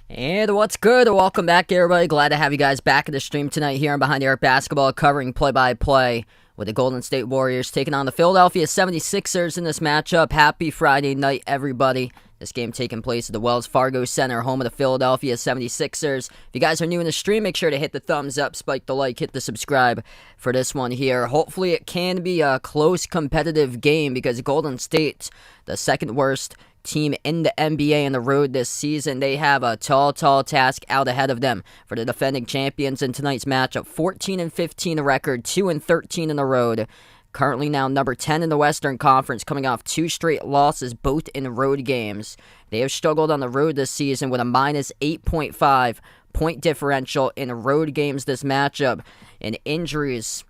And what's good? Welcome back, everybody. Glad to have you guys back in the stream tonight here on Behind the Arc Basketball, covering play-by-play with the Golden State Warriors taking on the Philadelphia 76ers in this matchup. Happy Friday night, everybody. This game taking place at the Wells Fargo Center, home of the Philadelphia 76ers. If you guys are new in the stream, make sure to hit the thumbs up, spike the like, hit the subscribe for this one here. Hopefully it can be a close, competitive game because Golden State, the second worst team in the NBA on the road this season. They have a tall task out ahead of them for the defending champions in tonight's matchup. 14-15 record, 2-13 in the road. Currently now number 10 in the Western Conference, coming off two straight losses, both in road games. They have struggled on the road this season with a minus 8.5 point differential in road games this matchup. And injuries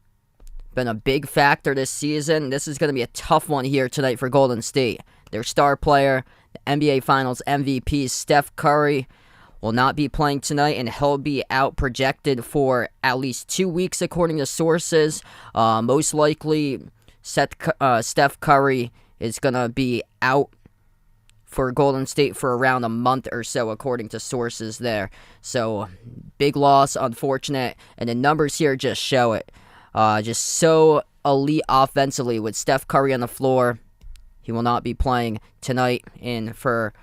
been a big factor this season. This is going to be a tough one here tonight for Golden State. Their star player, the NBA Finals MVP, Steph Curry, will not be playing tonight, and he'll be out projected for at least 2 weeks, according to sources. Most likely, Steph Curry is going to be out for Golden State for around a month or so, according to sources there. So, big loss, unfortunate, and the numbers here just show it. Just so elite offensively with Steph Curry on the floor. He will not be playing tonight and for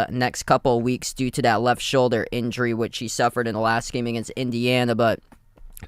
next couple of weeks due to that left shoulder injury, which he suffered in the last game against Indiana. But,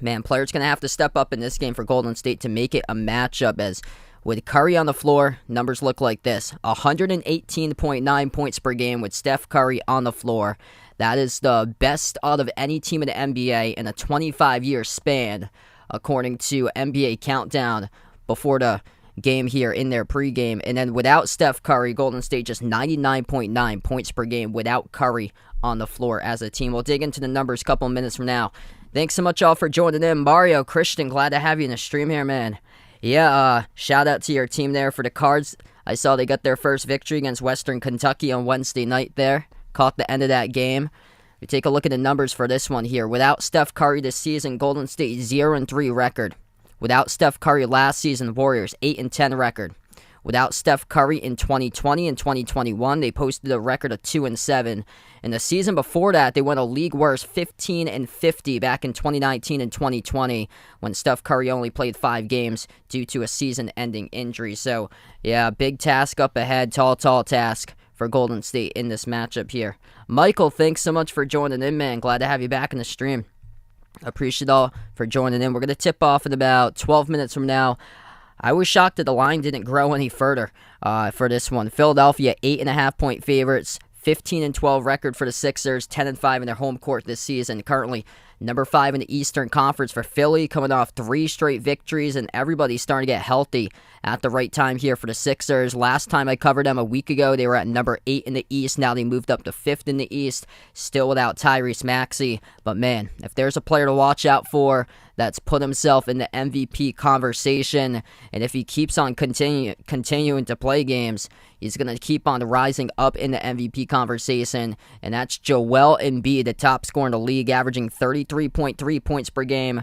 man, players going to have to step up in this game for Golden State to make it a matchup, as with Curry on the floor, numbers look like this. 118.9 points per game with Steph Curry on the floor. That is the best out of any team in the NBA in a 25-year span, according to NBA Countdown before the game here in their pregame. And then without Steph Curry, Golden State just 99.9 points per game without Curry on the floor as a team. We'll dig into the numbers a couple minutes from now. Thanks so much all for joining in. Mario, Christian, glad to have you in the stream here, man. Yeah, shout out to your team there for the Cards. I saw they got their first victory against Western Kentucky on Wednesday night there. Caught the end of that game. We take a look at the numbers for this one here. Without Steph Curry this season, Golden State 0-3 record. Without Steph Curry last season, Warriors 8-10 record. Without Steph Curry in 2020 and 2021, they posted a record of 2-7. And the season before that, they went a league worst 15-50 back in 2019 and 2020 when Steph Curry only played 5 games due to a season-ending injury. So, yeah, big task up ahead, tall task for Golden State in this matchup here. Michael, thanks so much for joining in, man. Glad to have you back in the stream. Appreciate all for joining in. We're going to tip off in about 12 minutes from now. I was shocked that the line didn't grow any further for this one. Philadelphia, 8.5-point favorites. 15-12 record for the Sixers, 10-5 in their home court this season. Currently number 5 in the Eastern Conference for Philly, coming off 3 straight victories, and everybody's starting to get healthy at the right time here for the Sixers. Last time I covered them a week ago, they were at number 8 in the East. Now they moved up to 5th in the East, still without Tyrese Maxey. But man, if there's a player to watch out for that's put himself in the MVP conversation, and if he keeps on continuing to play games, he's going to keep on rising up in the MVP conversation, and that's Joel Embiid, the top scorer in the league, averaging 33.3 points per game.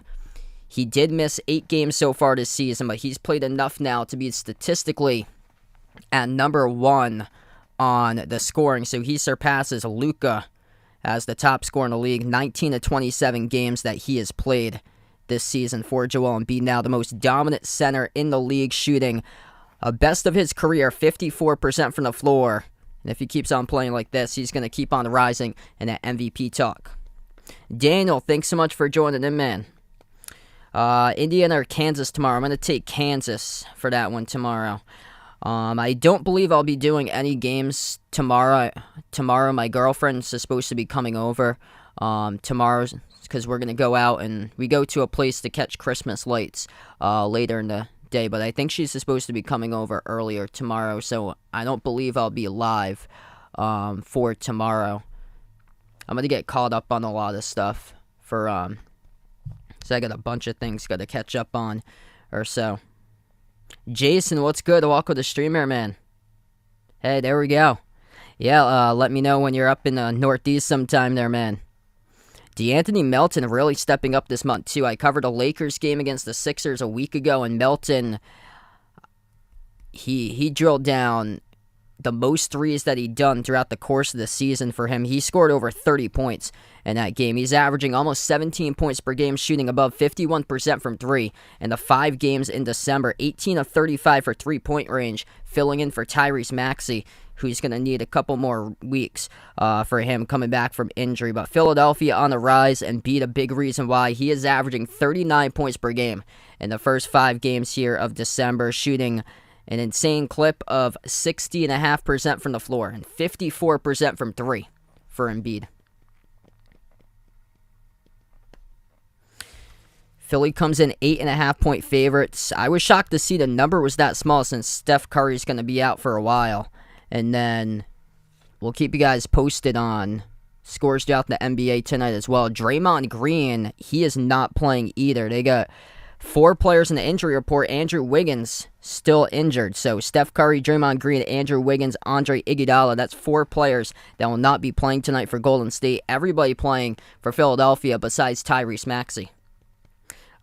He did miss 8 games so far this season, but he's played enough now to be statistically at number 1 on the scoring, so he surpasses Luka as the top scorer in the league. 19 of 27 games that he has played this season for Joel Embiid, now the most dominant center in the league, shooting a best of his career, 54% from the floor. And if he keeps on playing like this, he's going to keep on rising in that MVP talk. Daniel, thanks so much for joining in, man. Indiana or Kansas tomorrow. I'm going to take Kansas for that one tomorrow. I don't believe I'll be doing any games tomorrow. Tomorrow, my girlfriend's supposed to be coming over tomorrow, because we're going to go out and we go to a place to catch Christmas lights later in the day, but I think she's supposed to be coming over earlier tomorrow, so I don't believe I'll be live for tomorrow. I'm going to get caught up on a lot of stuff so I got a bunch of things got to catch up on or so. Jason, what's good? Welcome to the stream here, man. Hey, there we go. Yeah, let me know when you're up in the Northeast sometime there, man. DeAnthony Melton really stepping up this month, too. I covered a Lakers game against the Sixers a week ago, and Melton, he drilled down the most threes that he'd done throughout the course of the season for him. He scored over 30 points in that game. He's averaging almost 17 points per game, shooting above 51% from three. In the 5 games in December, 18 of 35 for three-point range, filling in for Tyrese Maxey, who's going to need a couple more weeks for him coming back from injury. But Philadelphia on the rise, and Embiid a big reason why. He is averaging 39 points per game in the first 5 games here of December, shooting an insane clip of 60.5% from the floor and 54% from three for Embiid. Philly comes in 8.5-point favorites. I was shocked to see the number was that small since Steph Curry's going to be out for a while. And then we'll keep you guys posted on scores throughout the NBA tonight as well. Draymond Green, he is not playing either. They got 4 players in the injury report. Andrew Wiggins still injured. So Steph Curry, Draymond Green, Andrew Wiggins, Andre Iguodala. That's 4 players that will not be playing tonight for Golden State. Everybody playing for Philadelphia besides Tyrese Maxey.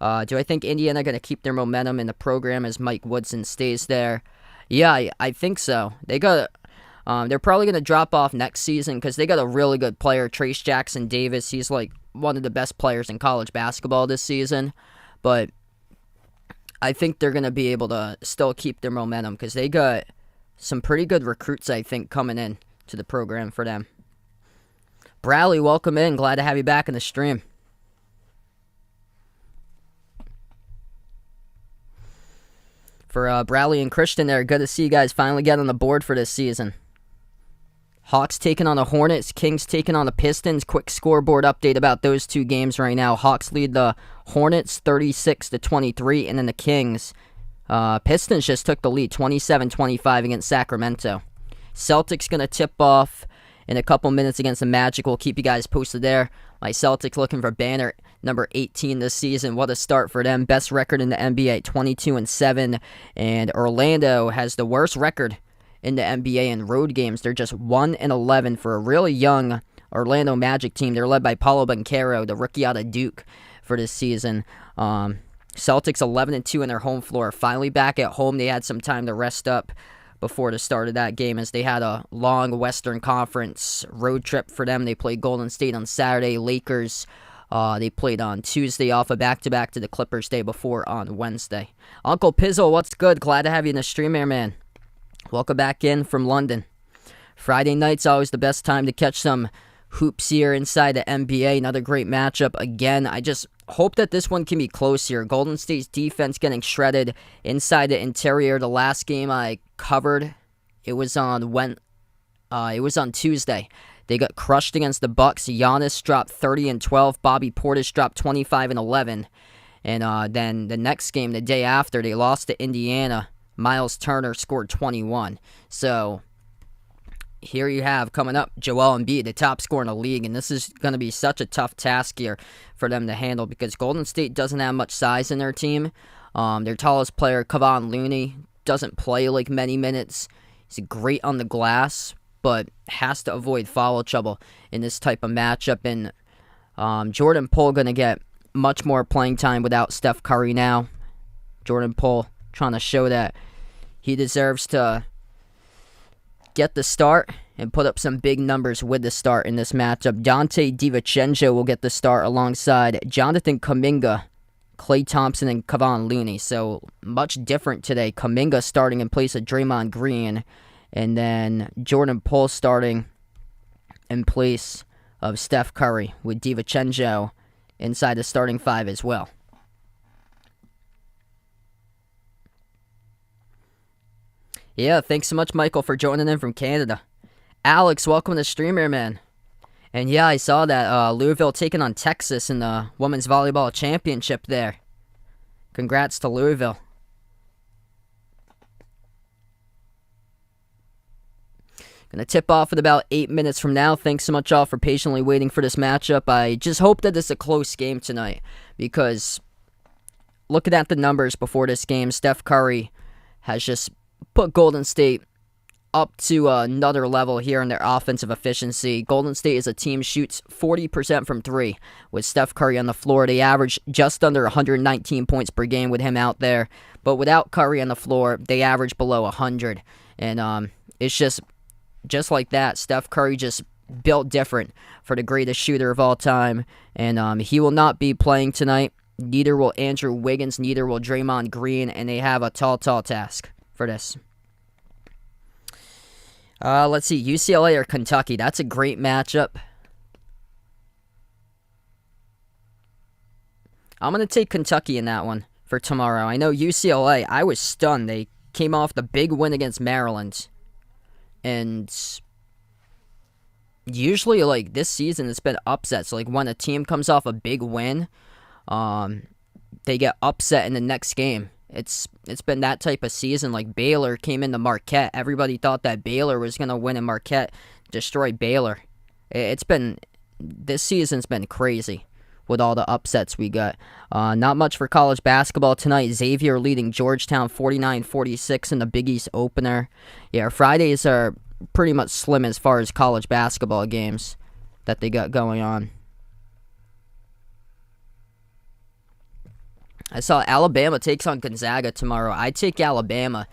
Do I think Indiana going to keep their momentum in the program as Mike Woodson stays there? Yeah, I think so. They're probably going to drop off next season because they got a really good player, Trace Jackson Davis. He's like one of the best players in college basketball this season. But I think they're going to be able to still keep their momentum because they got some pretty good recruits, I think, coming in to the program for them. Bradley, welcome in. Glad to have you back in the stream. For Bradley and Christian there, good to see you guys finally get on the board for this season. Hawks taking on the Hornets, Kings taking on the Pistons. Quick scoreboard update about those 2 games right now. Hawks lead the Hornets 36-23, and then the Kings, Pistons just took the lead 27-25 against Sacramento. Celtics going to tip off in a couple minutes against the Magic. We'll keep you guys posted there. My Celtics looking for banner number 18 this season. What a start for them. Best record in the NBA, 22-7. And Orlando has the worst record in the NBA in road games. They're just 1-11 for a really young Orlando Magic team. They're led by Paolo Banchero, the rookie out of Duke, for this season. Celtics 11-2 in their home floor. Finally back at home. They had some time to rest up before the start of that game as they had a long Western Conference road trip for them. They played Golden State on Saturday, Lakers. They played on Tuesday off a back-to-back to the Clippers day before on Wednesday. Uncle Pizzle, what's good? Glad to have you in the stream here, man. Welcome back in from London. Friday night's always the best time to catch some hoops here inside the NBA. Another great matchup again. I just hope that this one can be close here. Golden State's defense getting shredded inside the interior. The last game I covered, it was on Tuesday. They got crushed against the Bucks. Giannis dropped 30 and 12. Bobby Portis dropped 25 and 11. And then the next game, the day after, they lost to Indiana. Miles Turner scored 21. So here you have coming up Joel Embiid, the top scorer in the league, and this is going to be such a tough task here for them to handle because Golden State doesn't have much size in their team. Their tallest player, Kevon Looney, doesn't play like many minutes. He's great on the glass, but has to avoid foul trouble in this type of matchup. And Jordan Poole going to get much more playing time without Steph Curry now. Jordan Poole trying to show that he deserves to get the start and put up some big numbers with the start in this matchup. Dante DiVincenzo will get the start alongside Jonathan Kuminga, Klay Thompson, and Kevon Looney. So much different today. Kuminga starting in place of Draymond Green, and then Jordan Poole starting in place of Steph Curry with DiVincenzo inside the starting 5 as well. Yeah, thanks so much, Michael, for joining in from Canada. Alex, welcome to the stream here, man. And yeah, I saw that Louisville taking on Texas in the Women's Volleyball Championship there. Congrats to Louisville. Going to tip off in about 8 minutes from now. Thanks so much all for patiently waiting for this matchup. I just hope that it's a close game tonight because looking at the numbers before this game, Steph Curry has just put Golden State up to another level here in their offensive efficiency. Golden State as a team shoots 40% from 3 with Steph Curry on the floor. They average just under 119 points per game with him out there. But without Curry on the floor, they average below 100. And It's just like that. Steph Curry just built different for the greatest shooter of all time, and he will not be playing tonight. Neither will Andrew Wiggins, neither will Draymond Green, and they have a tall task for this. Let's see, UCLA or Kentucky. That's a great matchup. I'm going to take Kentucky in that one for tomorrow. I know UCLA, I was stunned. They came off the big win against Maryland. And usually, like, this season, it's been upsets. Like, when a team comes off a big win, they get upset in the next game. It's been that type of season. Like, Baylor came into Marquette. Everybody thought that Baylor was going to win, and Marquette destroyed Baylor. This season's been crazy with all the upsets we got. Not much for college basketball tonight. Xavier leading Georgetown 49-46 in the Big East opener. Yeah, Fridays are pretty much slim as far as college basketball games that they got going on. I saw Alabama takes on Gonzaga tomorrow. I'd take Alabama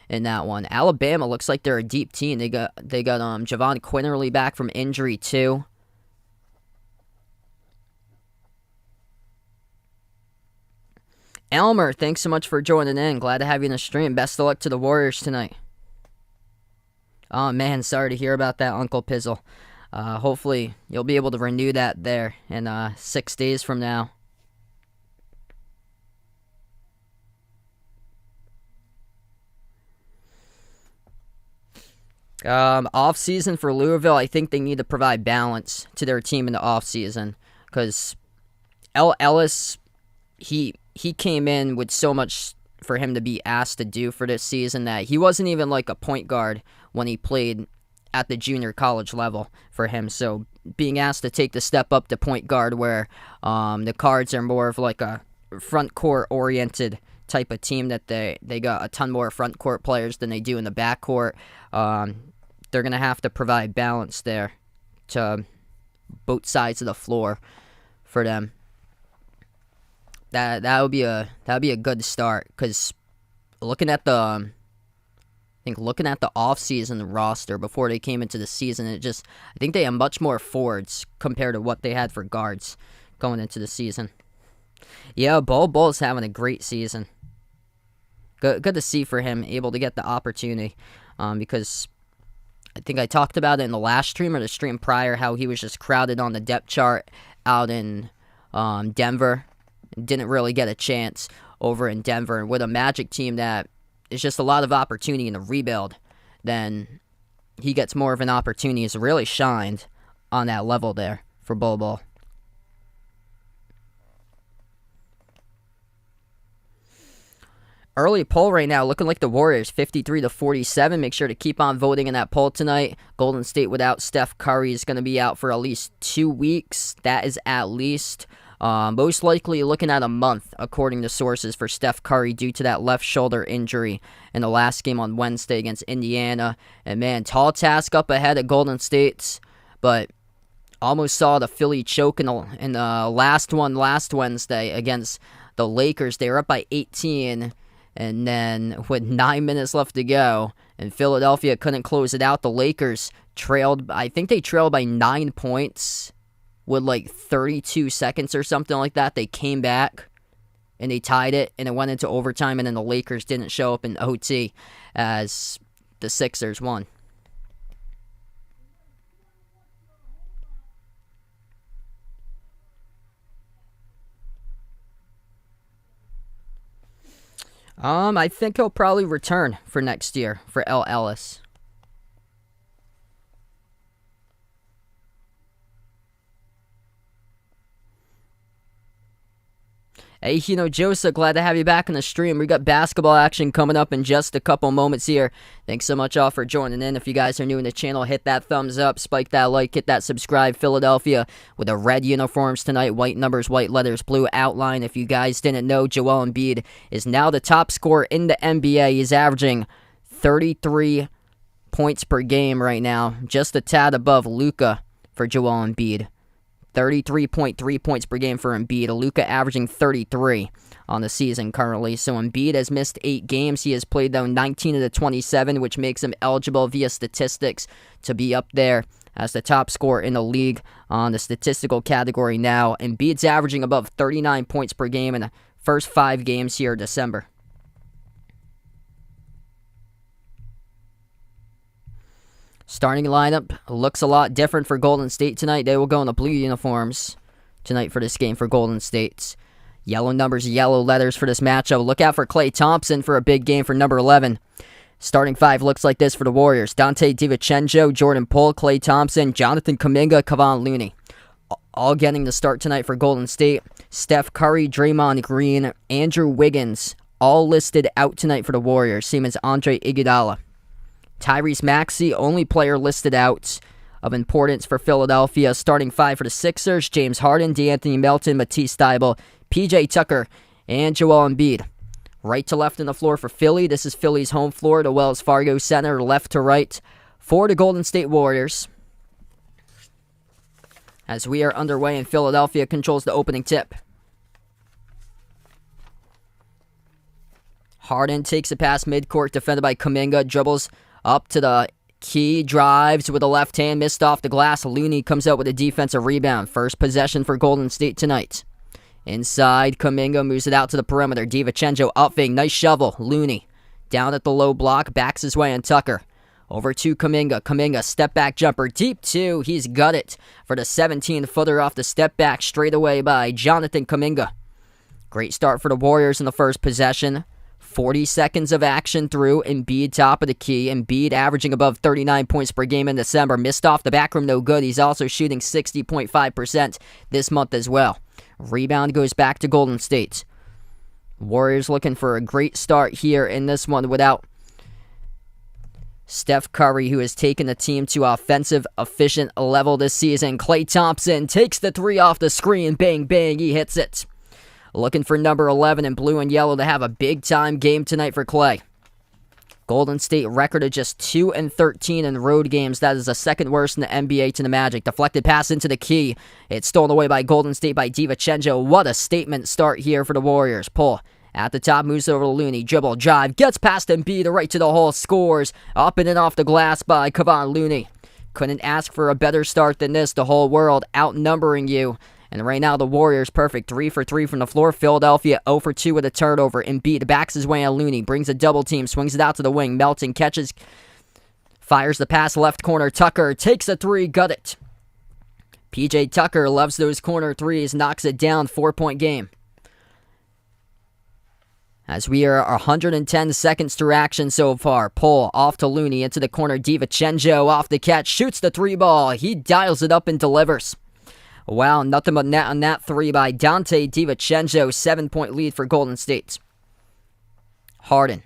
in that one. Alabama looks like they're a deep team. They got Javon Quinterly back from injury too. Elmer, thanks so much for joining in. Glad to have you in the stream. Best of luck to the Warriors tonight. Oh, man, sorry to hear about that, Uncle Pizzle. Hopefully, you'll be able to renew that there in 6 days from now. Off-season for Louisville, I think they need to provide balance to their team in the off-season. Because Ellis, he came in with so much for him to be asked to do for this season that he wasn't even like a point guard when he played at the junior college level for him. So being asked to take the step up to point guard where the Cards are more of like a front court oriented type of team, that they got a ton more front court players than they do in the back court. They're going to have to provide balance there to both sides of the floor for them. That would be a good start, because looking at the off-season roster before they came into the season, I think they have much more forwards compared to what they had for guards going into the season. Yeah, Bull's having a great season. Good to see for him, able to get the opportunity, because I think I talked about it in the last stream or the stream prior, how he was just crowded on the depth chart out in Denver. Didn't really get a chance over in Denver. And with a Magic team that is just a lot of opportunity in the rebuild, then he gets more of an opportunity. He's really shined on that level there for Bull. Early poll right now, looking like the Warriors 53-47. Make sure to keep on voting in that poll tonight. Golden State without Steph Curry is going to be out for at least 2 weeks. That is at least. Most likely looking at a month, according to sources, for Steph Curry due to that left shoulder injury in the last game on Wednesday against Indiana. And man, tall task up ahead at Golden State, but almost saw the Philly choke in the last Wednesday against the Lakers. They were up by 18, and then with 9 minutes left to go, and Philadelphia couldn't close it out. The Lakers trailed by 9 points. With like 32 seconds or something like that. They came back and they tied it, and it went into overtime, and then the Lakers didn't show up in OT as the Sixers won. I think he'll probably return for next year for El Ellis. Hey, Joseph, glad to have you back in the stream. We got basketball action coming up in just a couple moments here. Thanks so much all for joining in. If you guys are new in the channel, hit that thumbs up, spike that like, hit that subscribe. Philadelphia with the red uniforms tonight, white numbers, white letters, blue outline. If you guys didn't know, Joel Embiid is now the top scorer in the NBA. He's averaging 33 points per game right now, just a tad above Luka for Joel Embiid. 33.3 points per game for Embiid. Luka averaging 33. on the season currently. So Embiid has missed 8 games. He has played, though, 19 of the 27, which makes him eligible via statistics to be up there as the top scorer in the league on the statistical category now. Embiid's averaging above 39 points per game in the first 5 games here in December. Starting lineup looks a lot different for Golden State tonight. They will go in the blue uniforms tonight for this game for Golden State. Yellow numbers, yellow letters for this matchup. Look out for Klay Thompson for a big game for number 11. Starting 5 looks like this for the Warriors. Donte DiVincenzo, Jordan Poole, Klay Thompson, Jonathan Kuminga, Kevon Looney. All getting the start tonight for Golden State. Steph Curry, Draymond Green, Andrew Wiggins, all listed out tonight for the Warriors. Same as Andre Iguodala. Tyrese Maxey, only player listed out of importance for Philadelphia. Starting 5 for the Sixers, James Harden, DeAnthony Melton, Matisse Thybulle, PJ Tucker, and Joel Embiid. Right to left on the floor for Philly. This is Philly's home floor, the Wells Fargo Center, left to right for the Golden State Warriors. As we are underway and Philadelphia controls the opening tip. Harden takes a pass midcourt, defended by Kuminga, dribbles up to the key, drives with the left hand, missed off the glass. Looney comes out with a defensive rebound. First possession for Golden State tonight. Inside, Kuminga moves it out to the perimeter. DiVincenzo up fake, nice shovel. Looney down at the low block, backs his way on Tucker. Over to Kuminga. Kuminga, step back jumper, deep 2. He's got it for the 17-footer off the step back, straight away by Jonathan Kuminga. Great start for the Warriors in the first possession. 40 seconds of action through. Embiid top of the key. Embiid averaging above 39 points per game in December. Missed off the back rim, no good. He's also shooting 60.5% this month as well. Rebound goes back to Golden State. Warriors looking for a great start here in this one without Steph Curry, who has taken the team to offensive efficient level this season. Klay Thompson takes the 3 off the screen. Bang, bang, he hits it. Looking for number 11 in blue and yellow to have a big-time game tonight for Klay. Golden State record of just 2-13 in road games. That is the second worst in the NBA to the Magic. Deflected pass into the key. It's stolen away by Golden State by DiVincenzo. What a statement start here for the Warriors. Pull at the top, moves over to Looney. Dribble, drive, gets past Embiid, right to the hole, scores. Up and in off the glass by Kevon Looney. Couldn't ask for a better start than this. The whole world outnumbering you. And right now, the Warriors perfect. 3 for 3 from the floor. Philadelphia 0 for 2 with a turnover. Embiid backs his way on Looney. Brings a double team. Swings it out to the wing. Melton catches. Fires the pass left corner. Tucker takes a 3. Got it. PJ Tucker loves those corner 3s. Knocks it down. 4-point game. As we are 110 seconds through action so far. Pull off to Looney into the corner. DiVincenzo off the catch. Shoots the 3 ball. He dials it up and delivers. Wow, nothing but net on that 3 by Donte DiVincenzo. 7-point lead for Golden State. Harden.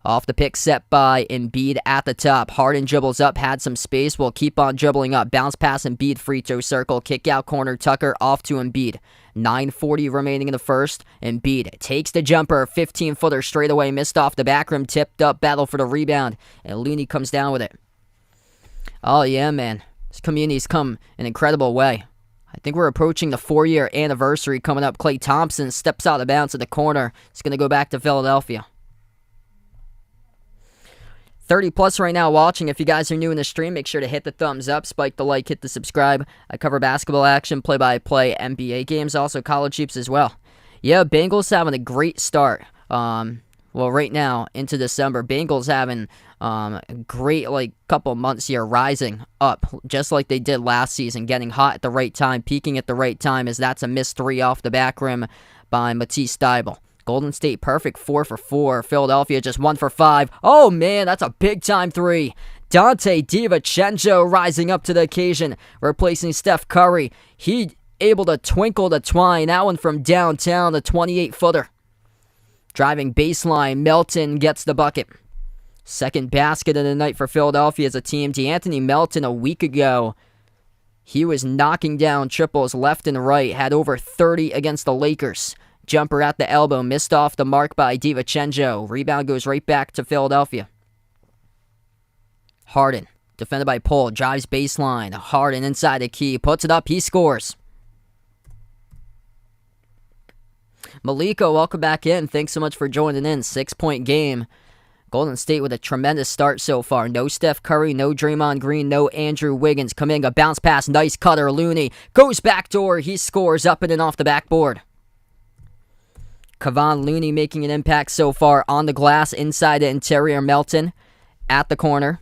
Off the pick set by Embiid at the top. Harden dribbles up, had some space, will keep on dribbling up. Bounce pass Embiid, free throw circle. Kick out corner, Tucker off to Embiid. 9:40 remaining in the first. Embiid takes the jumper. 15-footer straight away. Missed off the back rim. Tipped up. Battle for the rebound. And Looney comes down with it. Oh, yeah, man. This community's come an incredible way. I think we're approaching the 4-year anniversary coming up. Klay Thompson steps out of bounds in the corner. It's going to go back to Philadelphia. 30+ right now watching. If you guys are new in the stream, make sure to hit the thumbs up, spike the like, hit the subscribe. I cover basketball action, play-by-play, NBA games, also college hoops as well. Yeah, Bengals having a great start. Well, right now, into December, Bengals having a great, couple months here, rising up, just like they did last season, getting hot at the right time, peaking at the right time, as that's a missed 3 off the back rim by Matisse Thybulle. Golden State perfect, 4 for 4. Philadelphia just 1 for 5. Oh, man, that's a big-time 3. Donte DiVincenzo rising up to the occasion, replacing Steph Curry. He able to twinkle the twine. That one from downtown, the 28-footer. Driving baseline, Melton gets the bucket. Second basket of the night for Philadelphia as a team. DeAnthony Melton a week ago, he was knocking down triples left and right. Had over 30 against the Lakers. Jumper at the elbow, missed off the mark by DiVincenzo. Rebound goes right back to Philadelphia. Harden, defended by Poole, drives baseline. Harden inside the key, puts it up, he scores. Maliko, welcome back in. Thanks so much for joining in. 6-point game. Golden State with a tremendous start so far. No Steph Curry, no Draymond Green, no Andrew Wiggins. Kuminga, bounce pass, nice cutter. Looney goes backdoor. He scores up and off the backboard. Kevon Looney making an impact so far on the glass inside the interior. Melton at the corner.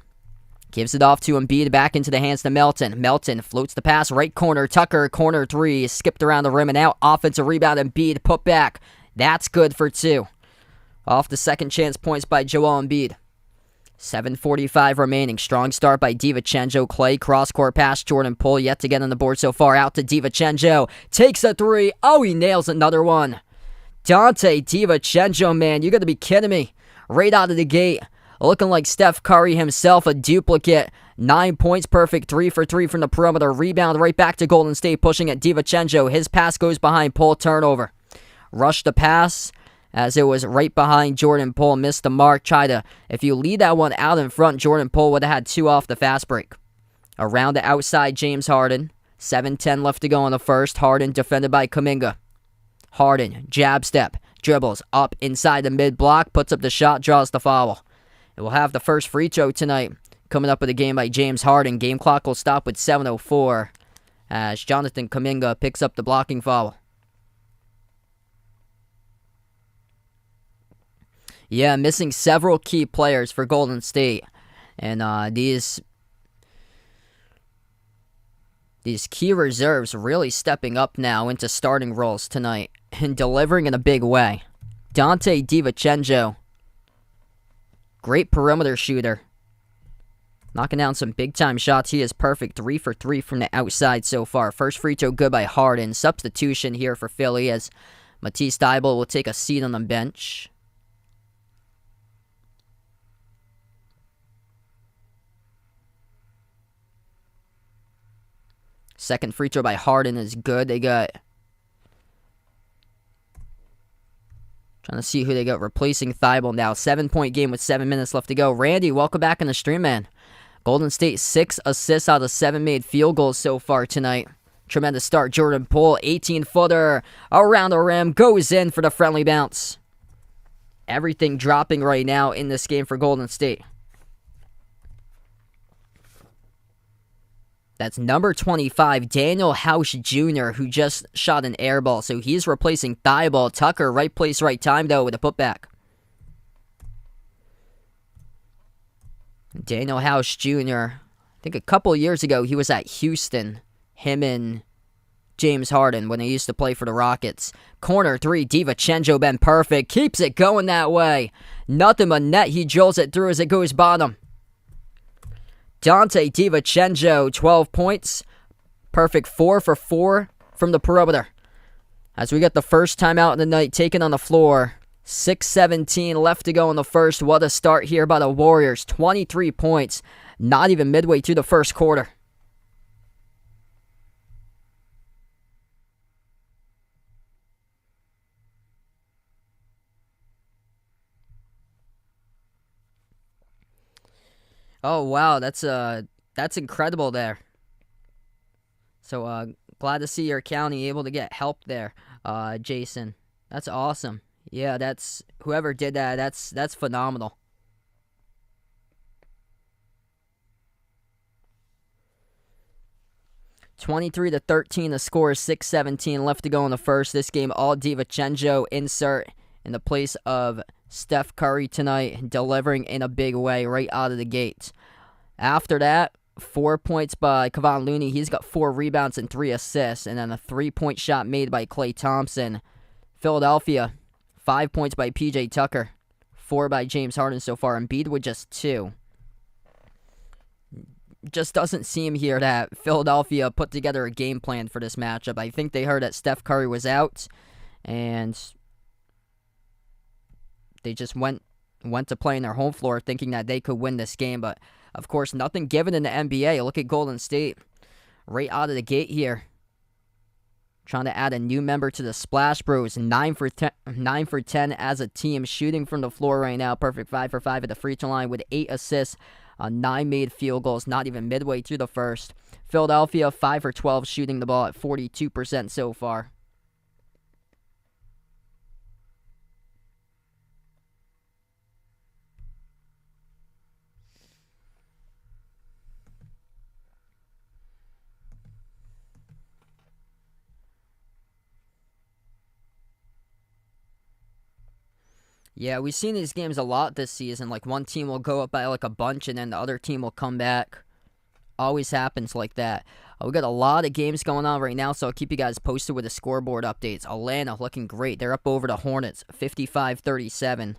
Gives it off to Embiid, back into the hands to Melton. Melton floats the pass, right corner. Tucker, corner three. Skipped around the rim and out. Offensive rebound, Embiid put back. That's good for two. Off the second chance points by Joel Embiid. 7:45 remaining. Strong start by DiVincenzo. Clay, cross-court pass. Jordan Poole yet to get on the board so far. Out to DiVincenzo. Takes a three. Oh, he nails another one. Donte DiVincenzo, man, you got to be kidding me. Right out of the gate. Looking like Steph Curry himself, a duplicate. 9 points, perfect. 3 for 3 from the perimeter. Rebound right back to Golden State, pushing at DiVincenzo. His pass goes behind Poole. Turnover. Rush the pass, as it was right behind Jordan Poole. Missed the mark. If you lead that one out in front, Jordan Poole would have had 2 off the fast break. Around the outside, James Harden. 7:10 left to go in the first. Harden defended by Kuminga. Harden, jab step, dribbles up inside the mid-block, puts up the shot, draws the foul. And we'll have the first free throw tonight coming up with a game by James Harden. Game clock will stop with 7:04 as Jonathan Kuminga picks up the blocking foul. Yeah, missing several key players for Golden State. And these key reserves really stepping up now into starting roles tonight and delivering in a big way. Donte DiVincenzo, great perimeter shooter. Knocking down some big-time shots. He is perfect. 3 for 3 from the outside so far. First free throw good by Harden. Substitution here for Philly as Matisse Thybulle will take a seat on the bench. Second free throw by Harden is good. They got... Trying to see who they got replacing Thybulle now. 7-point game with 7 minutes left to go. Randy, welcome back on the stream, man. Golden State 6 assists out of 7 made field goals so far tonight. Tremendous start. Jordan Poole, 18-footer around the rim. Goes in for the friendly bounce. Everything dropping right now in this game for Golden State. That's number 25, Daniel House Jr., who just shot an air ball. So he's replacing Thybulle. Tucker, right place, right time, though, with a putback. Daniel House Jr., I think a couple years ago, he was at Houston. Him and James Harden when they used to play for the Rockets. Corner three, DiVincenzo been perfect. Keeps it going that way. Nothing but net. He drills it through as it goes bottom. Donte DiVincenzo, 12 points. Perfect 4 for 4 from the perimeter. As we get the first timeout of the night taken on the floor. 6:17 left to go in the first. What a start here by the Warriors. 23 points. Not even midway through the first quarter. Oh, wow, that's incredible there. So, glad to see your county able to get help there, Jason. That's awesome. Yeah, that's whoever did that. That's phenomenal. (23-13). The score is 6:17 left to go in the first. This game, all DiVincenzo insert in the place of Steph Curry tonight, delivering in a big way right out of the gate. After that, 4 points by Kevon Looney. He's got 4 rebounds and 3 assists. And then a 3-point shot made by Klay Thompson. Philadelphia, 5 points by PJ Tucker. 4 by James Harden so far. Embiid with just 2. Just doesn't seem here that Philadelphia put together a game plan for this matchup. I think they heard that Steph Curry was out. And they just went to play in their home floor thinking that they could win this game. But, of course, nothing given in the NBA. Look at Golden State right out of the gate here. Trying to add a new member to the Splash Bros. 9 for 10 as a team. Shooting from the floor right now. Perfect 5 for 5 at the free throw line with 8 assists on 9 made field goals. Not even midway through the first. Philadelphia 5 for 12 shooting the ball at 42% so far. Yeah, we've seen these games a lot this season. Like, one team will go up by like a bunch, and then the other team will come back. Always happens like that. We got a lot of games going on right now, so I'll keep you guys posted with the scoreboard updates. Atlanta looking great. They're up over the Hornets, 55-37.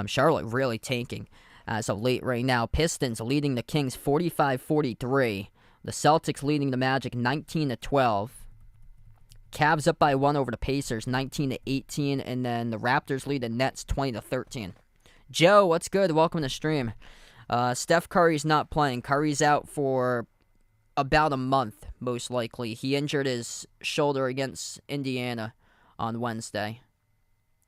Charlotte really tanking as of late right now. Pistons leading the Kings 45-43. The Celtics leading the Magic 19-12. Cavs up by 1 over the Pacers, 19-18. And then the Raptors lead the Nets 20-13. Joe, what's good? Welcome to the stream. Steph Curry's not playing. Curry's out for about a month, most likely. He injured his shoulder against Indiana on Wednesday.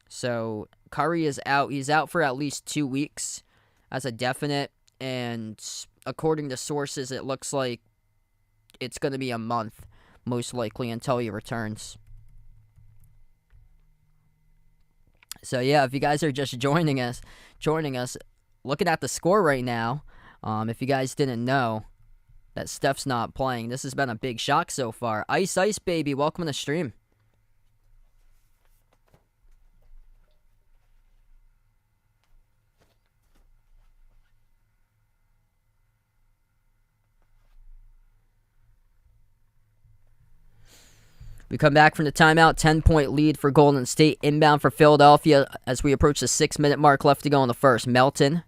So Curry is out. He's out for at least 2 weeks as a definite. And according to sources, it looks like it's going to be a month, most likely, until he returns. So yeah, if you guys are just joining us, looking at the score right now, if you guys didn't know that Steph's not playing, this has been a big shock so far. Ice Baby, welcome to the stream. We come back from the timeout, 10-point lead for Golden State, inbound for Philadelphia as we approach the 6-minute mark left to go in the first. Melton,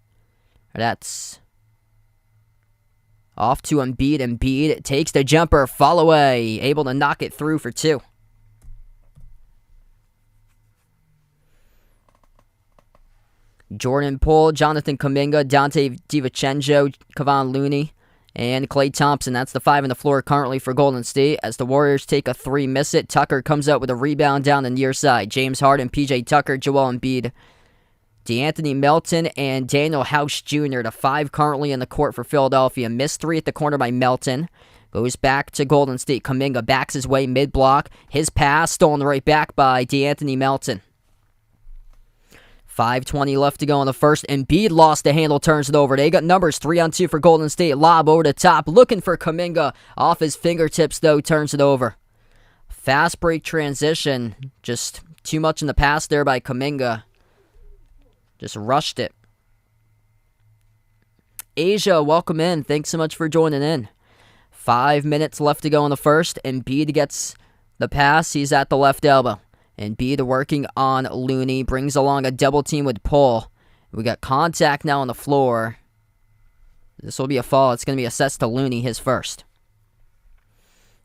that's off to Embiid. Embiid takes the jumper, fall away, able to knock it through for 2. Jordan Poole, Jonathan Kuminga, Dante DiVincenzo, Kevon Looney, and Klay Thompson. That's the 5 on the floor currently for Golden State. As the Warriors take a 3, miss it. Tucker comes out with a rebound down the near side. James Harden, PJ Tucker, Joel Embiid, DeAnthony Melton, and Daniel House Jr., the 5 currently in the court for Philadelphia. Missed 3 at the corner by Melton. Goes back to Golden State. Kuminga backs his way mid-block. His pass stolen right back by DeAnthony Melton. 5:20 left to go in the first. Embiid lost the handle, turns it over. They got numbers 3-on-2 for Golden State. Lob over the top, looking for Kuminga. Off his fingertips, though, turns it over. Fast break transition. Just too much in the pass there by Kuminga. Just rushed it. Asia, welcome in. Thanks so much for joining in. 5 minutes left to go in the first. Embiid gets the pass. He's at the left elbow. Embiid working on Looney. Brings along a double team with Poole. We got contact now on the floor. This will be a foul. It's going to be assessed to Looney, his first.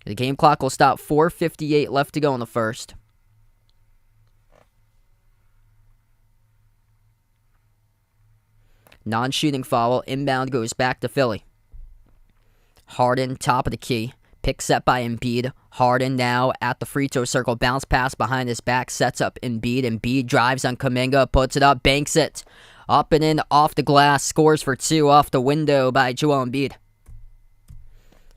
The game clock will stop. 4:58 left to go in the first. Non-shooting foul. Inbound goes back to Philly. Harden, top of the key. Pick set by Embiid. Harden now at the free throw circle. Bounce pass behind his back. Sets up Embiid. Embiid drives on Kuminga. Puts it up. Banks it. Up and in. Off the glass. Scores for 2 off the window by Joel Embiid.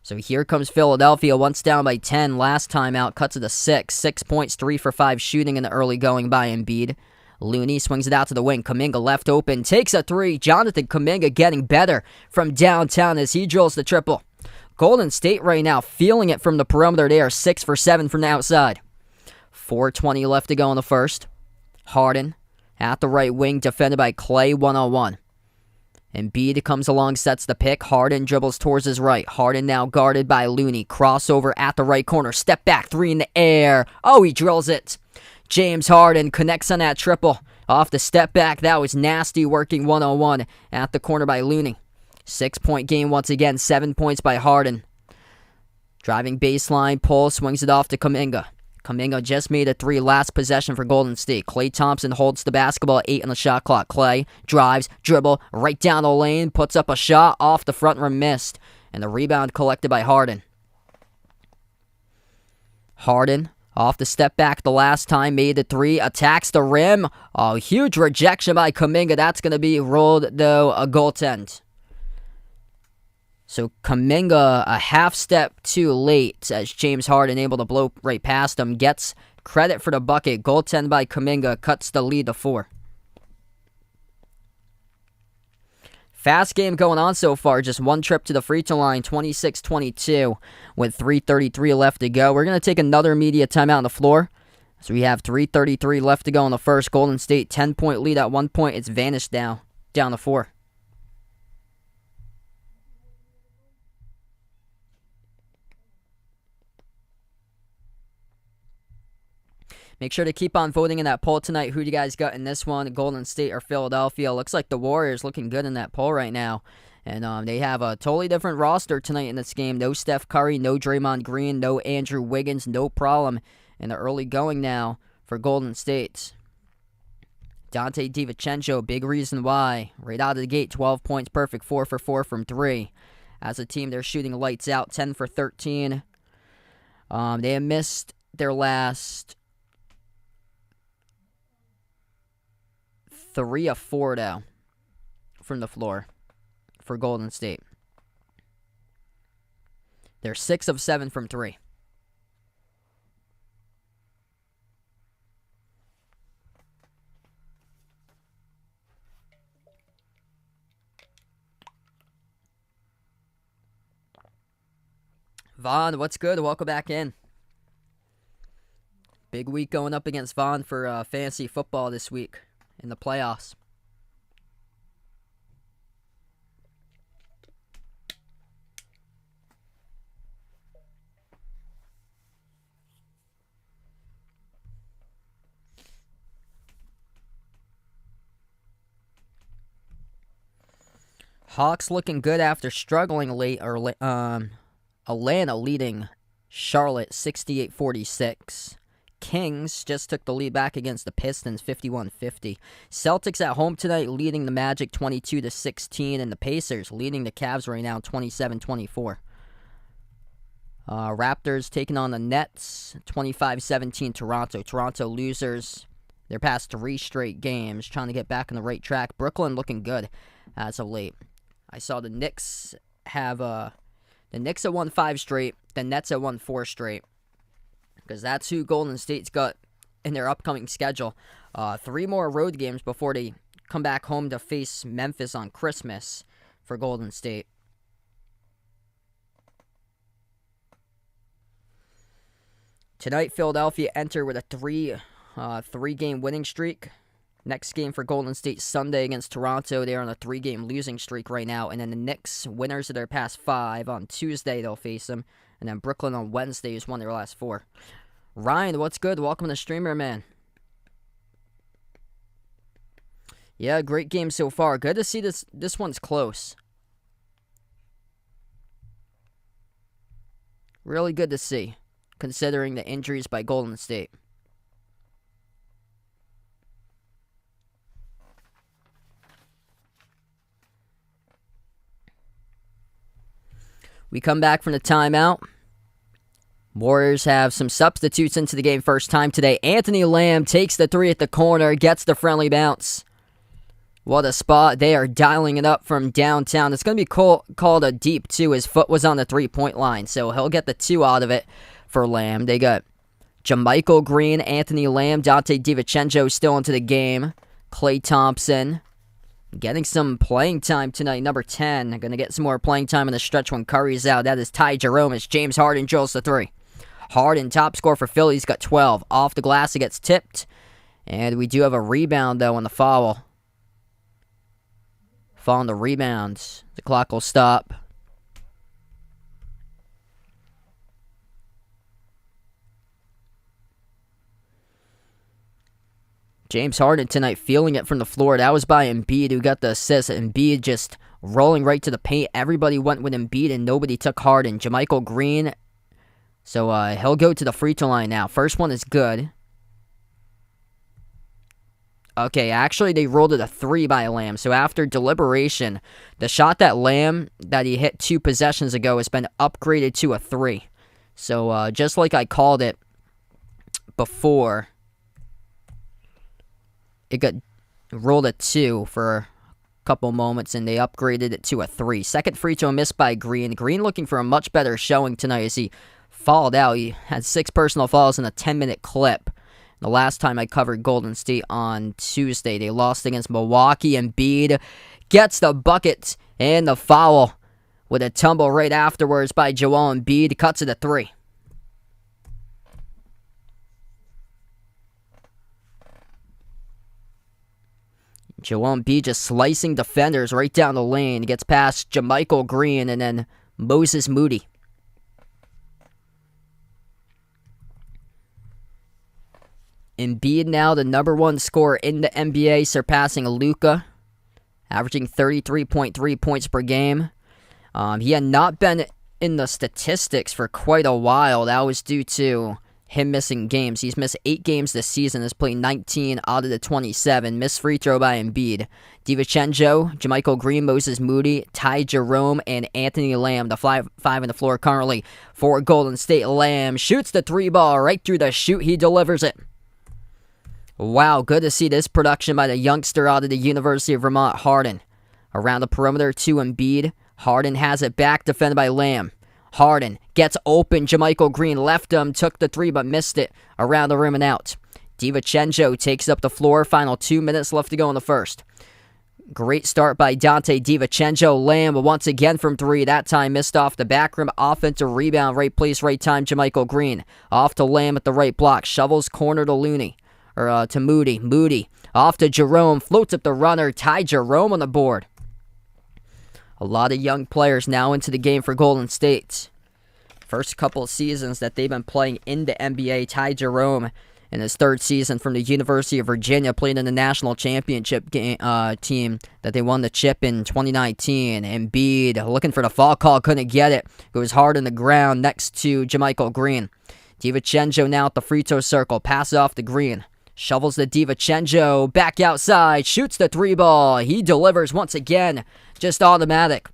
So here comes Philadelphia. Once down by 10. Last time out. Cuts it to 6. 6 points. 3 for 5 shooting in the early going by Embiid. Looney swings it out to the wing. Kuminga left open. Takes a 3. Jonathan Kuminga getting better from downtown as he drills the triple. Golden State right now feeling it from the perimeter. They are 6 for 7 from the outside. 4:20 left to go in the first. Harden at the right wing, defended by Klay, 1-on-1. Embiid comes along, sets the pick. Harden dribbles towards his right. Harden now guarded by Looney. Crossover at the right corner. Step back, 3 in the air. Oh, he drills it. James Harden connects on that triple. Off the step back, that was nasty, working 1-on-1 at the corner by Looney. 6-point game once again, 7 points by Harden. Driving baseline, Poole swings it off to Kuminga. Kuminga just made a 3 last possession for Golden State. Klay Thompson holds the basketball at 8 on the shot clock. Klay drives, dribble, right down the lane, puts up a shot off the front rim, missed. And the rebound collected by Harden. Harden off the step back the last time, made the 3, attacks the rim. Oh, huge rejection by Kuminga. That's going to be rolled, though, a goaltend. So Kuminga a half step too late as James Harden able to blow right past him. Gets credit for the bucket. Goaltend by Kuminga cuts the lead to 4. Fast game going on so far. Just one trip to the free throw line. 26-22 with 3:33 left to go. We're going to take another media timeout on the floor So we have 3:33 left to go in the first. Golden State 10-point lead at one point. It's vanished now, down to 4. Make sure to keep on voting in that poll tonight. Who do you guys got in this one? Golden State or Philadelphia? Looks like the Warriors looking good in that poll right now. And they have a totally different roster tonight in this game. No Steph Curry, no Draymond Green, no Andrew Wiggins. No problem in the early going now for Golden State. Dante DiVincenzo, big reason why. Right out of the gate, 12 points, perfect, 4 for 4 from 3. As a team, they're shooting lights out, 10 for 13. They have missed their last 3 of 4 now from the floor for Golden State. They're 6 of 7 from 3. Vaughn, what's good? Welcome back in. Big week going up against Vaughn for fantasy football this week in the playoffs. Hawks looking good after struggling late. Atlanta leading Charlotte 68-46. Kings just took the lead back against the Pistons 51-50. Celtics at home tonight leading the Magic 22-16, and the Pacers leading the Cavs right now 27-24. Raptors taking on the Nets 25-17 Toronto. Toronto losers. They're past 3 straight games, trying to get back on the right track. Brooklyn looking good as of late. I saw the Knicks have the Knicks have won 5 straight. The Nets have won 4 straight. Because that's who Golden State's got in their upcoming schedule. 3 more road games before they come back home to face Memphis on Christmas for Golden State. Tonight, Philadelphia enter with a 3-game winning streak. Next game for Golden State Sunday against Toronto. They're on a 3-game losing streak right now. And then the Knicks, winners of their past 5. On Tuesday, they'll face them. And then Brooklyn on Wednesday has won their last 4. Ryan, what's good? Welcome to the streamer, man. Yeah, great game so far. Good to see this one's close. Really good to see, considering the injuries by Golden State. We come back from the timeout. Warriors have some substitutes into the game first time today. Anthony Lamb takes the 3 at the corner, gets the friendly bounce. What a spot. They are dialing it up from downtown. It's going to be called a deep, too. His foot was on the 3-point line, so he'll get the 2 out of it for Lamb. They got JaMychal Green, Anthony Lamb, Dante DiVincenzo still into the game. Klay Thompson getting some playing time tonight, number 10. Going to get some more playing time in the stretch when Curry's out. That is Ty Jerome as James Harden drills the 3. Harden, top scorer for Philly, he's got 12. Off the glass, it gets tipped. And we do have a rebound, though, on the foul. Foul on the rebounds. The clock will stop. James Harden tonight feeling it from the floor. That was by Embiid who got the assist. Embiid just rolling right to the paint. Everybody went with Embiid and nobody took Harden. JaMychal Green. So he'll go to the free throw line now. First one is good. Okay, actually they rolled it a 3 by Lamb. So after deliberation, the shot that Lamb that he hit 2 possessions ago has been upgraded to a 3. So just like I called it before, it got rolled a 2 for a couple moments, and they upgraded it to a 3. Second free throw missed by Green. Green looking for a much better showing tonight as he fouled out. He had 6 personal fouls in a 10-minute clip. The last time I covered Golden State on Tuesday, they lost against Milwaukee. Embiid gets the bucket and the foul with a tumble right afterwards by Joel Embiid. Cuts it a 3. Joel Embiid just slicing defenders right down the lane. Gets past JaMychal Green and then Moses Moody. Embiid now the number one scorer in the NBA, surpassing Luka, averaging 33.3 points per game. He had not been in the statistics for quite a while. That was due to him missing games. He's missed 8 games this season, has played 19 out of the 27. Missed free throw by Embiid. DiVincenzo, JaMychal Green, Moses Moody, Ty Jerome, and Anthony Lamb, the five on the floor currently for Golden State. Lamb shoots the 3 ball right through the chute. He delivers it. Wow, good to see this production by the youngster out of the University of Vermont, Harden. Around the perimeter to Embiid. Harden has it back, defended by Lamb. Harden gets open. JaMychal Green left him, took the 3 but missed it. Around the rim and out. DiVincenzo takes up the floor. Final 2 minutes left to go in the first. Great start by Donte DiVincenzo. Lamb once again from 3. That time missed off the back rim. Offensive rebound. Right place, right time. JaMychal Green. Off to Lamb at the right block. Shovels corner to Looney. Or to Moody. Moody off to Jerome. Floats up the runner. Ty Jerome on the board. A lot of young players now into the game for Golden State. First couple of seasons that they've been playing in the NBA. Ty Jerome in his 3rd season from the University of Virginia played in the national championship team that they won the chip in 2019. Embiid looking for the foul call, couldn't get it. It was hard on the ground next to JaMychal Green. DiVincenzo now at the free throw circle. Passes off to Green. Shovels the DiVincenzo back outside, shoots the 3 ball. He delivers once again, just automatic.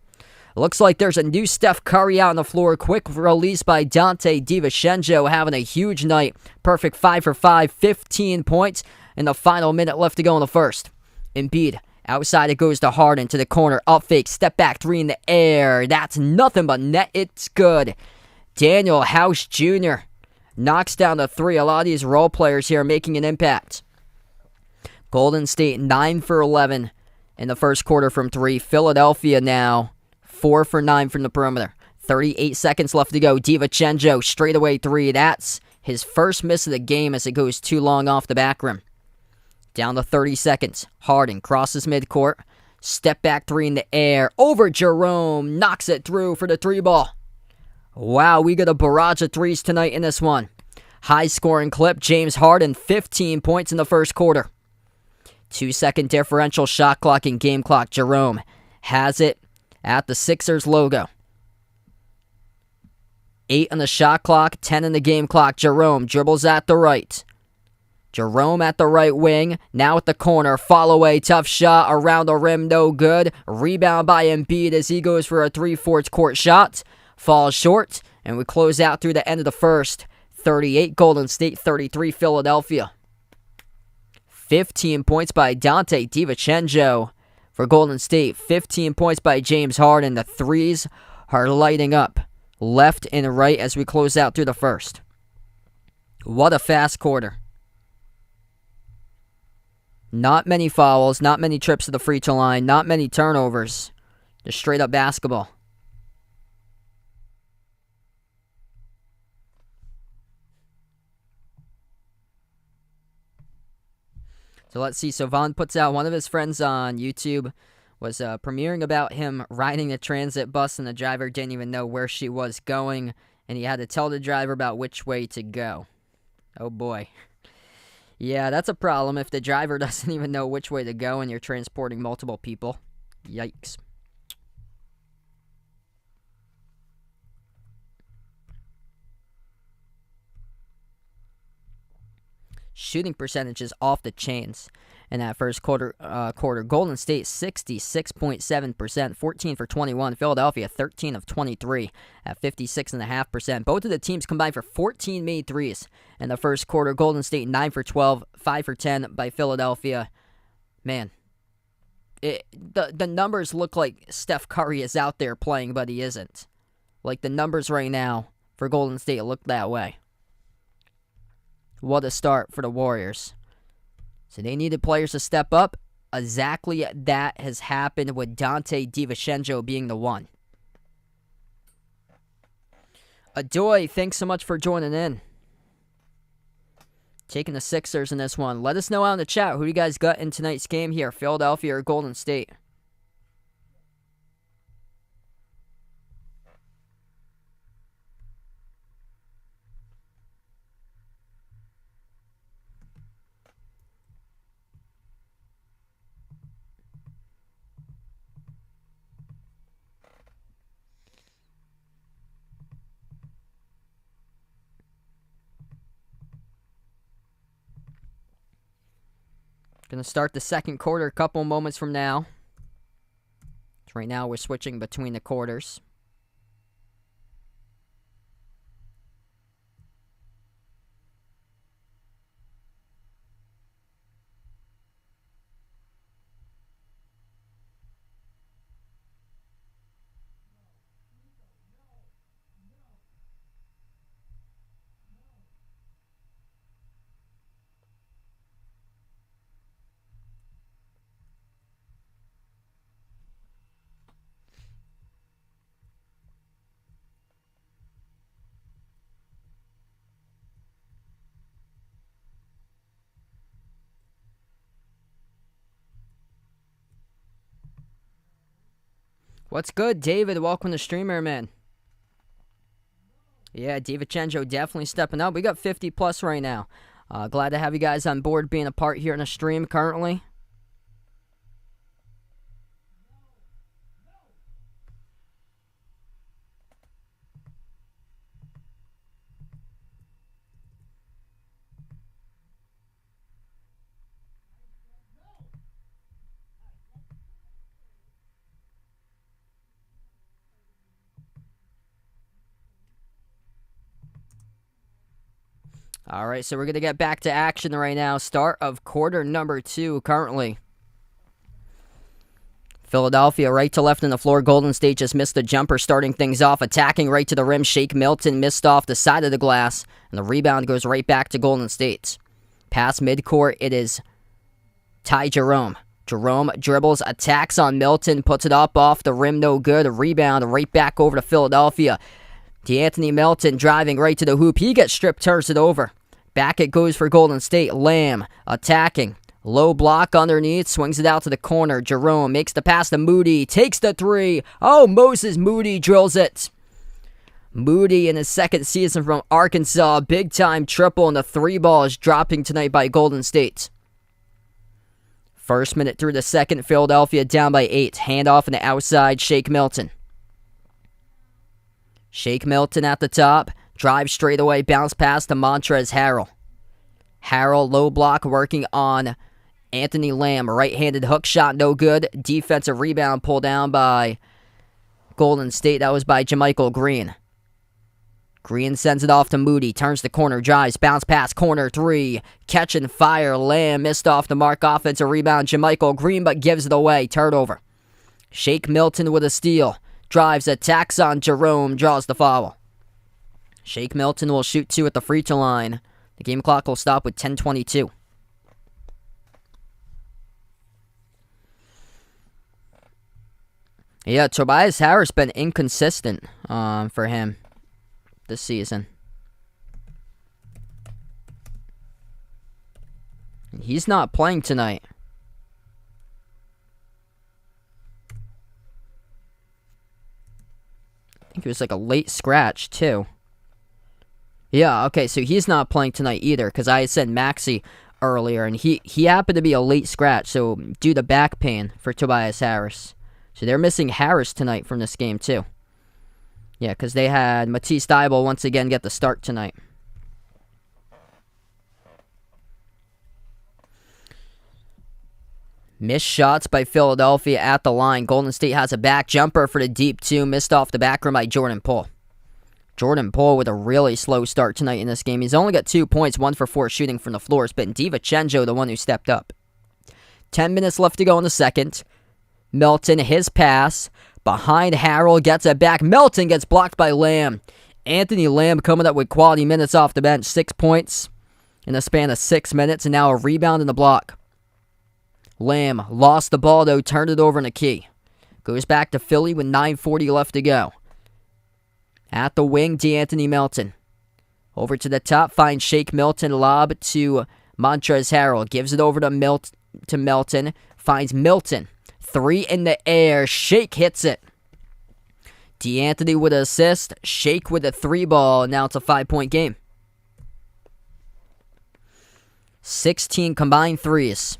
Looks like there's a new Steph Curry out on the floor. Quick release by Donte DiVincenzo, having a huge night. Perfect 5 for 5, 15 points in the final minute left to go in the first. Embiid, outside it goes to Harden, to the corner, up fake, step back 3 in the air. That's nothing but net, it's good. Daniel House Jr. knocks down the 3. A lot of these role players here making an impact. Golden State 9 for 11 in the first quarter from 3. Philadelphia now 4 for 9 from the perimeter. 38 seconds left to go. DiVincenzo straightaway 3. That's his first miss of the game as it goes too long off the back rim. Down to 30 seconds. Harden crosses midcourt. Step back 3 in the air. Over Jerome. Knocks it through for the 3 ball. Wow, we got a barrage of 3s tonight in this one. High scoring clip. James Harden, 15 points in the first quarter. 2-second differential, shot clock and game clock. Jerome has it at the Sixers logo. 8 on the shot clock, 10 in the game clock. Jerome dribbles at the right. Jerome at the right wing, now at the corner. Fall away, tough shot, around the rim, no good. Rebound by Embiid as he goes for a 3/4 court shot. Falls short, and we close out through the end of the first. 38 Golden State, 33 Philadelphia. 15 points by Donte DiVincenzo for Golden State. 15 points by James Harden. The 3s are lighting up left and right as we close out through the first. What a fast quarter. Not many fouls, not many trips to the free throw line, not many turnovers. Just straight up basketball. So let's see. So Vaughn puts out, one of his friends on YouTube was premiering about him riding the transit bus, and the driver didn't even know where she was going, and he had to tell the driver about which way to go. Oh boy. Yeah, that's a problem if the driver doesn't even know which way to go and you're transporting multiple people. Yikes. Shooting percentage is off the chains in that first quarter. Golden State 66.7%, 14 for 21. Philadelphia 13 of 23 at 56.5%. Both of the teams combined for 14 made threes in the first quarter. Golden State 9 for 12, 5 for 10 by Philadelphia. Man, the numbers look like Steph Curry is out there playing, but he isn't. Like the numbers right now for Golden State look that way. What a start for the Warriors. So they needed players to step up. Exactly that has happened with Donte DiVincenzo being the one. Adoy, thanks so much for joining in. Taking the Sixers in this one. Let us know out in the chat who you guys got in tonight's game here, Philadelphia or Golden State. Going to start the second quarter a couple moments from now. Right now we're switching between the quarters. What's good, David? Welcome to Streamer, man. Yeah, DiVincenzo definitely stepping up. We got 50 plus right now. Glad to have you guys on board being a part here in the stream currently. All right, so we're going to get back to action right now. Start of quarter number 2 currently. Philadelphia right to left on the floor. Golden State just missed the jumper, starting things off. Attacking right to the rim. Shake Milton missed off the side of the glass. And the rebound goes right back to Golden State. Pass midcourt, it is Ty Jerome. Jerome dribbles, attacks on Milton, puts it up off the rim, no good. A rebound right back over to Philadelphia. De'Anthony Melton driving right to the hoop. He gets stripped, turns it over. Back it goes for Golden State. Lamb attacking. Low block underneath. Swings it out to the corner. Jerome makes the pass to Moody. Takes the three. Oh, Moses Moody drills it. Moody in his second season from Arkansas. Big time triple, and the 3 ball is dropping tonight by Golden State. First minute through the second. Philadelphia down by 8. Handoff on the outside. Shake Milton. Shake Milton at the top. Drive straight away. Bounce pass to Montrezl Harrell. Harrell low block working on Anthony Lamb. Right-handed hook shot, no good. Defensive rebound pulled down by Golden State. That was by JaMychal Green. Green sends it off to Moody. Turns the corner. Drives. Bounce pass. Corner 3. Catch and fire. Lamb missed off the mark. Offensive rebound. JaMychal Green, but gives it away. Turnover. Shake Milton with a steal. Drives. Attacks on Jerome. Draws the foul. Shake Milton will shoot 2 at the free throw line. The game clock will stop with 10:22. Yeah, Tobias Harris been inconsistent for him this season. He's not playing tonight. I think it was like a late scratch, too. Yeah, okay, so he's not playing tonight either, because I had said Maxey earlier, and he happened to be a late scratch, so due to back pain for Tobias Harris. So they're missing Harris tonight from this game, too. Yeah, because they had Matisse Thybulle once again get the start tonight. Missed shots by Philadelphia at the line. Golden State has a back jumper for the deep 2, missed off the back rim by Jordan Poole. Jordan Poole with a really slow start tonight in this game. He's only got 2 points, 1 for 4 shooting from the floor. It's been DiVincenzo, the one who stepped up. 10 minutes left to go in the second. Milton, his pass. Behind Harrell, gets it back. Milton gets blocked by Lamb. Anthony Lamb coming up with quality minutes off the bench. 6 points in the span of 6 minutes, and now a rebound in the block. Lamb lost the ball, though, turned it over in a key. Goes back to Philly with 9:40 left to go. At the wing, De'Anthony Melton. Over to the top, finds Shake Milton, lob to Montrezl Harrell. Gives it over to Milton. Finds Milton. 3 in the air. Shake hits it. D'Anthony with an assist. Shake with a 3-ball. Now it's a 5-point game. 16 combined threes.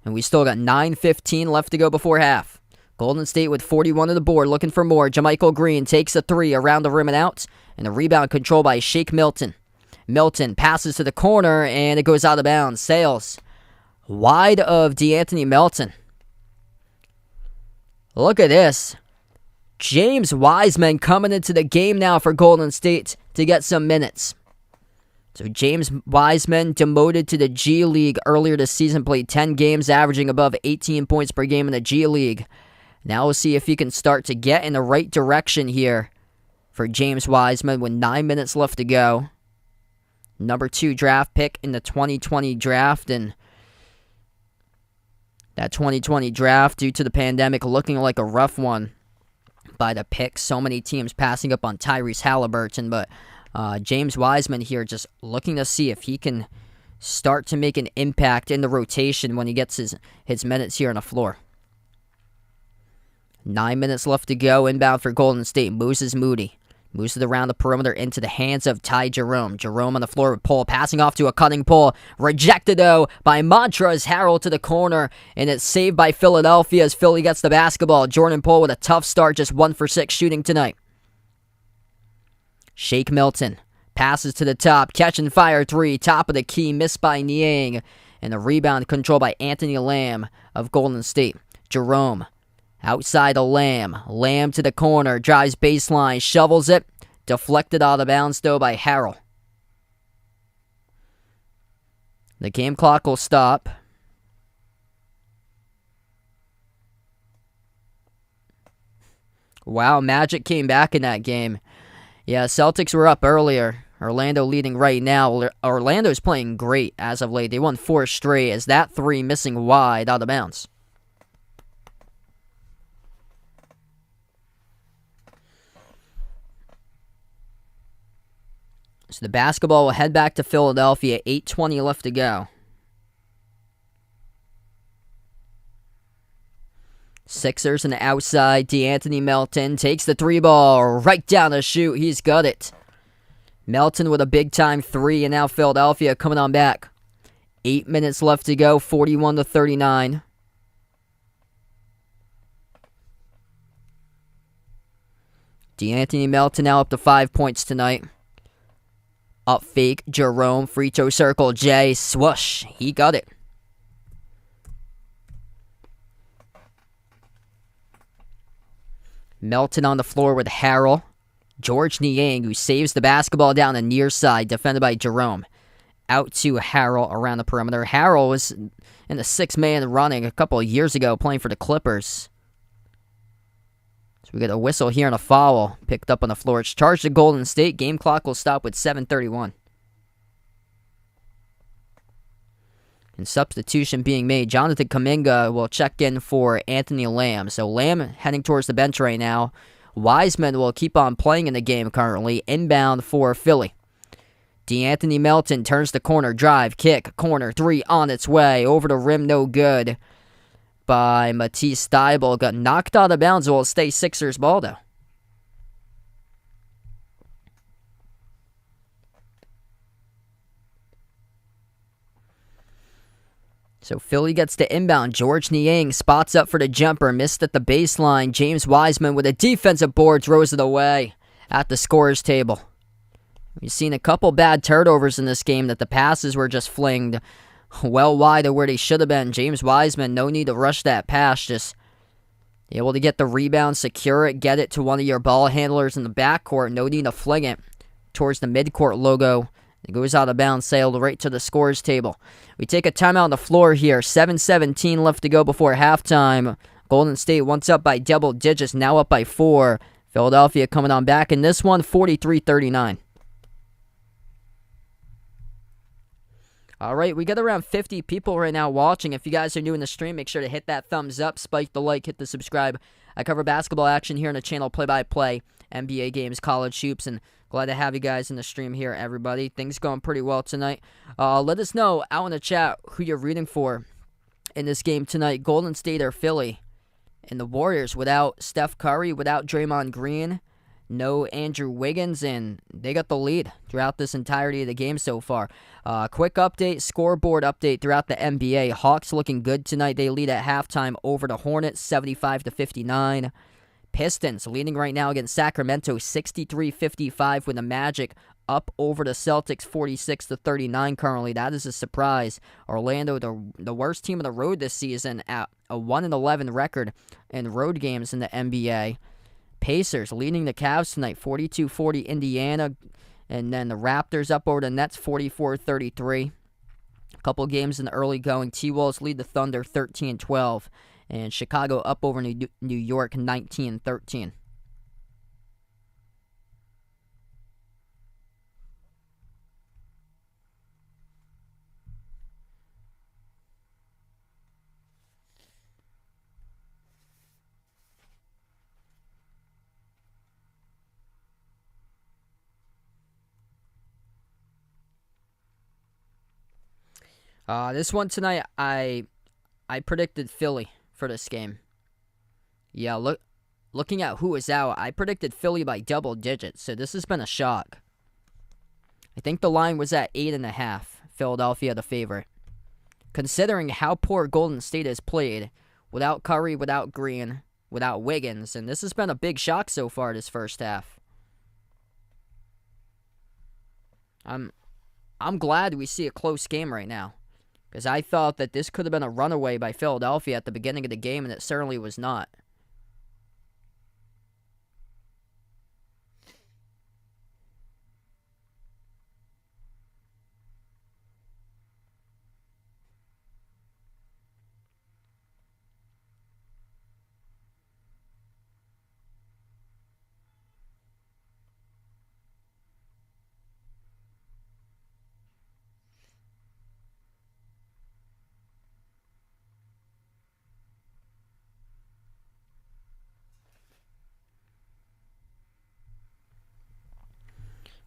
And we still got 9:15 left to go before half. Golden State with 41 on the board, looking for more. JaMychal Green takes a 3 around the rim and out. And the rebound controlled by Shake Milton. Milton passes to the corner, and it goes out of bounds. Sails wide of D'Anthony Melton. Look at this. James Wiseman coming into the game now for Golden State to get some minutes. So James Wiseman, demoted to the G League earlier this season, played 10 games, averaging above 18 points per game in the G League. Now we'll see if he can start to get in the right direction here for James Wiseman with 9 minutes left to go. Number 2 draft pick in the 2020 draft, and that 2020 draft, due to the pandemic, looking like a rough one by the picks. So many teams passing up on Tyrese Halliburton, but James Wiseman here just looking to see if he can start to make an impact in the rotation when he gets his minutes here on the floor. 9 minutes left to go. Inbound for Golden State. Moses Moody. Moves it around the perimeter into the hands of Ty Jerome. Jerome on the floor with Poole, passing off to a cutting Poole. Rejected, though, by Montrezl Harrell to the corner, and it's saved by Philadelphia as Philly gets the basketball. Jordan Poole with a tough start, just 1 for 6 shooting tonight. Shake Milton passes to the top, catch and fire 3, top of the key, missed by Niang, and the rebound controlled by Anthony Lamb of Golden State. Jerome outside of Lamb. Lamb to the corner, drives baseline, shovels it. Deflected out of bounds, though, by Harrell. The game clock will stop. Wow, Magic came back in that game. Yeah, Celtics were up earlier. Orlando leading right now. Orlando's playing great as of late. They won 4 straight as that 3 missing wide out of bounds. So the basketball will head back to Philadelphia. 8:20 left to go. Sixers on the outside. D'Anthony Melton takes the 3-ball right down the chute. He's got it. Melton with a big-time 3, and now Philadelphia coming on back. 8 minutes left to go. 41-39. D'Anthony Melton now up to 5 points tonight. Up fake, Jerome, free throw circle, Jay, swoosh, he got it. Melton on the floor with Harrell. George Niang, who saves the basketball down the near side, defended by Jerome. Out to Harrell around the perimeter. Harrell was in the 6-man running a couple of years ago, playing for the Clippers. So we get a whistle here and a foul picked up on the floor. It's charged to Golden State. Game clock will stop with 7:31. And substitution being made. Jonathan Kuminga will check in for Anthony Lamb. So Lamb heading towards the bench right now. Wiseman will keep on playing in the game currently. Inbound for Philly. D'Anthony Melton turns the corner. Drive, kick, corner, 3 on its way. Over the rim, no good. By Matisse Thybulle. Got knocked out of bounds. Will stay Sixers ball, though. So Philly gets the inbound. George Niang spots up for the jumper. Missed at the baseline. James Wiseman with a defensive board throws it away at the scorer's table. We've seen a couple bad turnovers in this game that the passes were just flinged well wide of where they should have been. James Wiseman, no need to rush that pass. Just able to get the rebound, secure it, get it to one of your ball handlers in the backcourt. No need to fling it towards the midcourt logo. It goes out of bounds, sailed right to the scorer's table. We take a timeout on the floor here. 7:17 left to go before halftime. Golden State once up by double digits, now up by 4. Philadelphia coming on back in this one, 43-39. All right, we got around 50 people right now watching. If you guys are new in the stream, make sure to hit that thumbs up, spike the like, hit the subscribe. I cover basketball action here on the channel, play-by-play, NBA games, college hoops, and Glad to have you guys in the stream here, everybody. Things going pretty well tonight. Let us know out in the chat who you're rooting for in this game tonight. Golden State or Philly? And the Warriors without Steph Curry, without Draymond Green, no Andrew Wiggins, and they got the lead throughout this entirety of the game so far. Quick update, scoreboard update throughout the NBA. Hawks looking good tonight. They lead at halftime over the Hornets, 75-59. Pistons leading right now against Sacramento, 63-55, with the Magic up over the Celtics, 46-39 currently. That is a surprise. Orlando, the worst team on the road this season, at a 1-11 record in road games in the NBA. Pacers leading the Cavs tonight, 42-40 Indiana. And then the Raptors up over the Nets, 44-33. A couple games in the early going. T-Wolves lead the Thunder, 13-12. And Chicago up over New York, 19-13. This one tonight, I predicted Philly for this game. Yeah, looking at who is out, I predicted Philly by double digits, so this has been a shock. I think the line was at 8.5. Philadelphia the favorite. Considering how poor Golden State has played, without Curry, without Green, without Wiggins, and this has been a big shock so far this first half. I'm glad we see a close game right now, because I thought that this could have been a runaway by Philadelphia at the beginning of the game, and it certainly was not.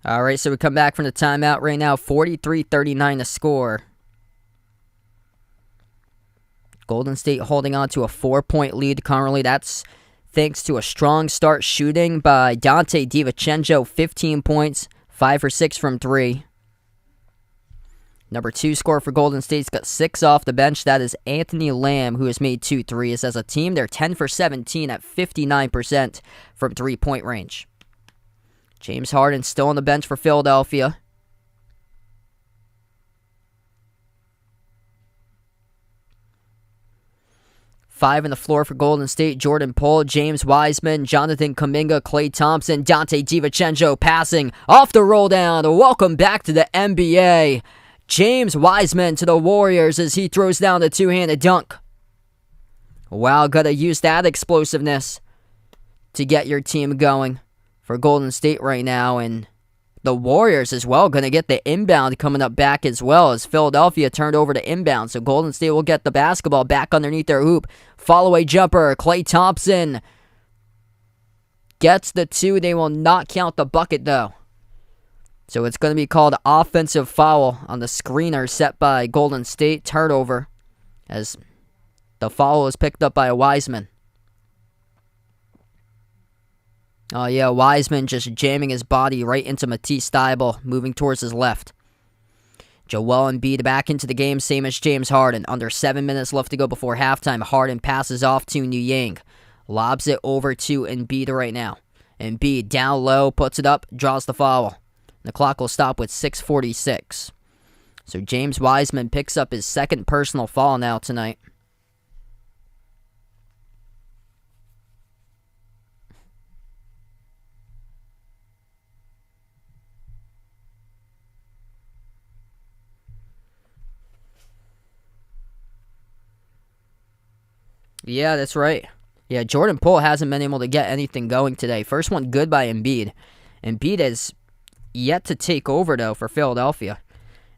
All right, so we come back from the timeout right now. 43-39 to score. Golden State holding on to a 4-point lead currently. That's thanks to a strong start shooting by Donte DiVincenzo, 15 points, 5 for 6 from 3. Number 2 scorer for Golden State's got 6 off the bench. That is Anthony Lamb, who has made 2 threes. As a team, they're 10 for 17 at 59% from 3-point range. James Harden still on the bench for Philadelphia. Five on the floor for Golden State. Jordan Poole, James Wiseman, Jonathan Kuminga, Klay Thompson, Donte DiVincenzo passing off the roll down. Welcome back to the NBA. James Wiseman to the Warriors as he throws down the two-handed dunk. Wow, gotta use that explosiveness to get your team going for Golden State right now, and the Warriors as well going to get the inbound coming up back as well, as Philadelphia turned over to inbound, so Golden State will get the basketball back underneath their hoop. Follow-away jumper, Klay Thompson gets the 2. They will not count the bucket though, so it's going to be called offensive foul on the screener set by Golden State. Turnover as the foul is picked up by Wiseman. Oh yeah, Wiseman just jamming his body right into Matisse Thybulle, moving towards his left. Joel Embiid back into the game, same as James Harden. Under 7 minutes left to go before halftime. Harden passes off to Niang. Lobs it over to Embiid right now. Embiid down low, puts it up, draws the foul. The clock will stop with 6:46. So James Wiseman picks up his second personal foul now tonight. Yeah, that's right. Yeah, Jordan Poole hasn't been able to get anything going today. First one good by Embiid. Embiid has yet to take over, though, for Philadelphia.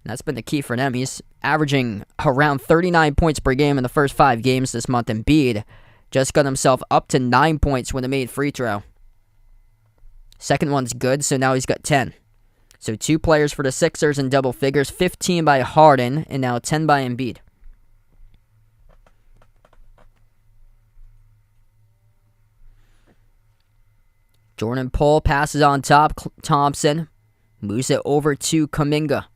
And that's been the key for them. He's averaging around 39 points per game in the first 5 games this month. Embiid just got himself up to 9 points when he made free throw. Second one's good, so now he's got 10. So 2 players for the Sixers in double figures, 15 by Harden, and now 10 by Embiid. Jordan Poole passes on top. Thompson moves it over to Kuminga.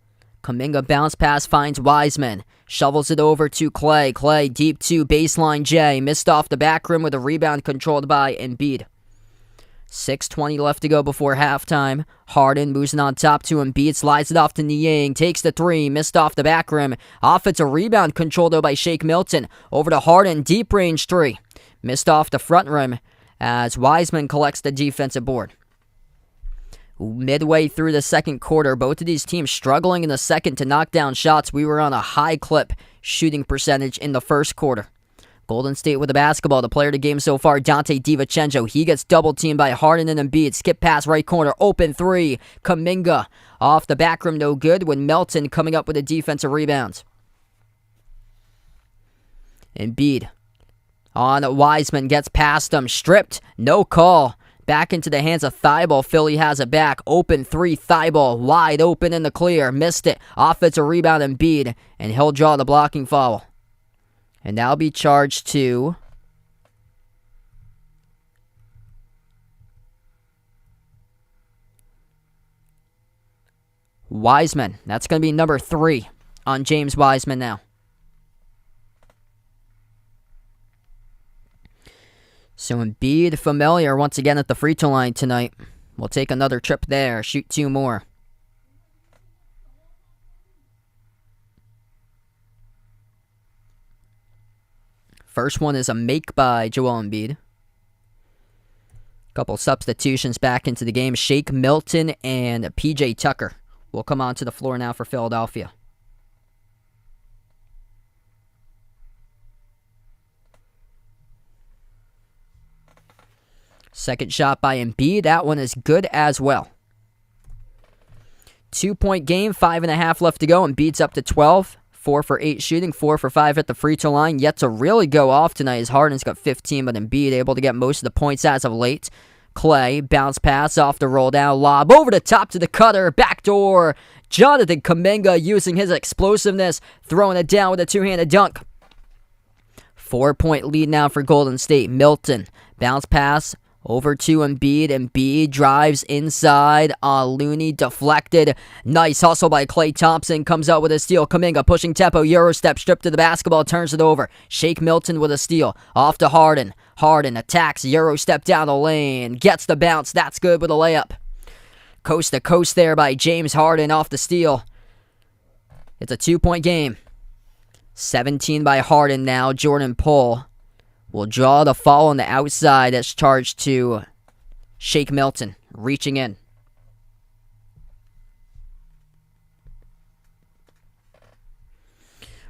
Kuminga bounce pass finds Wiseman. Shovels it over to Clay. Clay deep to baseline J. Missed off the back rim with a rebound controlled by Embiid. 6:20 left to go before halftime. Harden moves it on top to Embiid. Slides it off to Niang. Takes the 3. Missed off the back rim. Offensive rebound controlled though by Shake Milton. Over to Harden. Deep range 3. Missed off the front rim as Wiseman collects the defensive board. Midway through the second quarter, both of these teams struggling in the second to knock down shots. We were on a high clip shooting percentage in the first quarter. Golden State with the basketball. The player of the game so far, Donte DiVincenzo. He gets double-teamed by Harden and Embiid. Skip pass right corner. Open 3. Kuminga off the back rim, no good, with Melton coming up with a defensive rebound. Embiid on Wiseman, gets past him. Stripped. No call. Back into the hands of Thibault. Philly has it back. Open 3. Thibault wide open in the clear. Missed it. Offensive rebound Embiid, and he'll draw the blocking foul. And that'll be charged to Wiseman. That's going to be number 3 on James Wiseman now. So Embiid familiar once again at the free throw line tonight. We'll take another trip there. Shoot 2 more. First one is a make by Joel Embiid. Couple substitutions back into the game. Shake Milton and P.J. Tucker will come onto the floor now for Philadelphia. Second shot by Embiid. That one is good as well. 2-point game, 5.5 left to go. Embiid's up to 12. 4 for 8 shooting, 4 for 5 at the free throw line. Yet to really go off tonight as Harden's got 15, but Embiid able to get most of the points as of late. Clay, bounce pass off the roll down, lob over the top to the cutter, backdoor. Jonathan Kuminga using his explosiveness, throwing it down with a 2-handed dunk. 4-point lead now for Golden State. Milton, bounce pass over to Embiid. Embiid drives inside. Looney deflected. Nice hustle by Klay Thompson. Comes out with a steal. Kuminga pushing tempo. Euro step. Stripped to the basketball. Turns it over. Shake Milton with a steal. Off to Harden. Harden attacks. Euro step down the lane. Gets the bounce. That's good with a layup. Coast to coast there by James Harden off the steal. It's a 2-point game. 17 by Harden now. Jordan Poole will draw the foul on the outside. That's charged to Shake Milton, reaching in.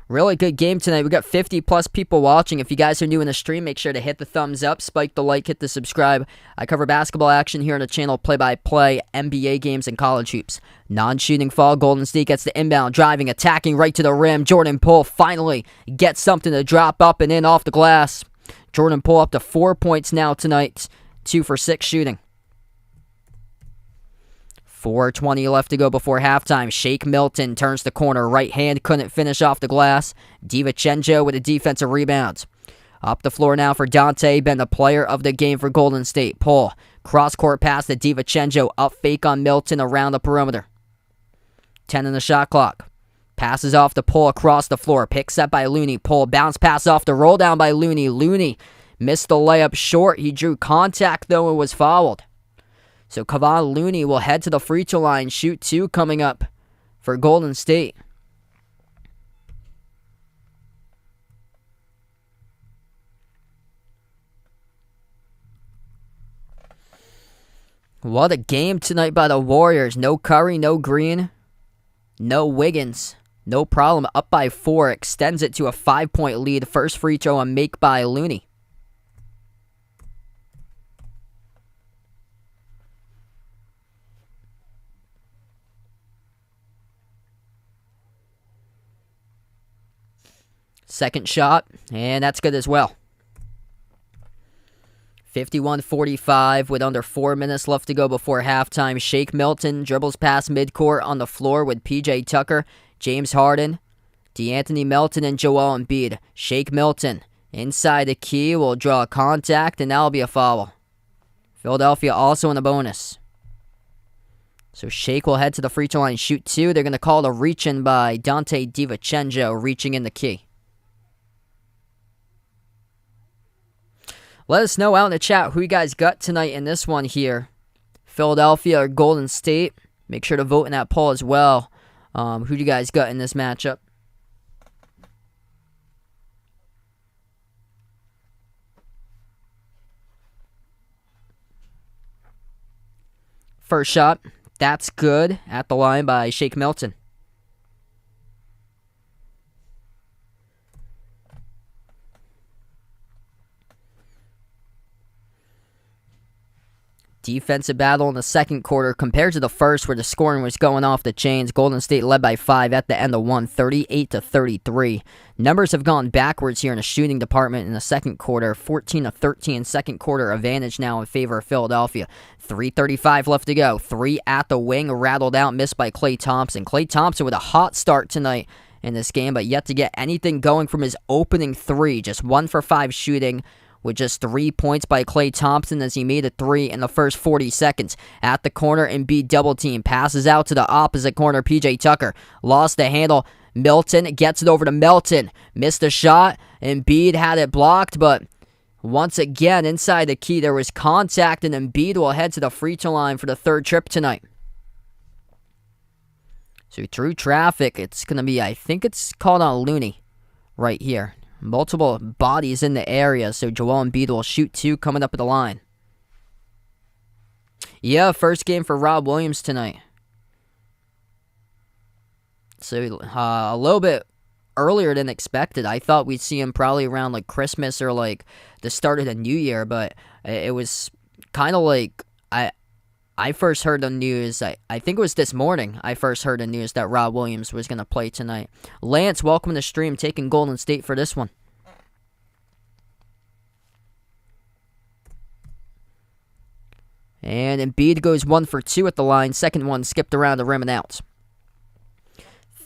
Really good game tonight. We got 50 plus people watching. If you guys are new in the stream, make sure to hit the thumbs up, spike the like, hit the subscribe. I cover basketball action here on the channel, play-by-play, NBA games, and college hoops. Non-shooting foul. Golden State gets the inbound, driving, attacking right to the rim. Jordan Poole finally gets something to drop up and in off the glass. Jordan Poole up to 4 points now tonight. 2 for 6 shooting. 4:20 left to go before halftime. Shake Milton turns the corner. Right hand couldn't finish off the glass. DiVincenzo with a defensive rebound. Up the floor now for Donte, been the player of the game for Golden State. Poole, cross-court pass to DiVincenzo. Up fake on Milton around the perimeter. 10 in the shot clock. Passes off the Poole across the floor. Picks up by Looney. Poole bounce pass off the roll down by Looney. Looney missed the layup short. He drew contact though and was fouled. So Kevon Looney will head to the free throw line. Shoot 2 coming up for Golden State. What a game tonight by the Warriors. No Curry, no Green, no Wiggins. No problem. Up by 4. Extends it to a 5-point lead. First free throw, a make by Looney. Second shot, and that's good as well. 51-45 with under 4 minutes left to go before halftime. Shake Milton dribbles past midcourt on the floor with P.J. Tucker, James Harden, DeAnthony Melton, and Joel Embiid. Shake Milton inside the key will draw a contact, and that'll be a foul. Philadelphia also in a bonus. So Shake will head to the free throw line, shoot two. They're going to call it a reach-in by Dante DiVincenzo, reaching in the key. Let us know out in the chat who you guys got tonight in this one here. Philadelphia or Golden State. Make sure to vote in that poll as well. Who do you guys got in this matchup? First shot. That's good. At the line by Shake Milton. Defensive battle in the second quarter compared to the first where the scoring was going off the chains. Golden State led by 5 at the end of one, 38-33. Numbers have gone backwards here in the shooting department in the second quarter. 14-13 second quarter advantage now in favor of Philadelphia. 3:35 left to go. 3 at the wing, rattled out, missed by Klay Thompson. Klay Thompson with a hot start tonight in this game, but yet to get anything going from his opening 3. Just 1 for 5 shooting, with just 3 points by Klay Thompson as he made a 3 in the first 40 seconds. At the corner, Embiid double team. Passes out to the opposite corner, P.J. Tucker. Lost the handle. Milton gets it over to Melton. Missed a shot. Embiid had it blocked, but once again, inside the key, there was contact, and Embiid will head to the free throw line for the third trip tonight. So through traffic, it's going to be, I think it's called on Looney right here. Multiple bodies in the area, so Joel Embiid will shoot 2 coming up at the line. Yeah, first game for Rob Williams tonight. So a little bit earlier than expected. I thought we'd see him probably around like Christmas or like the start of the new year, but it was kind of like I first heard the news, I think it was this morning, I first heard the news that Rob Williams was going to play tonight. Lance, welcome to the stream, taking Golden State for this one. And Embiid goes 1 for 2 at the line. Second one skipped around the rim and out.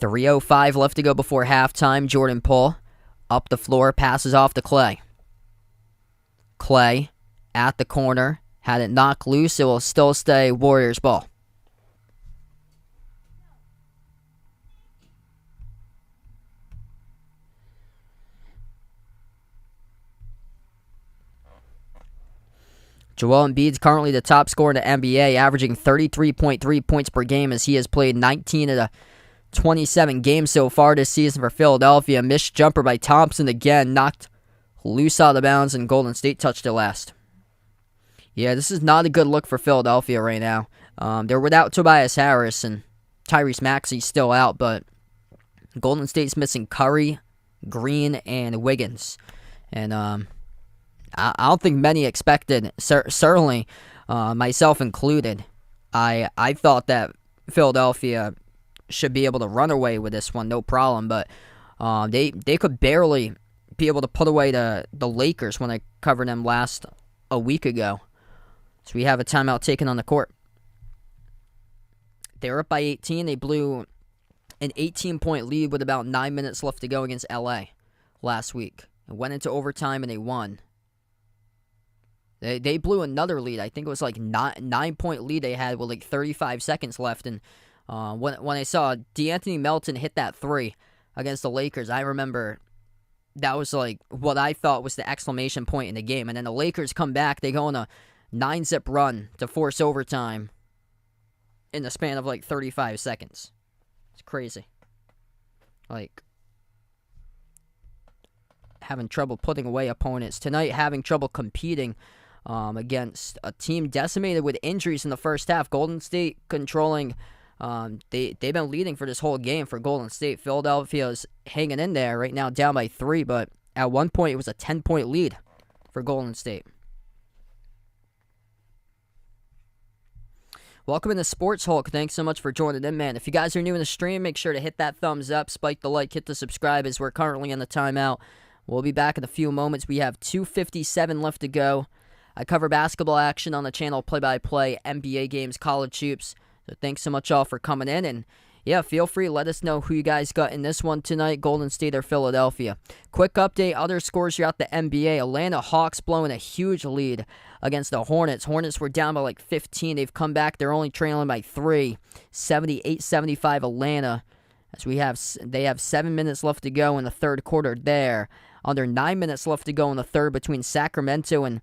3:05 left to go before halftime. Jordan Poole up the floor, passes off to Klay. Klay at the corner. Had it knocked loose, it will still stay Warriors ball. Joel Embiid's currently the top scorer in the NBA, averaging 33.3 points per game as he has played 19 of the 27 games so far this season for Philadelphia. Missed jumper by Thompson again, knocked loose out of bounds, and Golden State touched it last. Yeah, this is not a good look for Philadelphia right now. They're without Tobias Harris, and Tyrese Maxey's still out, but Golden State's missing Curry, Green, and Wiggins. And I don't think many expected, certainly myself included, I thought that Philadelphia should be able to run away with this one, no problem, but they could barely be able to put away the Lakers when I covered them a week ago. So we have a timeout taken on the court. They were up by 18. They blew an 18-point lead with about 9 minutes left to go against LA last week. It went into overtime and they won. They blew another lead. I think it was like 9-point lead they had with like 35 seconds left. And when I saw DeAnthony Melton hit that 3 against the Lakers, I remember that was like what I thought was the exclamation point in the game. And then the Lakers come back. They go on a 9-zip run to force overtime in the span of like 35 seconds. It's crazy. Like, having trouble putting away opponents. Tonight, having trouble competing against a team decimated with injuries in the first half. Golden State controlling. They've been leading for this whole game for Golden State. Philadelphia's hanging in there right now, down by 3, but at one point it was a 10-point lead for Golden State. Welcome into Sports Hulk. Thanks so much for joining in, man. If you guys are new in the stream, make sure to hit that thumbs up, spike the like, hit the subscribe as we're currently on the timeout. We'll be back in a few moments. We have 2:57 left to go. I cover basketball action on the channel, play-by-play, NBA games, college hoops. So thanks so much all for coming in, and yeah, feel free to let us know who you guys got in this one tonight, Golden State or Philadelphia. Quick update, other scores throughout the NBA. Atlanta Hawks blowing a huge lead against the Hornets. Hornets were down by like 15. They've come back. They're only trailing by 3. 78-75 Atlanta. They have 7 minutes left to go in the third quarter there. Under 9 minutes left to go in the third between Sacramento and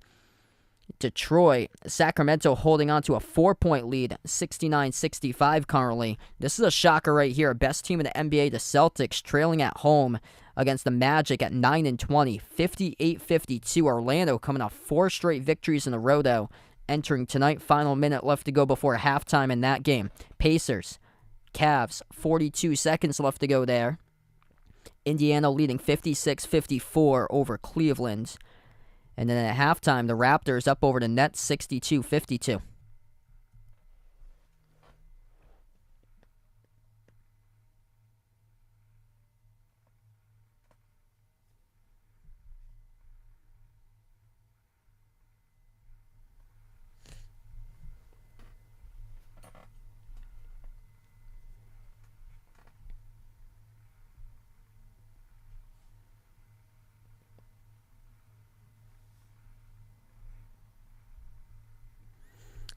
Detroit. Sacramento holding on to a 4-point lead, 69-65 currently. This is a shocker right here. Best team in the NBA, the Celtics, trailing at home against the Magic at 9-20, 58-52. Orlando coming off 4 straight victories in a row, though, entering tonight. Final minute left to go before halftime in that game. Pacers, Cavs, 42 seconds left to go there. Indiana leading 56-54 over Cleveland. And then at halftime, the Raptors up over the Nets 62-52.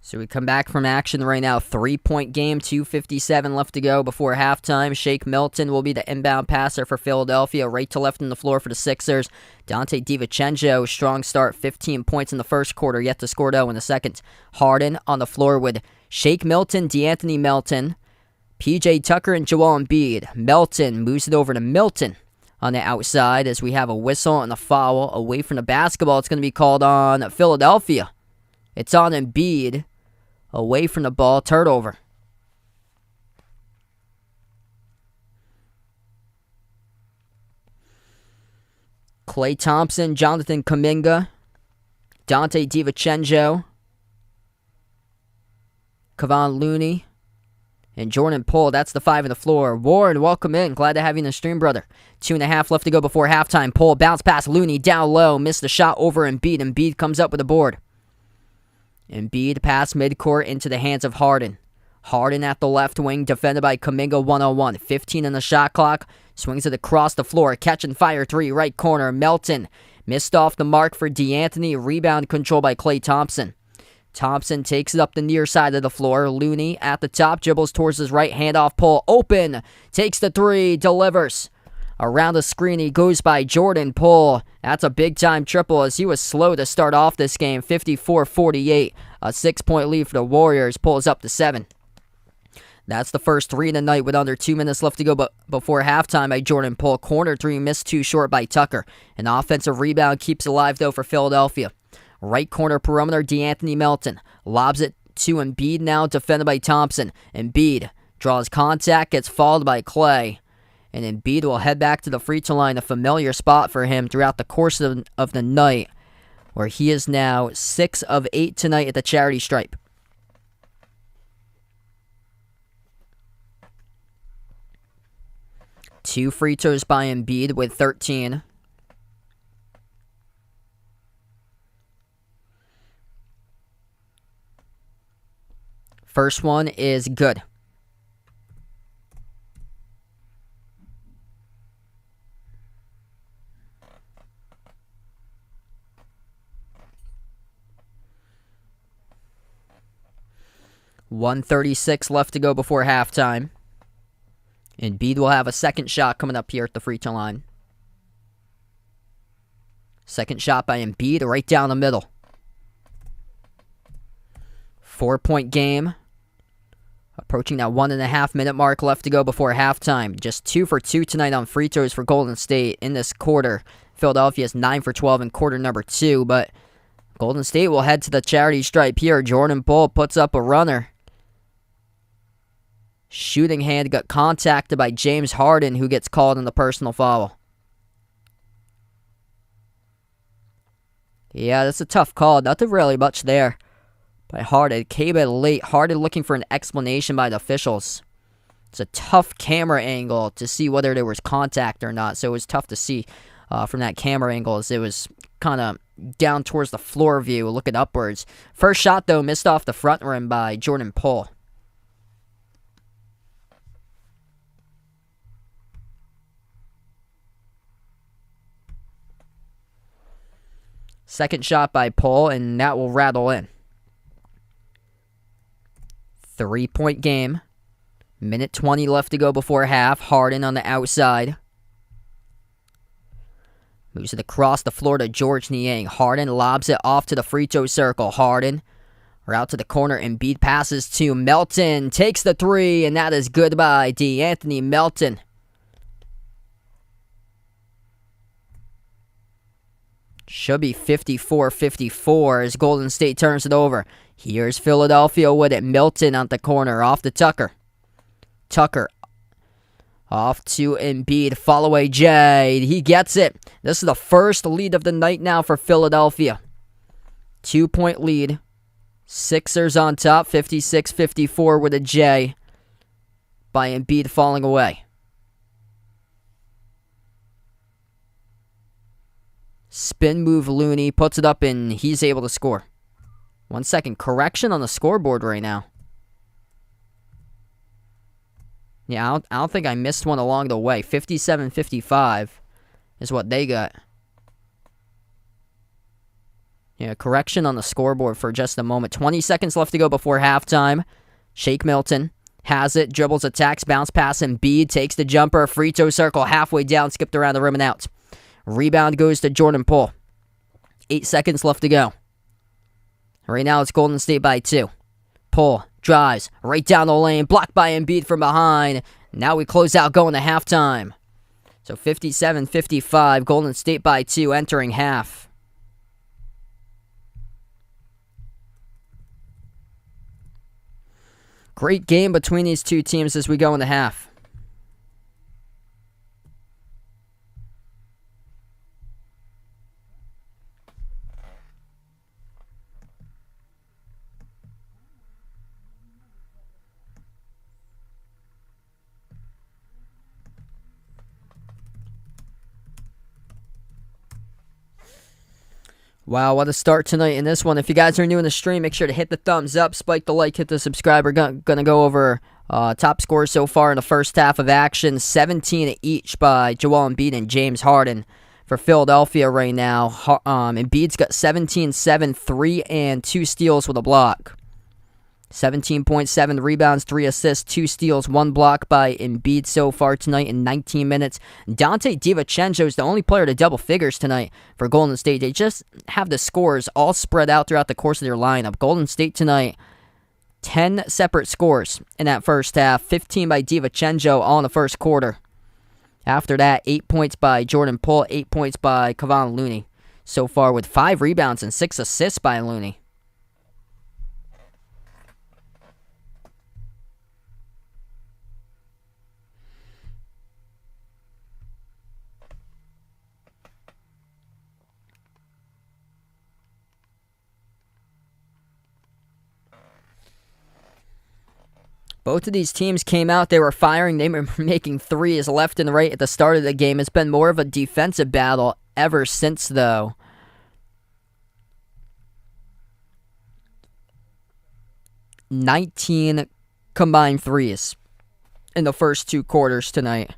So we come back from action right now. 3-point game, 2:57 left to go before halftime. Shake Milton will be the inbound passer for Philadelphia. Right to left on the floor for the Sixers. Dante DiVincenzo, strong start, 15 points in the first quarter, yet to score though in the second. Harden on the floor with Shake Milton, DeAnthony Melton, PJ Tucker, and Joel Embiid. Melton moves it over to Milton on the outside as we have a whistle and a foul away from the basketball. It's going to be called on Philadelphia. It's on Embiid. Away from the ball, turnover. Klay Thompson, Jonathan Kuminga, Dante DiVincenzo, Kevon Looney, and Jordan Poole. That's the 5 on the floor. Warren, welcome in. Glad to have you in the stream, brother. 2.5 left to go before halftime. Poole bounce pass Looney down low. Missed the shot over Embiid. Embiid comes up with a board. Embiid pass midcourt into the hands of Harden. Harden at the left wing, defended by Kuminga 1-on-1. 15 on the shot clock. Swings it across the floor. Catch and fire 3, right corner. Melton missed off the mark for DeAnthony. Rebound control by Klay Thompson. Thompson takes it up the near side of the floor. Looney at the top, dribbles towards his right, hand off Poole. Open. Takes the 3, delivers. Around the screen, he goes by Jordan Poole. That's a big-time triple as he was slow to start off this game. 54-48, a 6-point lead for the Warriors. Pulls up to 7. That's the first 3 of the night with under 2 minutes left to go before halftime by Jordan Poole. Corner 3 missed too short by Tucker. An offensive rebound keeps alive, though, for Philadelphia. Right corner perimeter, DeAnthony Melton. Lobs it to Embiid now, defended by Thompson. Embiid draws contact, gets fouled by Klay. And Embiid will head back to the free throw line, a familiar spot for him throughout the course of the night, where he is now 6 of 8 tonight at the charity stripe. Two free throws by Embiid with 13. First one is good. .136 left to go before halftime. Embiid will have a second shot coming up here at the free throw line. Second shot by Embiid right down the middle. 4-point game. Approaching that 1.5 minute mark left to go before halftime. Just 2 for 2 tonight on free throws for Golden State in this quarter. Philadelphia is 9 for 12 in quarter number 2, but Golden State will head to the charity stripe here. Jordan Poole puts up a runner. Shooting hand got contacted by James Harden, who gets called in the personal foul. Yeah, that's a tough call. Nothing really much there by Harden. Came in late. Harden looking for an explanation by the officials. It's a tough camera angle to see whether there was contact or not, so it was tough to see from that camera angle, as it was kind of down towards the floor view, looking upwards. First shot, though, missed off the front rim by Jordan Poole. Second shot by Poole, and that will rattle in. 3-point game. Minute 20 left to go before half. Harden on the outside. Moves it across the floor to Georges Niang. Harden lobs it off to the free throw circle. Harden out to the corner. Embiid passes to Melton. Takes the three, and that is good by DeAnthony Melton. Should be 54-54 as Golden State turns it over. Here's Philadelphia with it. Milton on the corner, off to Tucker. Tucker off to Embiid. Fall away Jay. He gets it. This is the first lead of the night now for Philadelphia. 2-point lead. Sixers on top, 56-54 with a J by Embiid falling away. Spin move Looney, puts it up, and he's able to score. 1 second, correction on the scoreboard right now. Yeah, I don't think I missed one along the way. 57-55 is what they got. Yeah, correction on the scoreboard for just a moment. 20 seconds left to go before halftime. Shake Milton has it, dribbles, attacks, bounce pass, and Embiid takes the jumper. Free throw circle halfway down, skipped around the rim and out. Rebound goes to Jordan Poole. 8 seconds left to go. Right now it's Golden State by 2. Poole drives right down the lane, blocked by Embiid from behind. Now we close out going to halftime. So 57-55, Golden State by 2 entering half. Great game between these two teams as we go into half. Wow, what a start tonight in this one. If you guys are new in the stream, make sure to hit the thumbs up, spike the like, hit the subscribe. We're going to go over top scores so far in the first half of action. 17 each by Joel Embiid and James Harden for Philadelphia right now. Embiid's got 17-7, 3 and 2 steals with a block. 17.7 rebounds, 3 assists, 2 steals, 1 block by Embiid so far tonight in 19 minutes. Dante DiVincenzo is the only player to double figures tonight for Golden State. They just have the scores all spread out throughout the course of their lineup. Golden State tonight, 10 separate scores in that first half. 15 by DiVincenzo all in the first quarter. After that, 8 points by Jordan Poole, 8 points by Kevon Looney. So far with 5 rebounds and 6 assists by Looney. Both of these teams came out, they were firing, they were making threes left and right at the start of the game. It's been more of a defensive battle ever since, though. $19 combined threes in the first 2 quarters tonight.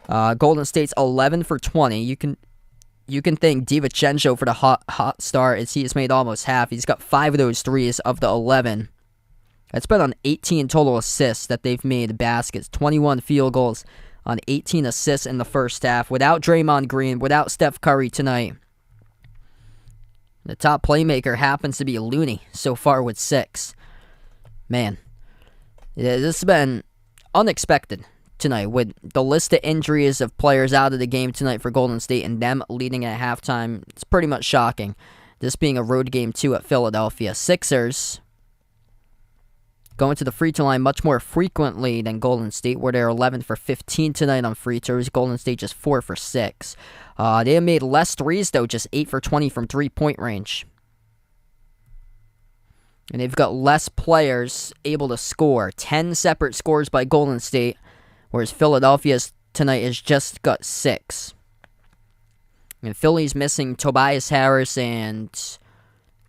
Golden State's 11 for 20. You can thank DiVincenzo for the hot start, as he has made almost half. He's got 5 of those threes of the 11. That's been on 18 total assists that they've made baskets. 21 field goals on 18 assists in the first half. Without Draymond Green, without Steph Curry tonight. The top playmaker happens to be Looney so far with 6. Man, this has been unexpected tonight with the list of injuries of players out of the game tonight for Golden State and them leading at halftime. It's pretty much shocking. This being a road game too at Philadelphia. Sixers going to the free throw line much more frequently than Golden State, where they're 11 for 15 tonight on free throws. Golden State just 4 for 6. They have made less threes, though, just 8 for 20 from 3-point range. And they've got less players able to score. 10 separate scores by Golden State, whereas Philadelphia's tonight has just got 6. And Philly's missing Tobias Harris and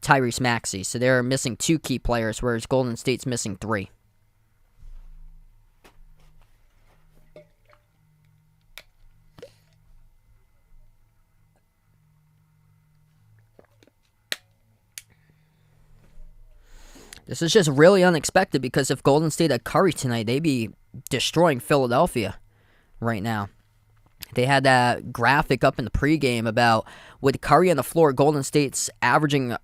Tyrese Maxey. So they're missing 2 key players, whereas Golden State's missing 3. This is just really unexpected because if Golden State had Curry tonight, they'd be destroying Philadelphia right now. They had that graphic up in the pregame about with Curry on the floor, Golden State's averaging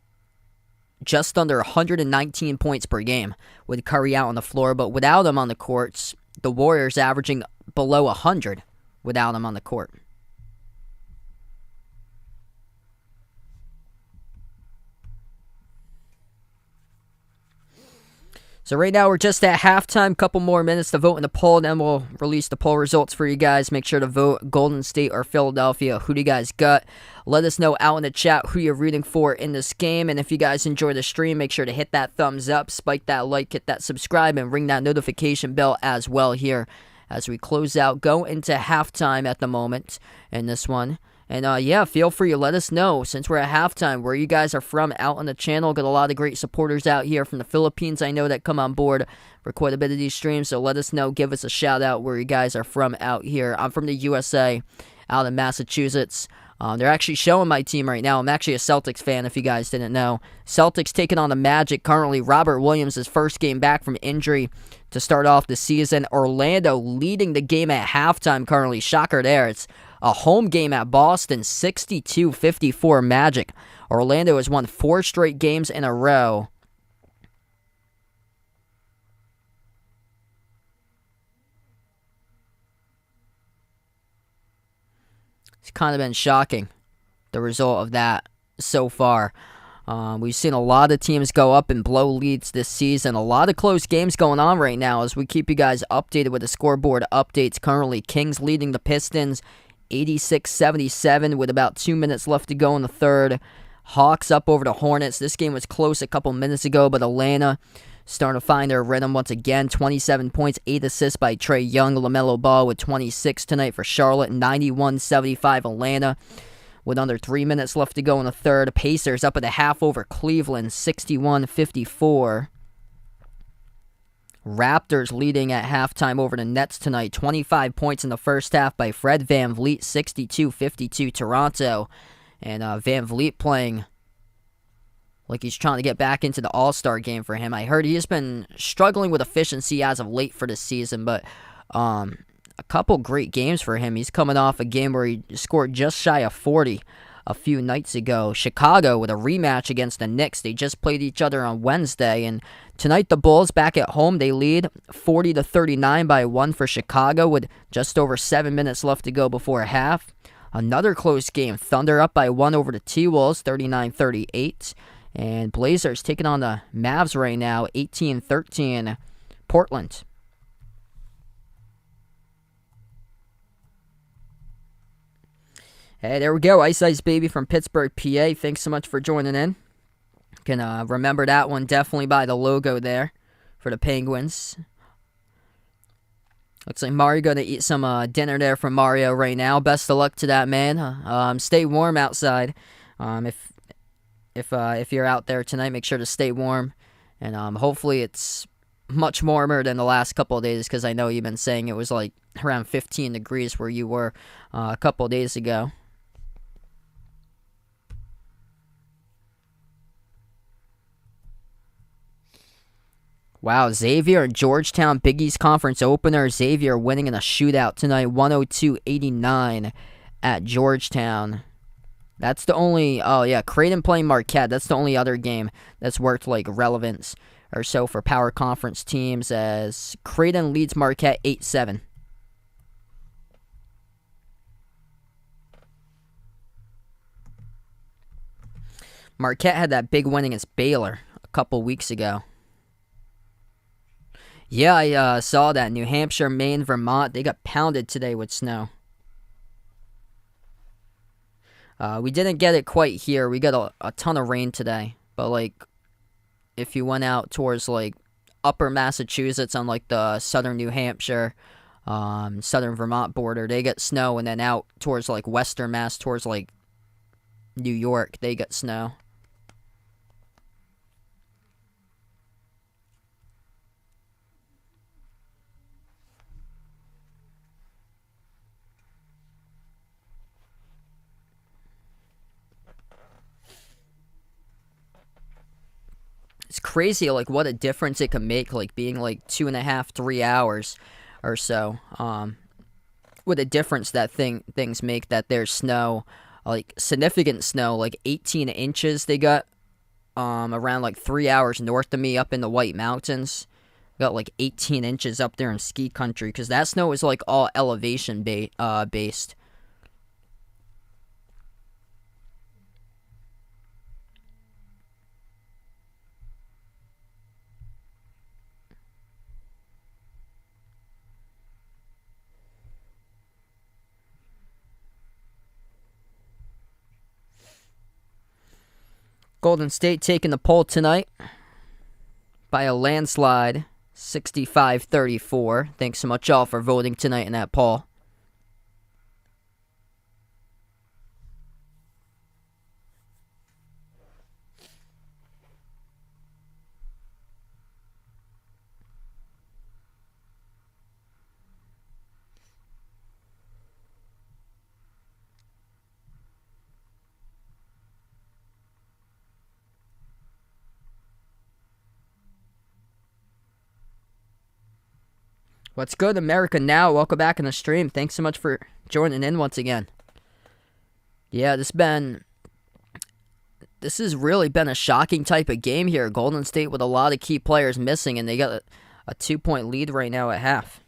just under 119 points per game with Curry out on the floor, but without him on the courts, the Warriors averaging below 100 without him on the court. So right now we're just at halftime. Couple more minutes to vote in the poll, then we'll release the poll results for you guys. Make sure to vote Golden State or Philadelphia. Who do you guys got? Let us know out in the chat who you're rooting for in this game. And if you guys enjoy the stream, make sure to hit that thumbs up, spike that like, hit that subscribe, and ring that notification bell as well here as we close out. Go into halftime at the moment in this one. And yeah, feel free to let us know, since we're at halftime, where you guys are from out on the channel. Got a lot of great supporters out here from the Philippines, I know, that come on board for quite a bit of these streams. So let us know, give us a shout out where you guys are from out here. I'm from the USA, out in Massachusetts. They're actually showing my team right now. I'm actually a Celtics fan, if you guys didn't know. Celtics taking on the Magic currently. Robert Williams' first game back from injury to start off the season. Orlando leading the game at halftime currently. Shocker there. It's a home game at Boston, 62-54 Magic. Orlando has won 4 straight games in a row. It's kind of been shocking, the result of that so far. We've seen a lot of teams go up and blow leads this season. A lot of close games going on right now as we keep you guys updated with the scoreboard updates. Currently, Kings leading the Pistons 86-77 with about 2 minutes left to go in the third. Hawks up over the Hornets. This game was close a couple minutes ago, but Atlanta starting to find their rhythm once again. 27 points, 8 assists by Trae Young. LaMelo Ball with 26 tonight for Charlotte. 91-75 Atlanta with under 3 minutes left to go in the third. Pacers up at the half over Cleveland, 61-54. Raptors leading at halftime over the Nets tonight. 25 points in the first half by Fred VanVleet, 62-52 Toronto. And VanVleet playing like he's trying to get back into the All-Star game for him. I heard he has been struggling with efficiency as of late for this season, but a couple great games for him. He's coming off a game where he scored just shy of 40 a few nights ago. Chicago with a rematch against the Knicks. They just played each other on Wednesday, and tonight the Bulls back at home. They lead 40-39 by 1 for Chicago with just over 7 minutes left to go before half. Another close game. Thunder up by 1 over the T-Wolves, 39-38. And Blazers taking on the Mavs right now, 18-13 Portland. Hey, there we go. Ice Ice Baby from Pittsburgh, PA. Thanks so much for joining in. Can remember that one definitely by the logo there for the Penguins. Looks like Mario going to eat some dinner there from Mario right now. Best of luck to that man. Stay warm outside. If you're out there tonight, make sure to stay warm. And hopefully it's much warmer than the last couple of days, because I know you've been saying it was like around 15 degrees where you were a couple of days ago. Wow, Xavier and Georgetown, Big East Conference opener. Xavier winning in a shootout tonight, 102-89 at Georgetown. That's the only, oh yeah, Creighton playing Marquette. That's the only other game that's worth like relevance or so for power conference teams, as Creighton leads Marquette 8-7. Marquette had that big win against Baylor a couple weeks ago. Yeah, I saw that. New Hampshire, Maine, Vermont, they got pounded today with snow. We didn't get it quite here. We got a ton of rain today. But, like, if you went out towards, like, upper Massachusetts on, like, the southern New Hampshire, southern Vermont border, they get snow. And then out towards, like, western Mass, towards, like, New York, they got snow. It's crazy, like, what a difference it can make, like, being, like, 2.5, 3 hours or so. What a difference that things make that there's snow, like, significant snow, like, 18 inches they got, around, like, 3 hours north of me up in the White Mountains. Got, like, 18 inches up there in ski country, because that snow is, like, all elevation based. Golden State taking the poll tonight by a landslide, 65-34. Thanks so much, y'all, for voting tonight in that poll. What's good, America Now? Welcome back in the stream. Thanks so much for joining in once again. Yeah, this has really been a shocking type of game here. Golden State with a lot of key players missing, and they got a 2-point lead right now at half.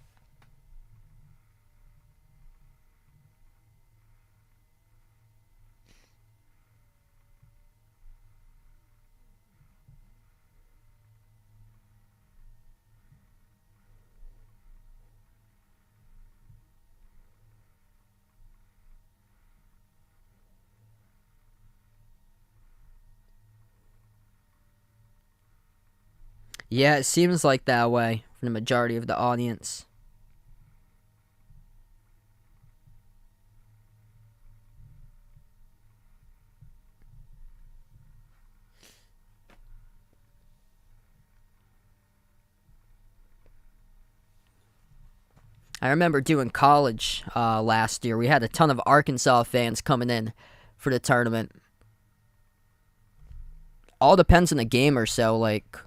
Yeah, it seems like that way for the majority of the audience. I remember doing college last year. We had a ton of Arkansas fans coming in for the tournament. All depends on the game or so. Like,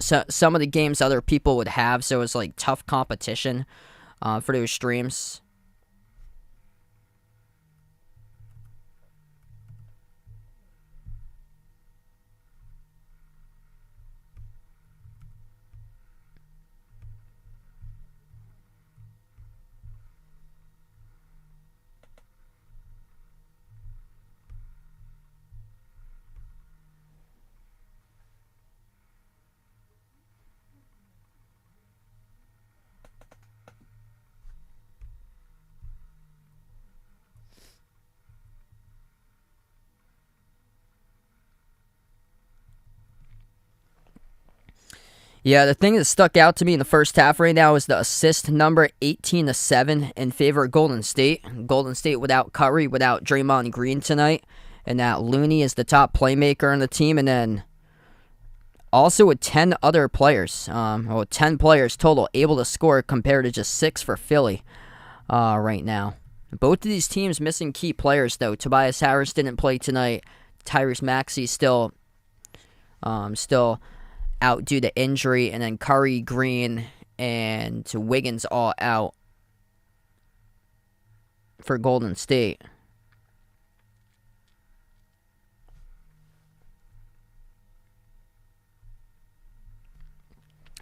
some of the games other people would have, so it's like tough competition for those streams. Yeah, the thing that stuck out to me in the first half right now is the assist number, 18-7 in favor of Golden State. Golden State without Curry, without Draymond Green tonight, and that Looney is the top playmaker on the team, and then also with 10 other players, 10 players total able to score compared to just 6 for Philly right now. Both of these teams missing key players, though. Tobias Harris didn't play tonight. Tyrese Maxey still out due to injury, and then Curry, Green, and Wiggins all out for Golden State.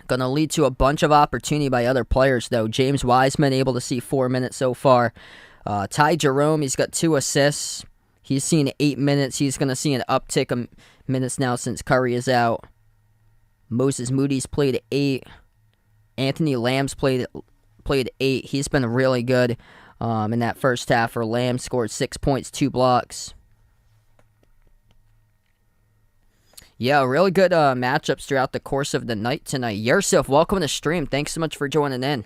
Going to lead to a bunch of opportunity by other players, though. James Wiseman able to see 4 minutes so far. Ty Jerome, he's got 2 assists. He's seen 8 minutes. He's going to see an uptick of minutes now since Curry is out. Moses Moody's played 8. Anthony Lamb's played 8. He's been really good in that first half for Lamb. Scored 6 points, 2 blocks. Yeah, really good matchups throughout the course of the night tonight. Yusuf, welcome to the stream. Thanks so much for joining in.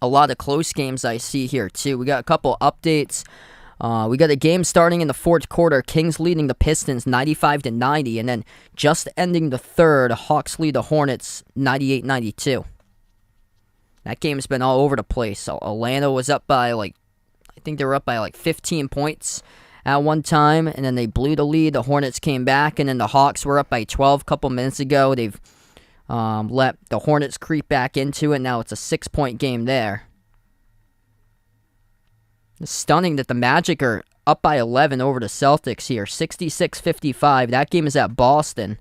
A lot of close games I see here, too. We got a couple updates. We got a game starting in the fourth quarter. Kings leading the Pistons 95-90. And then just ending the third, Hawks lead the Hornets 98-92. That game's been all over the place. So Atlanta was up by I think they were up by 15 points at one time. And then they blew the lead. The Hornets came back. And then the Hawks were up by 12 a couple minutes ago. They've let the Hornets creep back into it. Now it's a 6-point game there. It's stunning that the Magic are up by 11 over the Celtics here, 66-55. That game is at Boston.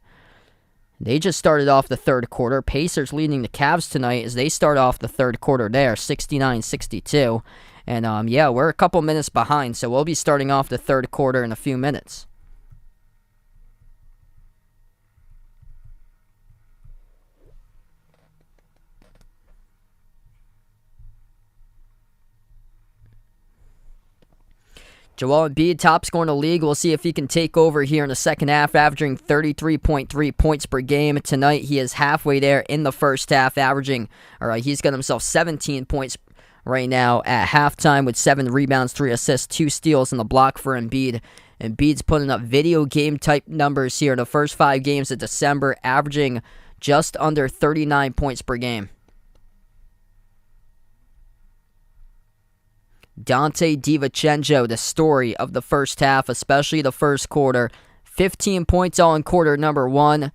They just started off the third quarter. Pacers leading the Cavs tonight as they start off the third quarter there, 69-62. And, yeah, we're a couple minutes behind, so we'll be starting off the third quarter in a few minutes. Joel Embiid, top scorer in the league. We'll see if he can take over here in the second half, averaging 33.3 points per game. Tonight, he is halfway there in the first half, he's got himself 17 points right now at halftime with 7 rebounds, 3 assists, 2 steals, and the block for Embiid. Embiid's putting up video game type numbers here in the first 5 games of December, averaging just under 39 points per game. Dante DiVincenzo, the story of the first half, especially the first quarter. 15 points all in quarter number 1.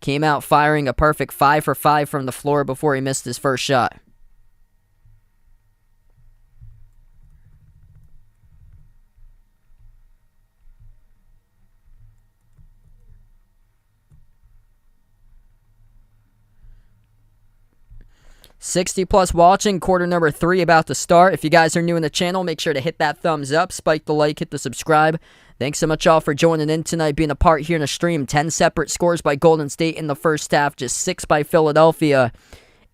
Came out firing a perfect 5 for 5 from the floor before he missed his first shot. +60 watching, quarter number 3 about to start. If you guys are new in the channel, make sure to hit that thumbs up, spike the like, hit the subscribe. Thanks so much all for joining in tonight, being a part here in the stream. 10 separate scores by Golden State in the first half, just 6 by Philadelphia,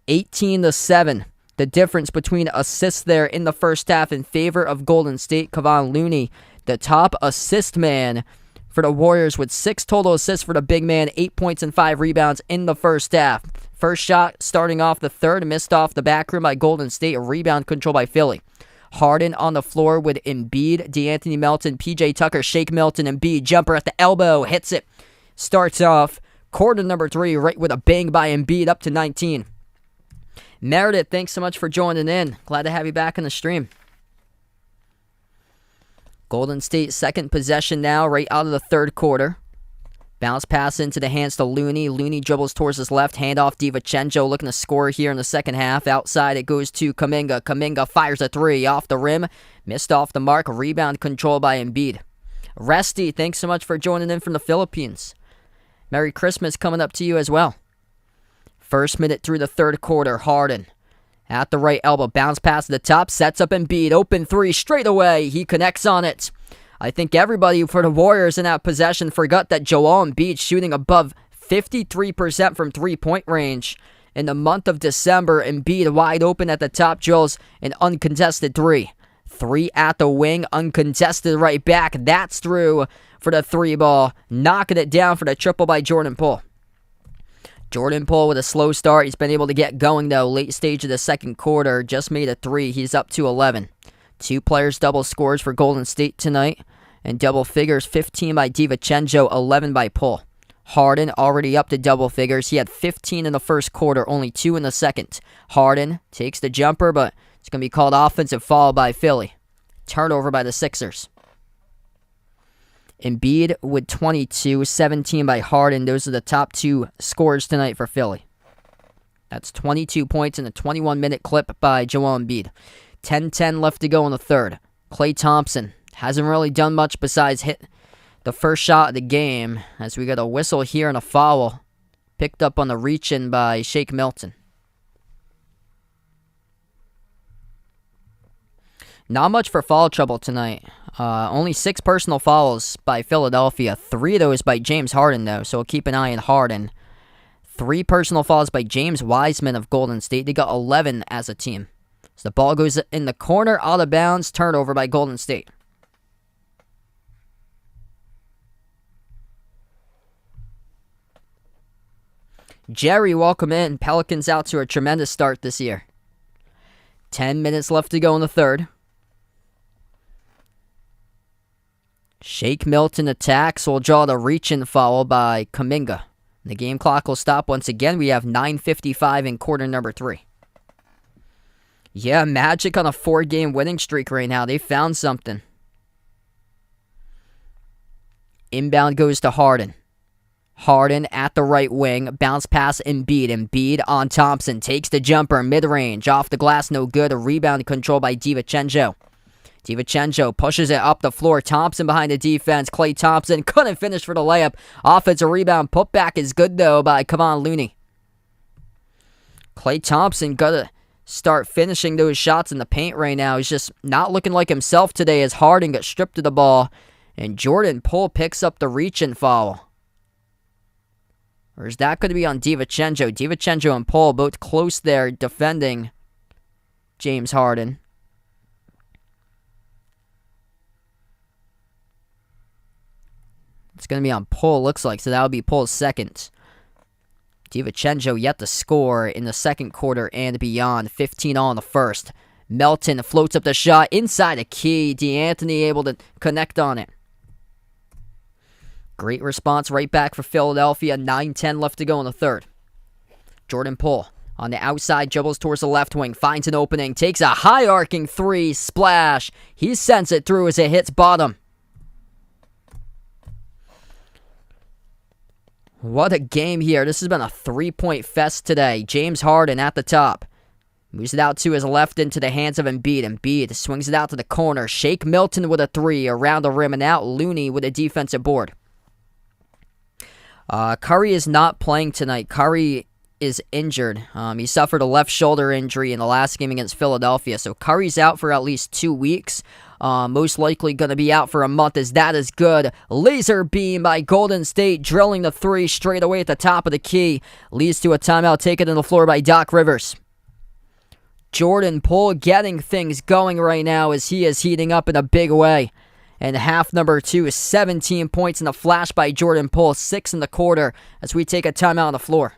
18-7. The difference between assists there in the first half in favor of Golden State. Kevon Looney, the top assist man for the Warriors with 6 total assists for the big man, 8 points and 5 rebounds in the first half. First shot starting off the third, missed off the back rim by Golden State, a rebound control by Philly. Harden on the floor with Embiid, DeAnthony Melton, PJ Tucker, Shake Milton, Embiid, jumper at the elbow, hits it. Starts off quarter number 3 right with a bang by Embiid up to 19. Meredith, thanks so much for joining in. Glad to have you back in the stream. Golden State second possession now right out of the third quarter. Bounce pass into the hands to Looney. Looney dribbles towards his left. Handoff DiVincenzo looking to score here in the second half. Outside it goes to Kuminga. Kuminga fires a 3 off the rim. Missed off the mark. Rebound control by Embiid. Resty, thanks so much for joining in from the Philippines. Merry Christmas coming up to you as well. First minute through the third quarter. Harden at the right elbow. Bounce pass to the top. Sets up Embiid. Open 3 straight away. He connects on it. I think everybody for the Warriors in that possession forgot that Joel Embiid shooting above 53% from three-point range. In the month of December, Embiid wide open at the top, drills an uncontested 3. 3 at the wing, uncontested right back. That's through for the 3 ball. Knocking it down for the triple by Jordan Poole. Jordan Poole with a slow start. He's been able to get going, though. Late stage of the second quarter. Just made a 3. He's up to 11. 2 players double scores for Golden State tonight. And double figures, 15 by DiVincenzo, 11 by Poole. Harden already up to double figures. He had 15 in the first quarter, only 2 in the second. Harden takes the jumper, but it's going to be called offensive foul by Philly. Turnover by the Sixers. Embiid with 22, 17 by Harden. Those are the top 2 scores tonight for Philly. That's 22 points in a 21-minute clip by Joel Embiid. 10-10 left to go in the third. Klay Thompson hasn't really done much besides hit the first shot of the game, as we got a whistle here and a foul picked up on the reach-in by Shake Milton. Not much for foul trouble tonight. Only 6 personal fouls by Philadelphia. 3 of those by James Harden, though, so we'll keep an eye on Harden. 3 personal fouls by James Wiseman of Golden State. They got 11 as a team. So the ball goes in the corner, out of bounds, turnover by Golden State. Jerry, welcome in. Pelicans out to a tremendous start this year. 10 minutes left to go in the third. Shake Milton attacks. Will draw the reach-in foul by Kuminga. The game clock will stop once again. We have 9:55 in quarter number 3. Yeah, Magic on a 4-game winning streak right now. They found something. Inbound goes to Harden. Harden at the right wing. Bounce pass Embiid. Embiid on Thompson. Takes the jumper. Mid-range. Off the glass. No good. A rebound controlled by DiVincenzo. DiVincenzo pushes it up the floor. Thompson behind the defense. Klay Thompson couldn't finish for the layup. Offensive rebound. Putback is good, though, by Kevon Looney. Klay Thompson got to start finishing those shots in the paint right now. He's just not looking like himself today as Harden got stripped of the ball. And Jordan Poole picks up the reach-in foul. Or is that going to be on DiVincenzo? DiVincenzo and Poole both close there defending James Harden. It's going to be on Poole, looks like, so that would be Poole's second. DiVincenzo yet to score in the second quarter and beyond. 15 all in the first. Melton floats up the shot inside the key. D'Anthony able to connect on it. Great response right back for Philadelphia. 9:10 left to go in the third. Jordan Poole on the outside, dribbles towards the left wing, finds an opening, takes a high arcing three, splash. He sends it through as it hits bottom. What a game here. This has been a 3-point fest today. James Harden at the top. Moves it out to his left into the hands of Embiid. Embiid swings it out to the corner. Shake Milton with a 3 around the rim and out. Looney with a defensive board. Curry is not playing tonight. Curry is injured. He suffered a left shoulder injury in the last game against Philadelphia. So Curry's out for at least 2 weeks. Most likely going to be out for a month as that is good. Laser beam by Golden State, drilling the 3 straight away at the top of the key. Leads to a timeout taken on the floor by Doc Rivers. Jordan Poole getting things going right now as he is heating up in a big way. And half number 2 is 17 points in the flash by Jordan Poole, 6 in the quarter as we take a timeout on the floor.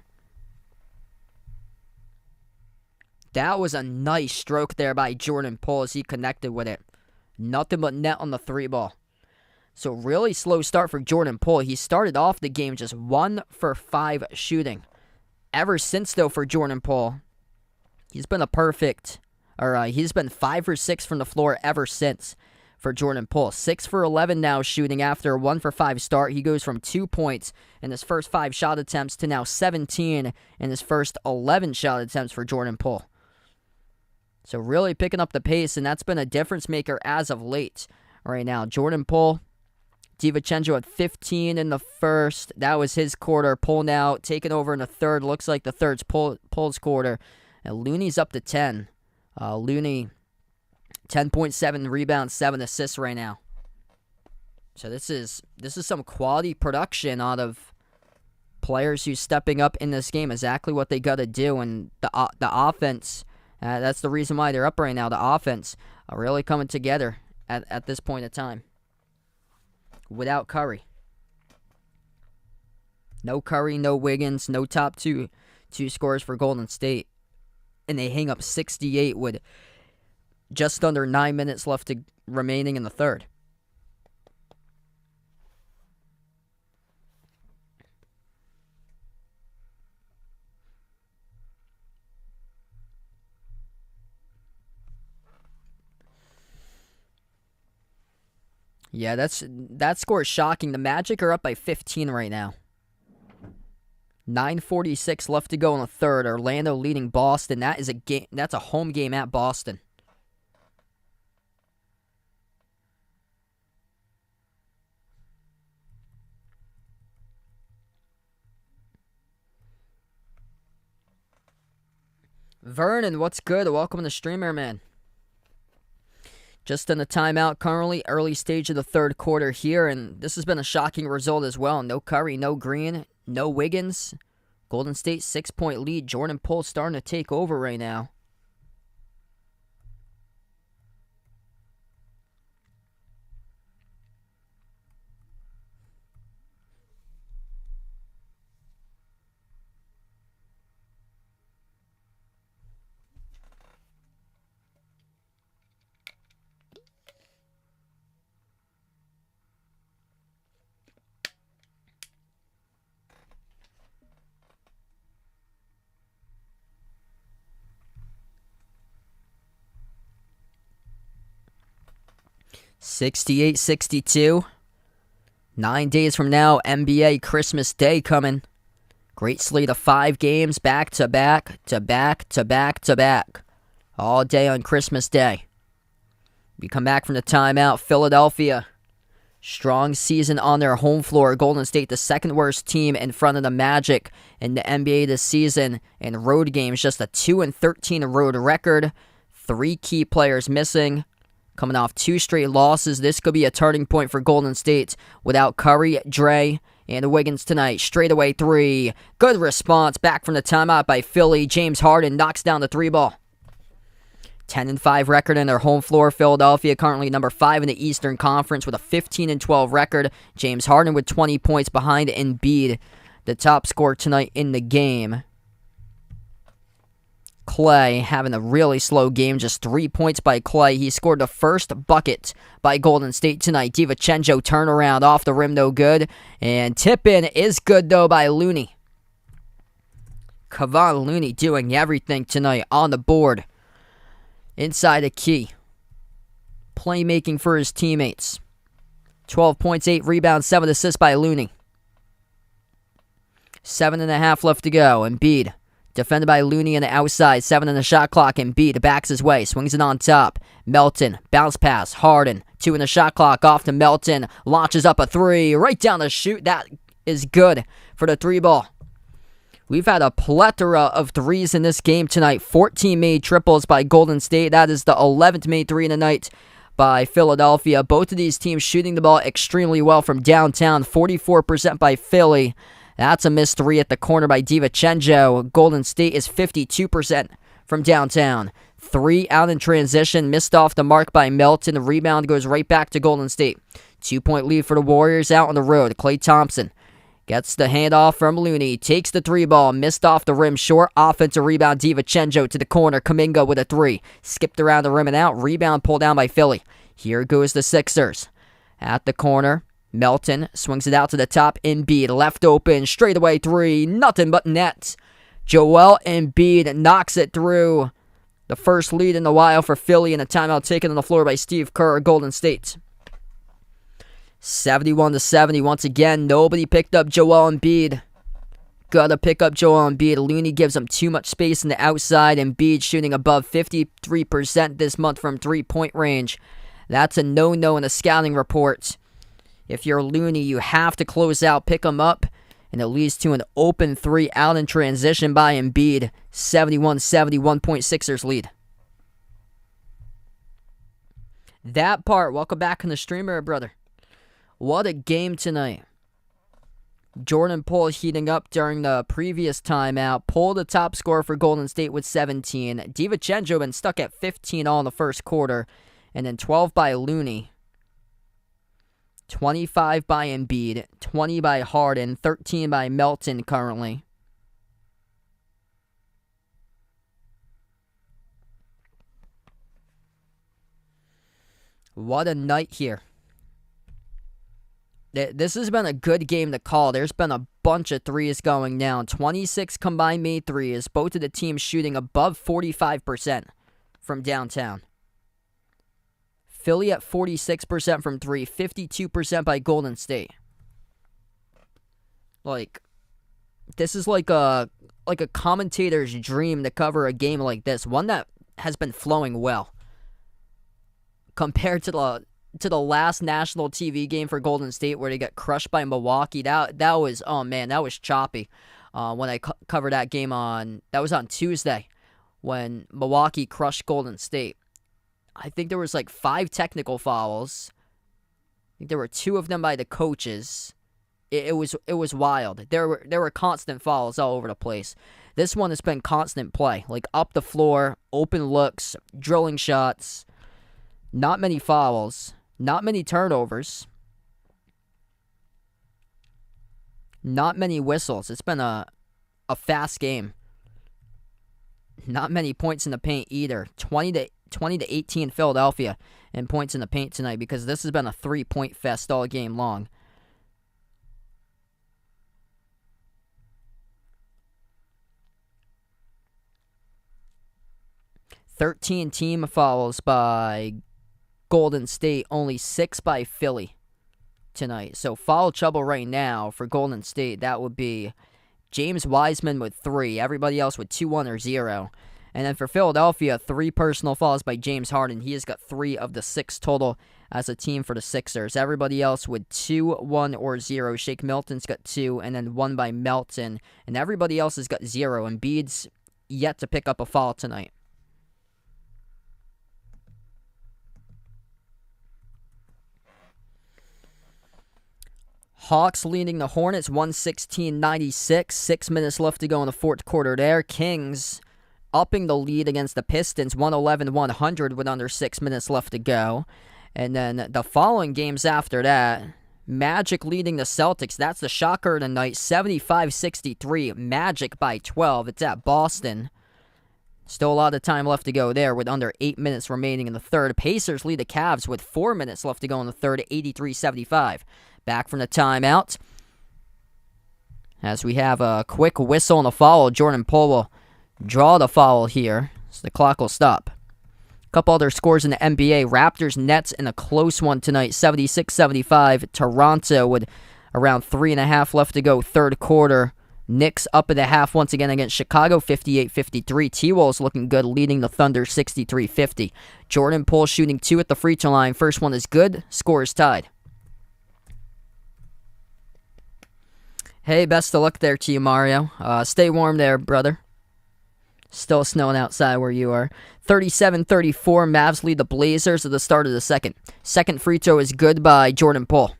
That was a nice stroke there by Jordan Poole as he connected with it. Nothing but net on the 3 ball. So really slow start for Jordan Poole. He started off the game just 1 for 5 shooting. Ever since, though, for Jordan Poole, he's been he's been 5 for 6 from the floor ever since for Jordan Poole. 6 for 11 now shooting after a 1 for 5 start. He goes from 2 points in his first 5 shot attempts to now 17 in his first 11 shot attempts for Jordan Poole. So really picking up the pace, and that's been a difference maker as of late right now. Jordan Poole, DiVincenzo at 15 in the first. That was his quarter. Poole now taking over in the third. Looks like the third's Poole's quarter. And Looney's up to 10. Looney, 10.7 rebounds, 7 assists right now. So this is some quality production out of players who's stepping up in this game. Exactly what they got to do, and the offense. That's the reason why they're up right now. The offense are really coming together at this point in time. Without Curry. No Curry, no Wiggins, no top two scorers for Golden State. And they hang up 68 with just under 9 minutes left remaining in the third. Yeah, that score is shocking. The Magic are up by 15 right now. 9:46 left to go in the third. Orlando leading Boston. That is a game. That's a home game at Boston. Vernon, what's good? Welcome to the streamer, man. Just in the timeout currently, early stage of the third quarter here, and this has been a shocking result as well. No Curry, no Green, no Wiggins. Golden State 6-point lead. Jordan Poole starting to take over right now. 68-62. 9 days from now, NBA Christmas Day coming. Great slate of 5 games back to back to back to back to back. All day on Christmas Day. We come back from the timeout. Philadelphia. Strong season on their home floor. Golden State, the second worst team in front of the Magic in the NBA this season. In road games, just a 2-13 road record. 3 key players missing. Coming off 2 straight losses, this could be a turning point for Golden State without Curry, Dre, and Wiggins tonight. Straightaway 3. Good response back from the timeout by Philly. James Harden knocks down the 3 ball. 10-5 record in their home floor. Philadelphia currently number 5 in the Eastern Conference with a 15-12 record. James Harden with 20 points behind Embiid, the top scorer tonight in the game. Clay having a really slow game, just 3 points by Clay. He scored the first bucket by Golden State tonight. DiVincenzo turnaround off the rim, no good. And tip-in is good, though, by Looney. Kevon Looney doing everything tonight on the board. Inside the key. Playmaking for his teammates. 12 points, 8 rebounds, 7 assists by Looney. 7.5 left to go. Embiid. Defended by Looney on the outside. 7 in the shot clock. Embiid backs his way. Swings it on top. Melton. Bounce pass. Harden. 2 in the shot clock. Off to Melton. Launches up a 3. Right down the chute. That is good for the 3 ball. We've had a plethora of threes in this game tonight. 14 made triples by Golden State. That is the 11th made 3 in the night by Philadelphia. Both of these teams shooting the ball extremely well from downtown. 44% by Philly. That's a missed 3 at the corner by DiVincenzo. Golden State is 52% from downtown. 3 out in transition. Missed off the mark by Melton. The rebound goes right back to Golden State. 2-point lead for the Warriors out on the road. Klay Thompson gets the handoff from Looney. Takes the 3 ball. Missed off the rim short. Offensive rebound. DiVincenzo to the corner. Kuminga with a 3. Skipped around the rim and out. Rebound pulled down by Philly. Here goes the Sixers. At the corner. Melton swings it out to the top. Embiid left open. Straightaway 3. Nothing but net. Joel Embiid knocks it through. The first lead in a while for Philly, and a timeout taken on the floor by Steve Kerr, Golden State. 71-70. Once again, nobody picked up Joel Embiid. Gotta pick up Joel Embiid. Looney gives him too much space in the outside. Embiid shooting above 53% this month from 3-point range. That's a no-no in the scouting report. If you're Looney, you have to close out, pick him up, and it leads to an open 3 out in transition by Embiid. 71-70, 1-point Sixers lead. That part, welcome back on the streamer, brother. What a game tonight. Jordan Poole heating up during the previous timeout. Poole the top scorer for Golden State with 17. DiVincenzo been stuck at 15 all in the first quarter. And then 12 by Looney. 25 by Embiid, 20 by Harden, 13 by Melton currently. What a night here. This has been a good game to call. There's been a bunch of threes going down. 26 combined made threes. Both of the teams shooting above 45% from downtown. Philly at 46% from 3, 52% by Golden State. This is like a commentator's dream to cover a game like this. One that has been flowing well. Compared to the last national TV game for Golden State where they got crushed by Milwaukee. That was, oh man, that was choppy. When I covered that game that was on Tuesday when Milwaukee crushed Golden State. I think there was 5 technical fouls. I think there were 2 of them by the coaches. It was wild. There were constant fouls all over the place. This one has been constant play, up the floor, open looks, drilling shots. Not many fouls, not many turnovers, not many whistles. It's been a fast game. Not many points in the paint either. 20 to 18 Philadelphia in points in the paint tonight because this has been a 3-point fest all game long. Thirteen team fouls by Golden State, only 6 by Philly tonight. So foul trouble right now for Golden State. That would be James Wiseman with 3. Everybody else with 2, 1, or 0. And then for Philadelphia, 3 personal fouls by James Harden. He has got 3 of the 6 total as a team for the Sixers. Everybody else with 2, 1, or 0. Shake Milton's got 2, and then 1 by Melton. And everybody else has got 0. Embiid's yet to pick up a foul tonight. Hawks leading the Hornets 116-96. 6 minutes left to go in the fourth quarter there. Kings upping the lead against the Pistons 111-100 with under 6 minutes left to go. And then the following games after that, Magic leading the Celtics. That's the shocker of the night, 75-63. Magic by 12. It's at Boston. Still a lot of time left to go there with under 8 minutes remaining in the third. Pacers lead the Cavs with 4 minutes left to go in the third, 83-75. Back from the timeout, as we have a quick whistle and a foul. Jordan Poole will draw the foul here, so the clock will stop. A couple other scores in the NBA. Raptors Nets in a close one tonight, 76-75. Toronto with around 3.5 left to go, third quarter. Knicks up at the half once again against Chicago, 58-53. T-Wolves looking good, leading the Thunder 63-50. Jordan Poole shooting 2 at the free throw line. First one is good, score is tied. Hey, best of luck there to you, Mario. Stay warm there, brother. Still snowing outside where you are. 37-34, Mavs lead the Blazers at the start of the second. Second free throw is good by Jordan Poole.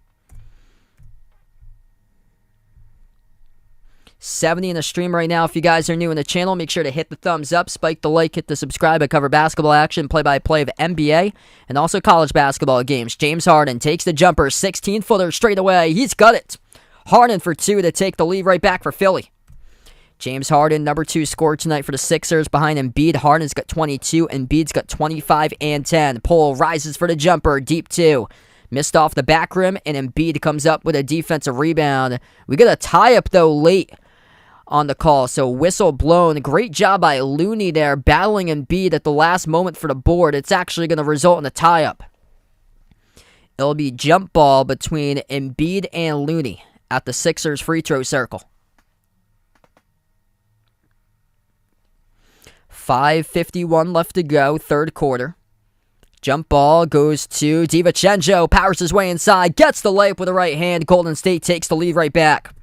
70 in the stream right now. If you guys are new in the channel, make sure to hit the thumbs up, spike the like, hit the subscribe. I cover basketball action, play-by-play of NBA, and also college basketball games. James Harden takes the jumper, 16-footer straight away. He's got it. Harden for 2 to take the lead right back for Philly. James Harden, number 2 scorer tonight for the Sixers behind Embiid. Harden's got 22, Embiid's got 25 and 10. Poole rises for the jumper, deep 2. Missed off the back rim, and Embiid comes up with a defensive rebound. We get a tie-up, though, late on the call, so whistle blown. Great job by Looney there, battling Embiid at the last moment for the board. It's actually going to result in a tie-up. It'll be jump ball between Embiid and Looney at the Sixers free throw circle. 5:51 left to go, third quarter. Jump ball goes to DiVincenzo, powers his way inside, gets the layup with the right hand. Golden State takes the lead right back.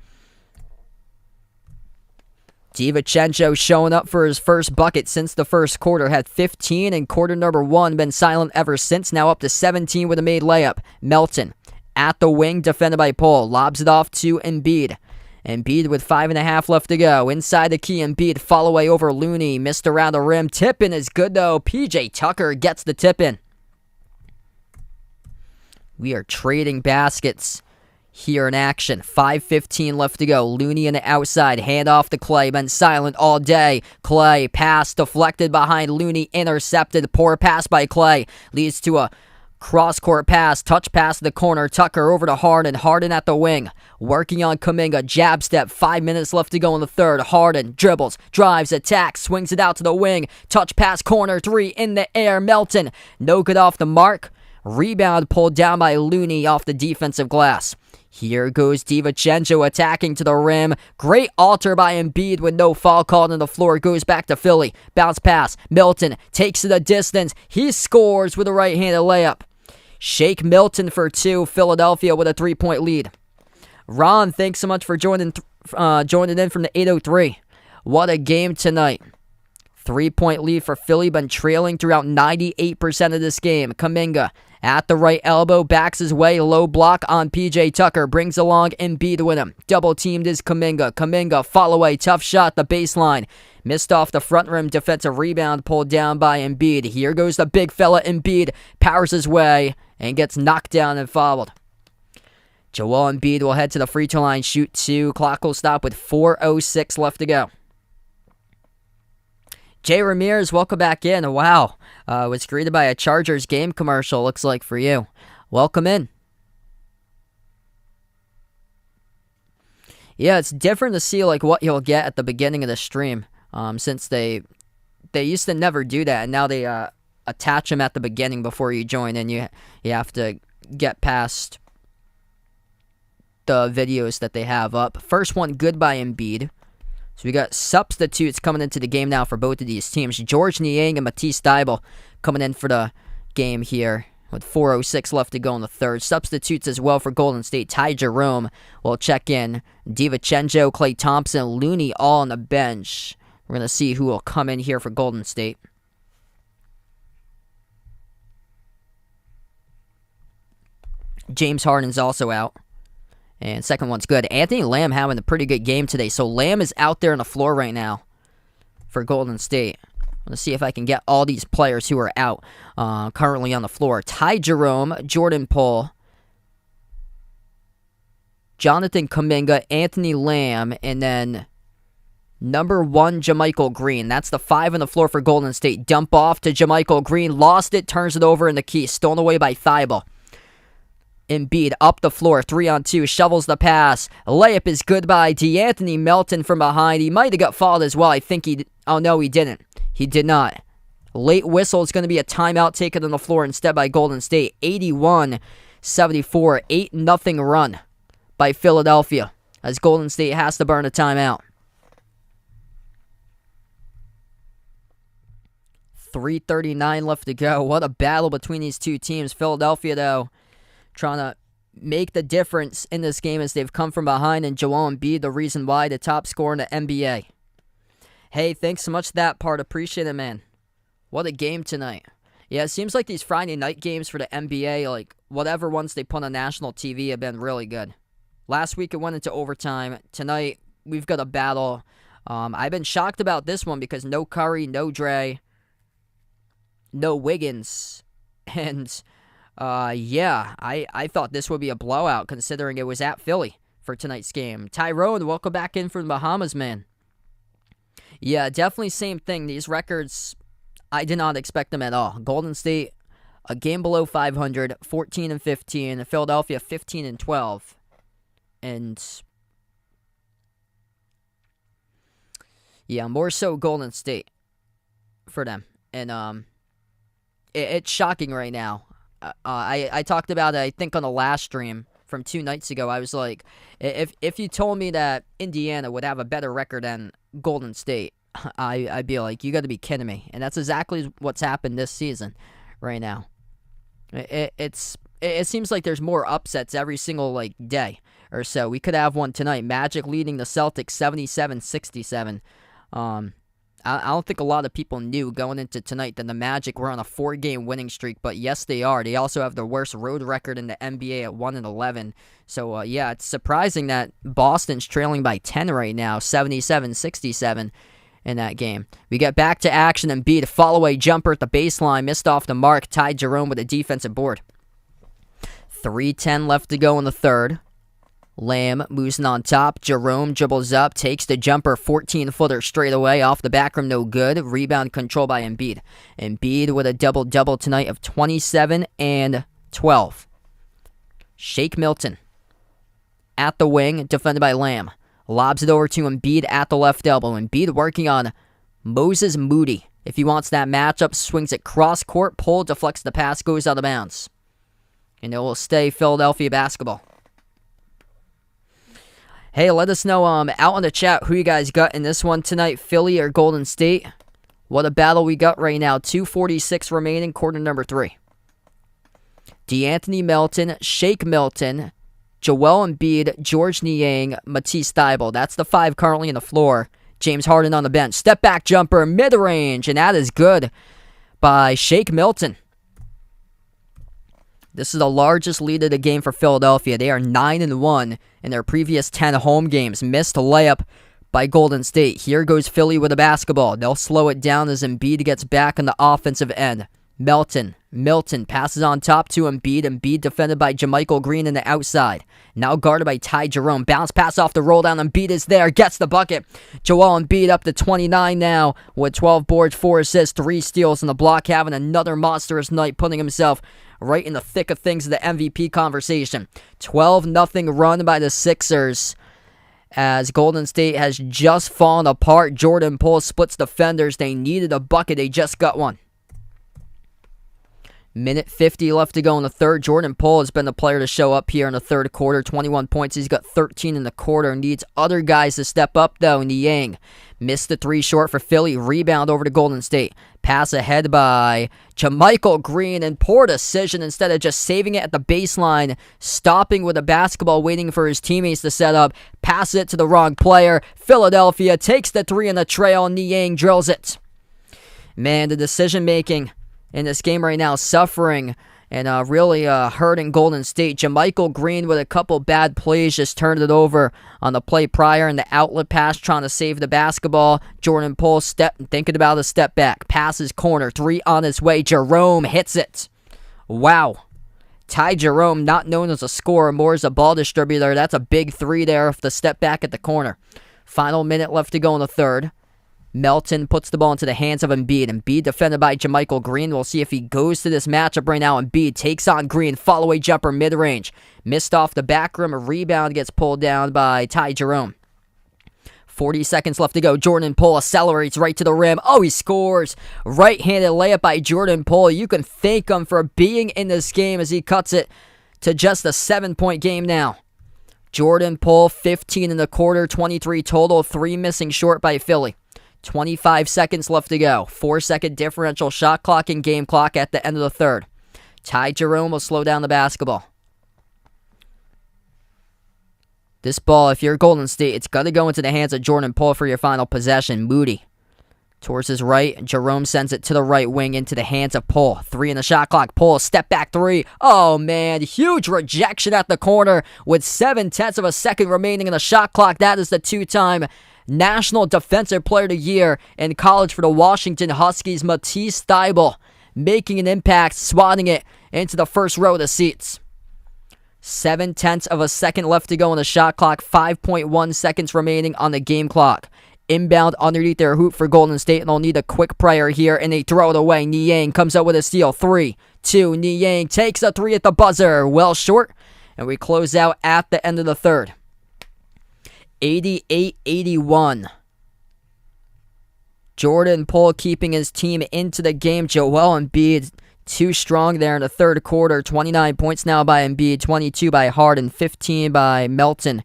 DiVincenzo showing up for his first bucket since the first quarter. Had 15 in quarter number 1, been silent ever since. Now up to 17 with a made layup. Melton at the wing, defended by Poole. Lobs it off to Embiid. Embiid with 5.5 left to go. Inside the key, Embiid follow away over Looney. Missed around the rim. Tip-in is good, though. PJ Tucker gets the tip-in. We are trading baskets here in action. 5:15 left to go. Looney in the outside. Hand off to Clay. Been silent all day. Clay, pass deflected behind Looney. Intercepted. Poor pass by Clay. Leads to a cross-court pass, touch pass to the corner. Tucker over to Harden. Harden at the wing. Working on Kuminga. Jab step. 5 minutes left to go in the third. Harden dribbles, drives, attacks, swings it out to the wing. Touch pass, corner 3 in the air. Melton. No good off the mark. Rebound pulled down by Looney off the defensive glass. Here goes DiVincenzo attacking to the rim. Great alter by Embiid with no foul called on the floor. Goes back to Philly. Bounce pass. Milton takes it a distance. He scores with a right-handed layup. Shake Milton for 2. Philadelphia with a 3-point lead. Ron, thanks so much for joining in from the 803. What a game tonight. 3-point lead for Philly. Been trailing throughout 98% of this game. Kuminga at the right elbow, backs his way, low block on PJ Tucker, brings along Embiid with him. Double teamed is Kuminga. Kuminga, follow away, tough shot, the baseline. Missed off the front rim, defensive rebound pulled down by Embiid. Here goes the big fella Embiid, powers his way, and gets knocked down and fouled. Joel Embiid will head to the free throw line, shoot 2. Clock will stop with 4:06 left to go. Jay Ramirez, welcome back in. Wow. Was greeted by a Chargers game commercial, looks like, for you. Welcome in. Yeah, it's different to see like what you'll get at the beginning of the stream. Since they used to never do that, and now they attach them at the beginning before you join, and you have to get past the videos that they have up. First one, goodbye Embiid. So we got substitutes coming into the game now for both of these teams. Georges Niang and Matisse Thybulle coming in for the game here with 4:06 left to go in the third. Substitutes as well for Golden State. Ty Jerome will check in. DiVincenzo, Klay Thompson, Looney all on the bench. We're going to see who will come in here for Golden State. James Harden's also out. And second one's good. Anthony Lamb having a pretty good game today. So Lamb is out there on the floor right now for Golden State. Let's see if I can get all these players who are out currently on the floor. Ty Jerome, Jordan Poole, Jonathan Kuminga, Anthony Lamb, and then number 1, JaMychal Green. That's the 5 on the floor for Golden State. Dump off to JaMychal Green. Lost it, turns it over in the key. Stolen away by Thybulle. Embiid up the floor, 3-on-2, shovels the pass. Layup is good by DeAnthony Melton from behind. He might have got fouled as well. I think oh no, he didn't. He did not. Late whistle. It's going to be a timeout taken on the floor instead by Golden State. 81-74, 8-0 run by Philadelphia as Golden State has to burn a timeout. 3:39 left to go. What a battle between these two teams. Philadelphia, though, trying to make the difference in this game as they've come from behind, and Joel Embiid, the reason why, the top scorer in the NBA. Hey, thanks so much for that part. Appreciate it, man. What a game tonight. Yeah, it seems like these Friday night games for the NBA, like whatever ones they put on national TV, have been really good. Last week it went into overtime. Tonight we've got a battle. I've been shocked about this one because no Curry, no Dre, no Wiggins, and I thought this would be a blowout considering it was at Philly for tonight's game. Tyrone, welcome back in from the Bahamas, man. Yeah, definitely same thing. These records, I did not expect them at all. Golden State, a game below 500, 14-15. Philadelphia, 15-12. And yeah, more so Golden State for them. And it's shocking right now. I talked about it, I think, on the last stream from 2 nights ago. I was like, if you told me that Indiana would have a better record than Golden State, I'd be like, you got to be kidding me. And that's exactly what's happened this season right now. It seems like there's more upsets every single day or so. We could have one tonight. Magic leading the Celtics 77-67. I don't think a lot of people knew going into tonight that the Magic were on a 4-game winning streak, but yes, they are. They also have the worst road record in the NBA at 1-11. So, yeah, it's surprising that Boston's trailing by 10 right now, 77-67 in that game. We get back to action and beat a follow-away jumper at the baseline, missed off the mark, tied Jerome with a defensive board. 3:10 left to go in the third. Lamb moves on top. Jerome dribbles up, takes the jumper, 14-footer straight away off the back rim, no good. Rebound control by Embiid. Embiid with a double-double tonight of 27 and 12. Shake Milton at the wing, defended by Lamb. Lobs it over to Embiid at the left elbow. Embiid working on Moses Moody. If he wants that matchup, swings it cross-court, pull, deflects the pass, goes out of bounds. And it will stay Philadelphia basketball. Hey, let us know out in the chat who you guys got in this one tonight, Philly or Golden State. What a battle we got right now. 2:46 remaining, quarter number 3. DeAnthony Melton, Shake Milton, Joel Embiid, Georges Niang, Matisse Thybulle. That's the 5 currently on the floor. James Harden on the bench. Step back jumper, mid-range, and that is good by Shake Milton. This is the largest lead of the game for Philadelphia. They are 9-1 in their previous 10 home games. Missed layup by Golden State. Here goes Philly with the basketball. They'll slow it down as Embiid gets back on the offensive end. Milton passes on top to Embiid. Embiid defended by JaMychal Green in the outside. Now guarded by Ty Jerome. Bounce pass off the roll down. Embiid is there. Gets the bucket. Joel Embiid up to 29 now with 12 boards, 4 assists, 3 steals in the block. Having another monstrous night, putting himself right in the thick of things of the MVP conversation. 12-0 run by the Sixers as Golden State has just fallen apart. Jordan Poole splits defenders. They needed a bucket. They just got one. Minute 50 left to go in the third. Jordan Poole has been the player to show up here in the third quarter. 21 points. He's got 13 in the quarter. Needs other guys to step up, though. Niang missed the three short for Philly. Rebound over to Golden State. Pass ahead by JaMychal Green, and poor decision instead of just saving it at the baseline, stopping with a basketball, waiting for his teammates to set up. Pass it to the wrong player. Philadelphia takes the three in the trail. Niang drills it. Man, the decision-making in this game right now suffering and really hurting Golden State. JaMychal Green with a couple bad plays just turned it over on the play prior in the outlet pass trying to save the basketball. Jordan Poole thinking about a step back. Passes corner. Three on his way. Jerome hits it. Wow. Ty Jerome, not known as a scorer, more as a ball distributor. That's a big three there off the step back at the corner. Final minute left to go in the third. Melton puts the ball into the hands of Embiid. Embiid defended by JaMychal Green. We'll see if he goes to this matchup right now. Embiid takes on Green. Follow-away jumper mid-range. Missed off the back rim. A rebound gets pulled down by Ty Jerome. 40 seconds left to go. Jordan Poole accelerates right to the rim. Oh, he scores. Right-handed layup by Jordan Poole. You can thank him for being in this game as he cuts it to just a 7-point game now. Jordan Poole, 15 in the quarter, 23 total, 3 missing short by Philly. 25 seconds left to go. 4-second differential shot clock and game clock at the end of the third. Ty Jerome will slow down the basketball. This ball, if you're Golden State, it's going to go into the hands of Jordan Poole for your final possession. Moody towards his right. Jerome sends it to the right wing into the hands of Poole. 3 in the shot clock. Poole, step back 3. Oh, man. Huge rejection at the corner with 7/10 of a second remaining in the shot clock. That is the 2-time National Defensive Player of the Year in college for the Washington Huskies, Matisse Thybulle, making an impact, swatting it into the first row of the seats. 7/10 of a second left to go on the shot clock, 5.1 seconds remaining on the game clock. Inbound underneath their hoop for Golden State, and they'll need a quick prayer here, and they throw it away. Niang comes out with a steal. 3-2. Niang takes a 3 at the buzzer. Well short, and we close out at the end of the third. 88-81. Jordan Poole keeping his team into the game. Joel Embiid too strong there in the third quarter. 29 points now by Embiid, 22 by Harden, 15 by Melton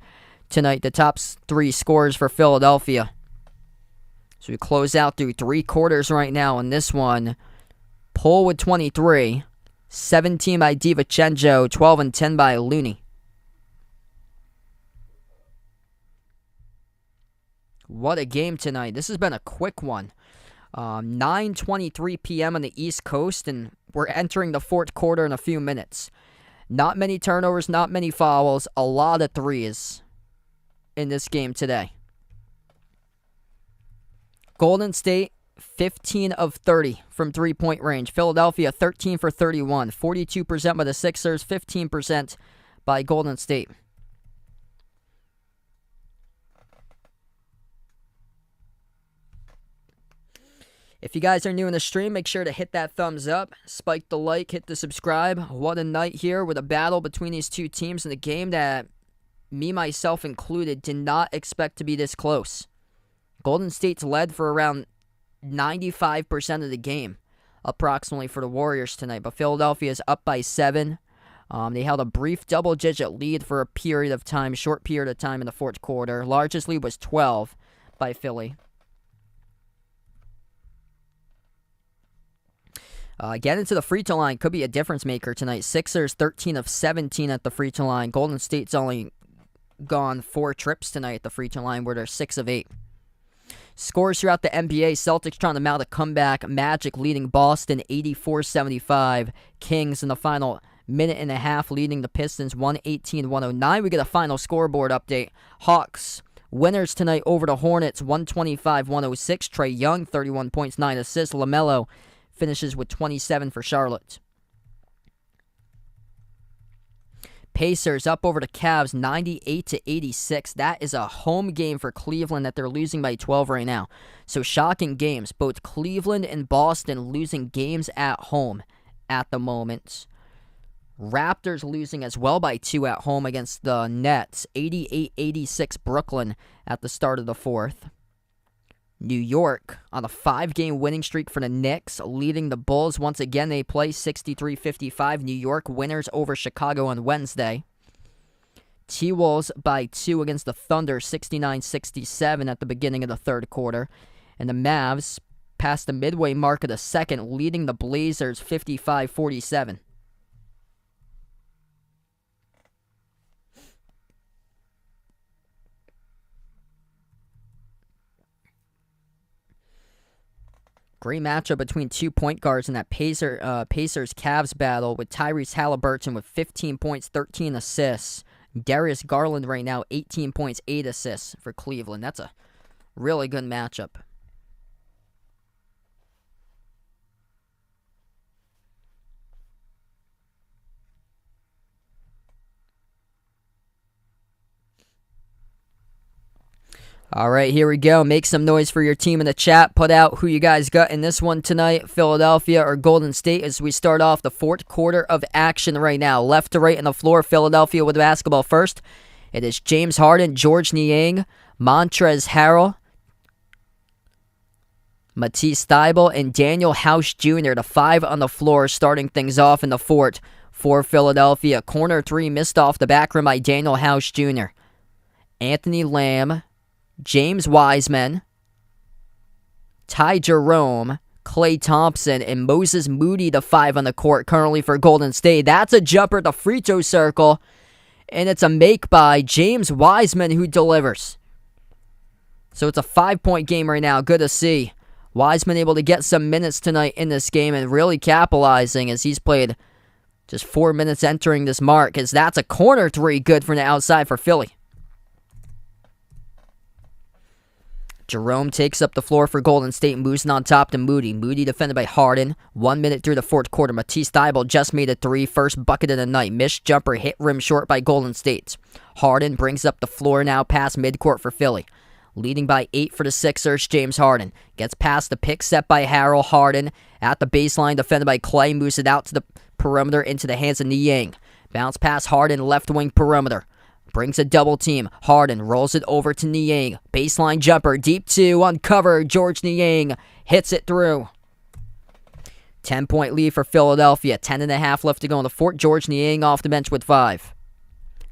tonight. The top 3 scorers for Philadelphia. So we close out through 3 quarters right now in this one. Poole with 23, 17 by DiVincenzo, 12 and 10 by Looney. What a game tonight. This has been a quick one. 9:23 p.m. on the East Coast, and we're entering the fourth quarter in a few minutes. Not many turnovers, not many fouls, a lot of threes in this game today. Golden State, 15 of 30 from three-point range. Philadelphia, 13 for 31. 42% by the Sixers, 15% by Golden State. If you guys are new in the stream, make sure to hit that thumbs up, spike the like, hit the subscribe. What a night here with a battle between these two teams in a game that me, myself included, did not expect to be this close. Golden State's led for around 95% of the game, approximately, for the Warriors tonight. But Philadelphia is up by 7. They held a brief double-digit lead for a period of time, short period of time in the fourth quarter. Largest lead was 12 by Philly. Getting to the free throw line could be a difference maker tonight. Sixers 13 of 17 at the free throw line. Golden State's only gone 4 trips tonight at the free throw line, where they're 6 of 8. Scores throughout the NBA. Celtics trying to mount a comeback. Magic leading Boston 84-75. Kings in the final minute and a half leading the Pistons 118-109. We get a final scoreboard update. Hawks winners tonight over the Hornets 125-106. Trae Young 31 points, 9 assists. LaMelo finishes with 27 for Charlotte. Pacers up over the Cavs 98-86. That is a home game for Cleveland that they're losing by 12 right now. So shocking games. Both Cleveland and Boston losing games at home at the moment. Raptors losing as well by 2 at home against the Nets. 88-86 Brooklyn at the start of the fourth. New York on a 5-game winning streak for the Knicks, leading the Bulls. Once again, they play 63-55. New York winners over Chicago on Wednesday. T-Wolves by 2 against the Thunder, 69-67 at the beginning of the third quarter. And the Mavs passed the midway mark of the second, leading the Blazers 55-47. Great matchup between 2 point guards in that Pacers-Cavs battle, with Tyrese Halliburton with 15 points, 13 assists. Darius Garland right now, 18 points, 8 assists for Cleveland. That's a really good matchup. All right, here we go. Make some noise for your team in the chat. Put out who you guys got in this one tonight, Philadelphia or Golden State, as we start off the fourth quarter of action right now. Left to right on the floor, Philadelphia with the basketball first. It is James Harden, George Niang, Montrezl Harrell, Matisse Thybulle, and Daniel House Jr., the 5 on the floor, starting things off in the fourth for Philadelphia. Corner 3 missed off the back rim by Daniel House Jr. Anthony Lamb, James Wiseman, Ty Jerome, Klay Thompson, and Moses Moody, the 5 on the court currently for Golden State. That's a jumper at the free throw circle, and it's a make by James Wiseman who delivers. So it's a 5-point game right now. Good to see. Wiseman able to get some minutes tonight in this game and really capitalizing, as he's played just 4 minutes entering this mark, as that's a corner 3 good from the outside for Philly. Jerome takes up the floor for Golden State, moves on top to Moody. Moody defended by Harden. 1 minute through the fourth quarter. Matisse Thybulle just made a 3. First bucket of the night. Missed jumper hit rim short by Golden State. Harden brings up the floor now past midcourt for Philly. Leading by 8 for the Sixers, James Harden. Gets past the pick set by Harrell. Harden at the baseline, defended by Klay. Moves it out to the perimeter into the hands of Niang. Bounce pass Harden, left wing perimeter. Brings a double team. Harden rolls it over to Niang. Baseline jumper. Deep 2. Uncovered. George Niang hits it through. 10-point lead for Philadelphia. 10.5 left to go in the fourth. George Niang off the bench with 5.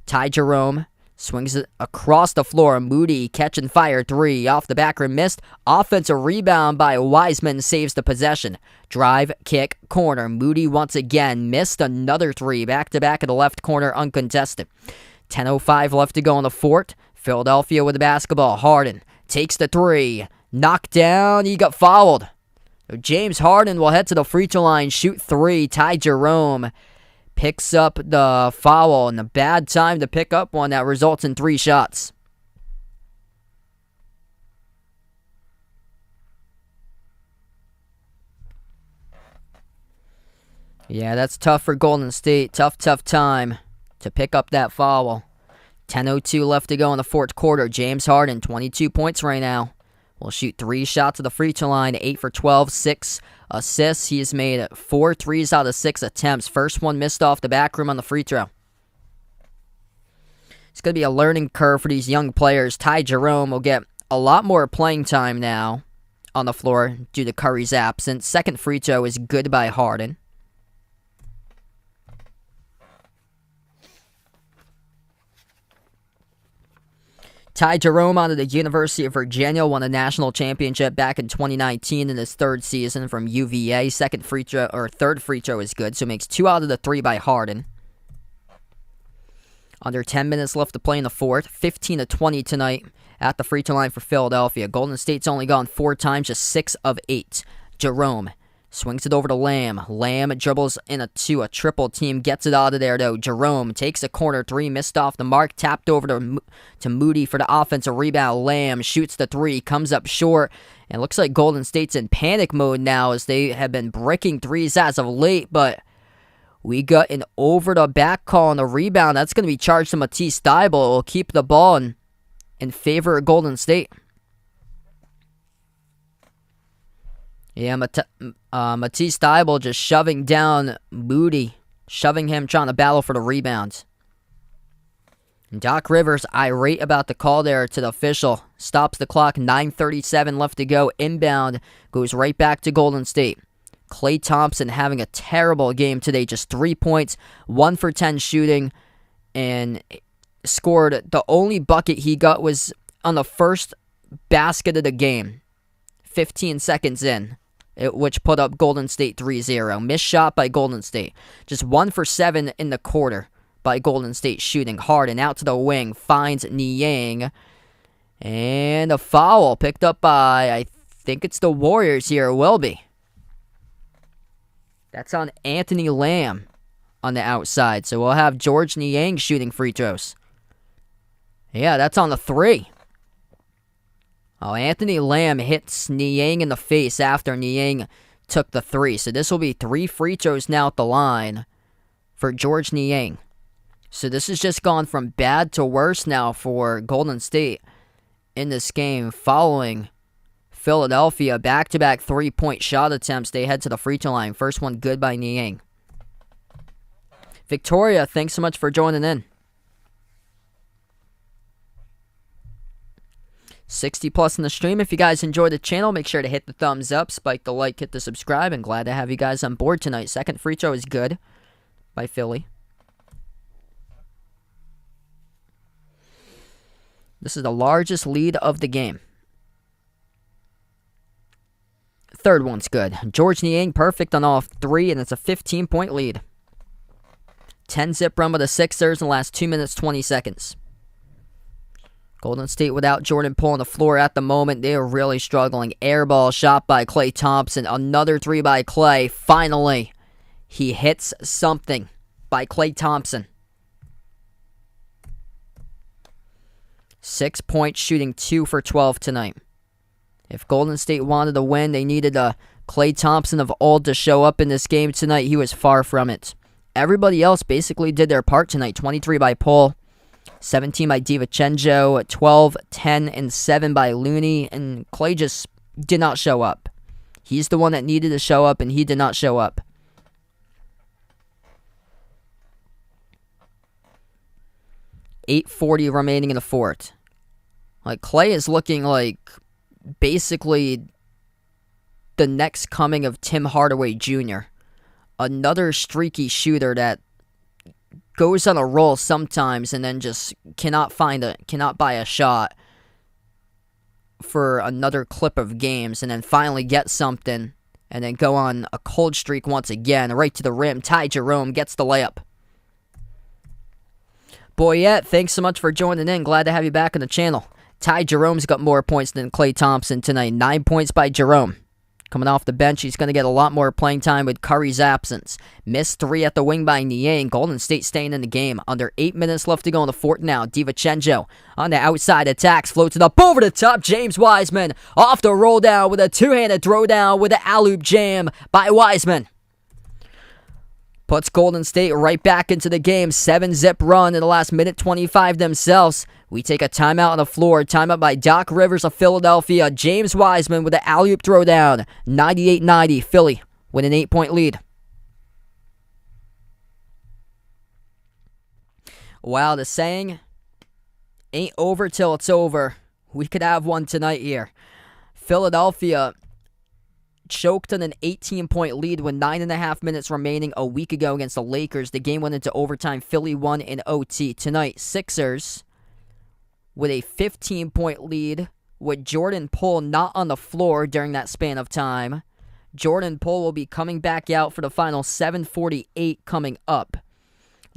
Ty Jerome swings it across the floor. Moody catching fire. 3. Off the back rim. Missed. Offensive rebound by Wiseman saves the possession. Drive, kick, corner. Moody once again missed another 3. Back-to-back in the left corner. Uncontested. 10:05 left to go in the fourth. Philadelphia with the basketball. Harden takes the 3. Knocked down. He got fouled. James Harden will head to the free throw line. Shoot 3. Ty Jerome picks up the foul, and a bad time to pick up one that results in 3 shots. Yeah, that's tough for Golden State. Tough time to pick up that foul. 10:02 left to go in the fourth quarter. James Harden, 22 points right now. Will shoot 3 shots at the free throw line, 8 for 12, 6 assists. He has made 4 threes out of 6 attempts. First one missed off the back rim on the free throw. It's going to be a learning curve for these young players. Ty Jerome will get a lot more playing time now on the floor due to Curry's absence. Second free throw is good by Harden. Ty Jerome out of the University of Virginia won a national championship back in 2019 in his 3rd season from UVA. Third free throw is good, so makes 2 out of the 3 by Harden. Under 10 minutes left to play in the fourth. 15-20 tonight at the free throw line for Philadelphia. Golden State's only gone 4 times, just 6 of 8. Jerome swings it over to Lamb. Lamb dribbles in a triple team. Gets it out of there, though. Jerome takes a corner 3. Missed off the mark. Tapped over to Moody for the offensive rebound. Lamb shoots the 3. Comes up short. And looks like Golden State's in panic mode now, as they have been breaking 3s as of late. But we got an over-the-back call on the rebound. That's going to be charged to Matisse Thybulle. Will keep the ball in favor of Golden State. Yeah, Matisse Thybulle just shoving down Moody. Shoving him, trying to battle for the rebound. Doc Rivers irate about the call there to the official. Stops the clock, 9:37 left to go. Inbound, goes right back to Golden State. Klay Thompson having a terrible game today. Just 3 points, 1 for 10 shooting, and scored. The only bucket he got was on the first basket of the game, 15 seconds in, which put up Golden State 3-0. Missed shot by Golden State. Just 1 for 7 in the quarter by Golden State, shooting hard and out to the wing, finds Niang, and a foul picked up by, I think it's the Warriors here, it will be. That's on Anthony Lamb on the outside, so we'll have George Niang shooting free throws. Yeah, that's on the 3. Oh, Anthony Lamb hits Niang in the face after Niang took the 3, so this will be 3 free throws now at the line for George Niang. So this has just gone from bad to worse now for Golden State in this game following Philadelphia. Back-to-back 3-point shot attempts. They head to the free throw line. First one good by Niang. Victoria, thanks so much for joining in. 60 plus in the stream. If you guys enjoyed the channel, make sure to hit the thumbs up, spike the like, hit the subscribe, and glad to have you guys on board tonight. Second free throw is good by Philly. This is the largest lead of the game. Third one's good. George Niang perfect on all 3, and it's a 15-point lead. 10-zip run by the Sixers in the last 2 minutes, 20 seconds. Golden State without Jordan Poole on the floor at the moment. They are really struggling. Air ball shot by Klay Thompson. Another 3 by Klay. Finally, he hits something by Klay Thompson. 6 points, shooting 2 for 12 tonight. If Golden State wanted to win, they needed Klay Thompson of old to show up in this game tonight. He was far from it. Everybody else basically did their part tonight. 23 by Poole, 17 by DiVincenzo, 12, 10, and 7 by Looney, and Klay just did not show up. He's the one that needed to show up, and he did not show up. .840 remaining in the fourth. Like, Klay is looking like basically the next coming of Tim Hardaway Jr. Another streaky shooter that goes on a roll sometimes and then just cannot buy a shot for another clip of games, and then finally get something and then go on a cold streak once again, right to the rim. Ty Jerome gets the layup. Boyette, thanks so much for joining in. Glad to have you back on the channel. Ty Jerome's got more points than Klay Thompson tonight. 9 points by Jerome. Coming off the bench, he's going to get a lot more playing time with Curry's absence. Missed 3 at the wing by Niang. Golden State staying in the game. Under 8 minutes left to go in the fourth now. DiVincenzo on the outside attacks. Floats it up over the top. James Wiseman off the roll down with a two-handed throwdown with an alley-oop jam by Wiseman. Puts Golden State right back into the game. 7-zip run in the last minute 25 themselves. We take a timeout on the floor. Timeout by Doc Rivers of Philadelphia. James Wiseman with an alley-oop throwdown. 98-90. Philly with an 8-point lead. Wow, the saying ain't over till it's over. We could have one tonight here. Philadelphia choked on an 18-point lead with 9.5 minutes remaining a week ago against the Lakers. The game went into overtime. Philly won in OT. Tonight, Sixers with a 15-point lead with Jordan Poole not on the floor during that span of time. Jordan Poole will be coming back out for the final 7:48 coming up.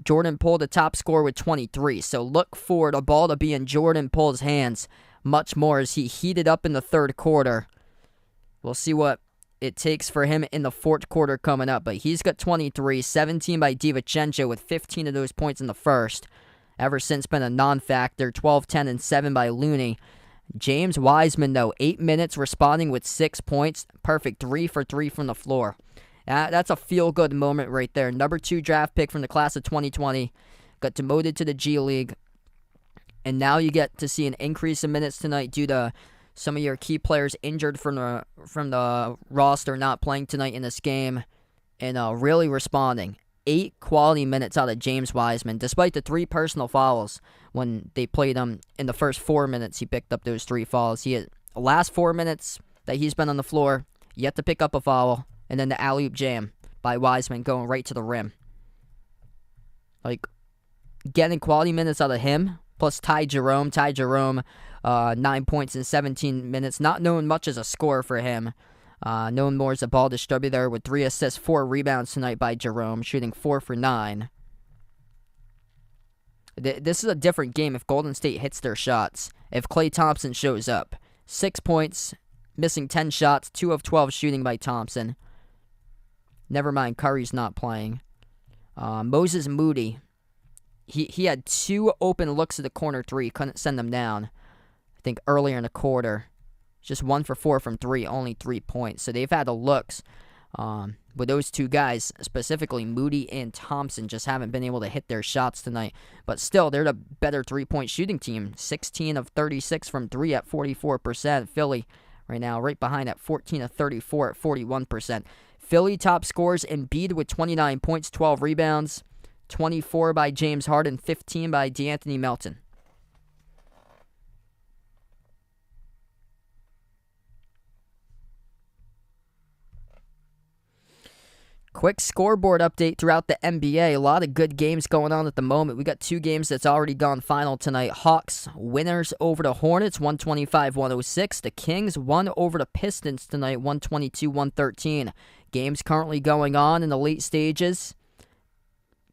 Jordan Poole, the top scorer with 23. So look for the ball to be in Jordan Poole's hands much more as he heated up in the third quarter. We'll see what it takes for him in the fourth quarter coming up. But he's got 23, 17 by DiVincenzo with 15 of those points in the first. Ever since been a non-factor, 12, 10, and 7 by Looney. James Wiseman, though, 8 minutes responding with 6 points. Perfect, 3 for 3 from the floor. That's a feel-good moment right there. Number 2 draft pick from the class of 2020. Got demoted to the G League. And now you get to see an increase in minutes tonight due to some of your key players injured from the roster not playing tonight in this game. And really responding. 8 quality minutes out of James Wiseman, despite the 3 personal fouls. When they played him in the first 4 minutes, he picked up those 3 fouls. He had the last 4 minutes that he's been on the floor, yet to pick up a foul, and then the alley-oop jam by Wiseman going right to the rim. Like, getting quality minutes out of him, plus Ty Jerome. 9 points in 17 minutes. Not known much as a scorer for him. Known more as a ball distributor with 3 assists, 4 rebounds tonight by Jerome, shooting 4 for 9. This is a different game if Golden State hits their shots. If Klay Thompson shows up. 6 points, missing 10 shots, 2 of 12 shooting by Thompson. Never mind, Curry's not playing. Moses Moody. He had 2 open looks at the corner 3, couldn't send them down. I think earlier in the quarter. Just 1 for 4 from 3, only 3 points. So they've had the looks. But those 2 guys, specifically Moody and Thompson, just haven't been able to hit their shots tonight. But still, they're the better 3-point shooting team. 16 of 36 from 3 at 44%. Philly right now right behind at 14 of 34 at 41%. Philly top scores, Embiid with 29 points, 12 rebounds. 24 by James Harden, 15 by De'Anthony Melton. Quick scoreboard update throughout the NBA. A lot of good games going on at the moment. We got 2 games that's already gone final tonight. Hawks winners over the Hornets, 125-106. The Kings won over the Pistons tonight, 122-113. Games currently going on in the late stages.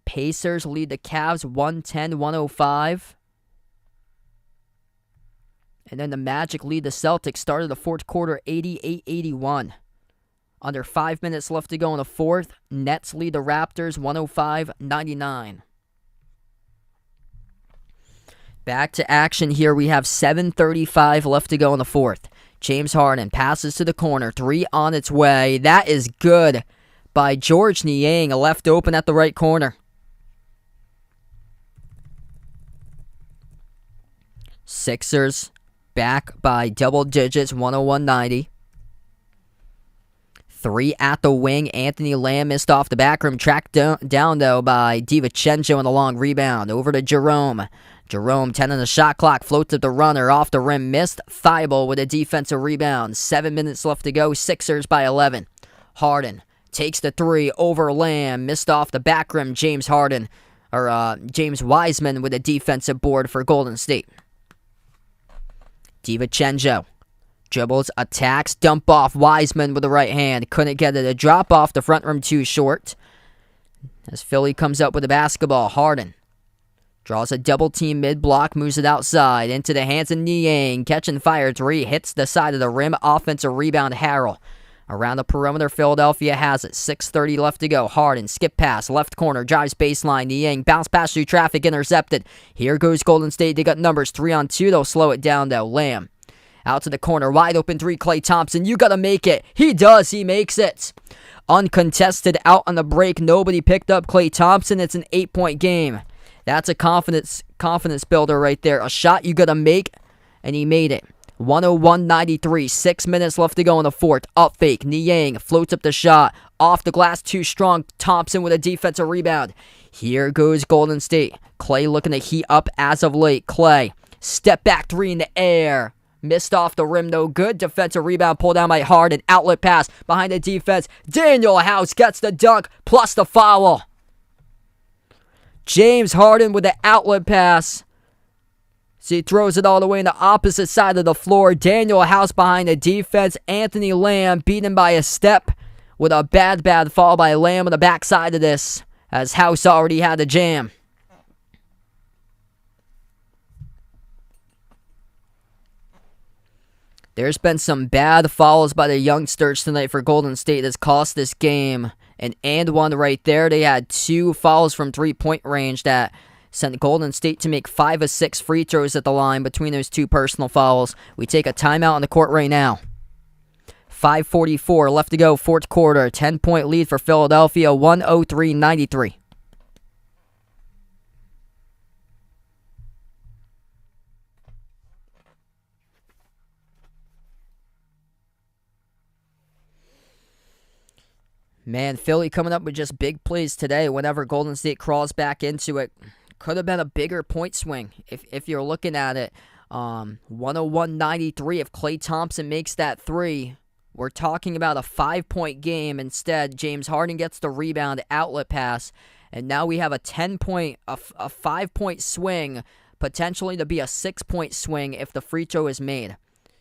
Pacers lead the Cavs 110-105. And then the Magic lead the Celtics. Started the fourth quarter 88-81. Under 5 minutes left to go in the fourth. Nets lead the Raptors 105-99. Back to action here. We have 7:35 left to go in the fourth. James Harden passes to the corner. 3 on its way. That is good by George Niang. Left open at the right corner. Sixers back by double digits, 101-90. 3 at the wing. Anthony Lamb missed off the back rim. Tracked down, though, by DiVincenzo on the long rebound. Over to Jerome. Jerome, 10 on the shot clock. Floats at the runner. Off the rim. Missed. Thibault with a defensive rebound. 7 minutes left to go. Sixers by 11. Harden takes the 3 over Lamb. Missed off the back rim. James Wiseman with a defensive board for Golden State. DiVincenzo. Dribbles, attacks, dump off. Wiseman with the right hand. Couldn't get it. A drop off the front rim too short. As Philly comes up with the basketball. Harden draws a double team mid block. Moves it outside. Into the hands of Niang. Catch and fire 3. Hits the side of the rim. Offensive rebound. Harrell. Around the perimeter. Philadelphia has it. 6:30 left to go. Harden. Skip pass. Left corner. Drives baseline. Niang. Bounce pass through traffic. Intercepted. Here goes Golden State. They got numbers. 3 on 2. They'll slow it down though. Lamb. Out to the corner, wide open 3, Klay Thompson. You gotta make it. He does. He makes it. Uncontested out on the break. Nobody picked up Klay Thompson. It's an 8-point game. That's a confidence builder right there. A shot you gotta make, and he made it. 101-93. 6 minutes left to go in the fourth. Up fake. Niang floats up the shot. Off the glass, too strong. Thompson with a defensive rebound. Here goes Golden State. Klay looking to heat up as of late. Klay. Step back 3 in the air. Missed off the rim, though. Good defensive rebound. Pulled down by Harden. Outlet pass behind the defense. Daniel House gets the dunk plus the foul. James Harden with the outlet pass. So he throws it all the way in the opposite side of the floor. Daniel House behind the defense. Anthony Lamb beaten by a step with a bad fall by Lamb on the backside of this, as House already had the jam. There's been some bad fouls by the youngsters tonight for Golden State that's cost this game. And one right there. They had 2 fouls from 3-point range that sent Golden State to make 5 of 6 free throws at the line between those 2 personal fouls. We take a timeout on the court right now. 5:44 left to go, fourth quarter. 10-point lead for Philadelphia, 103-93. Man, Philly coming up with just big plays today. Whenever Golden State crawls back into it, could have been a bigger point swing if you're looking at it. 101-93. If Klay Thompson makes that three, we're talking about a 5-point game. Instead, James Harden gets the rebound, outlet pass, and now we have a 5-point swing, potentially to be a 6-point swing if the free throw is made.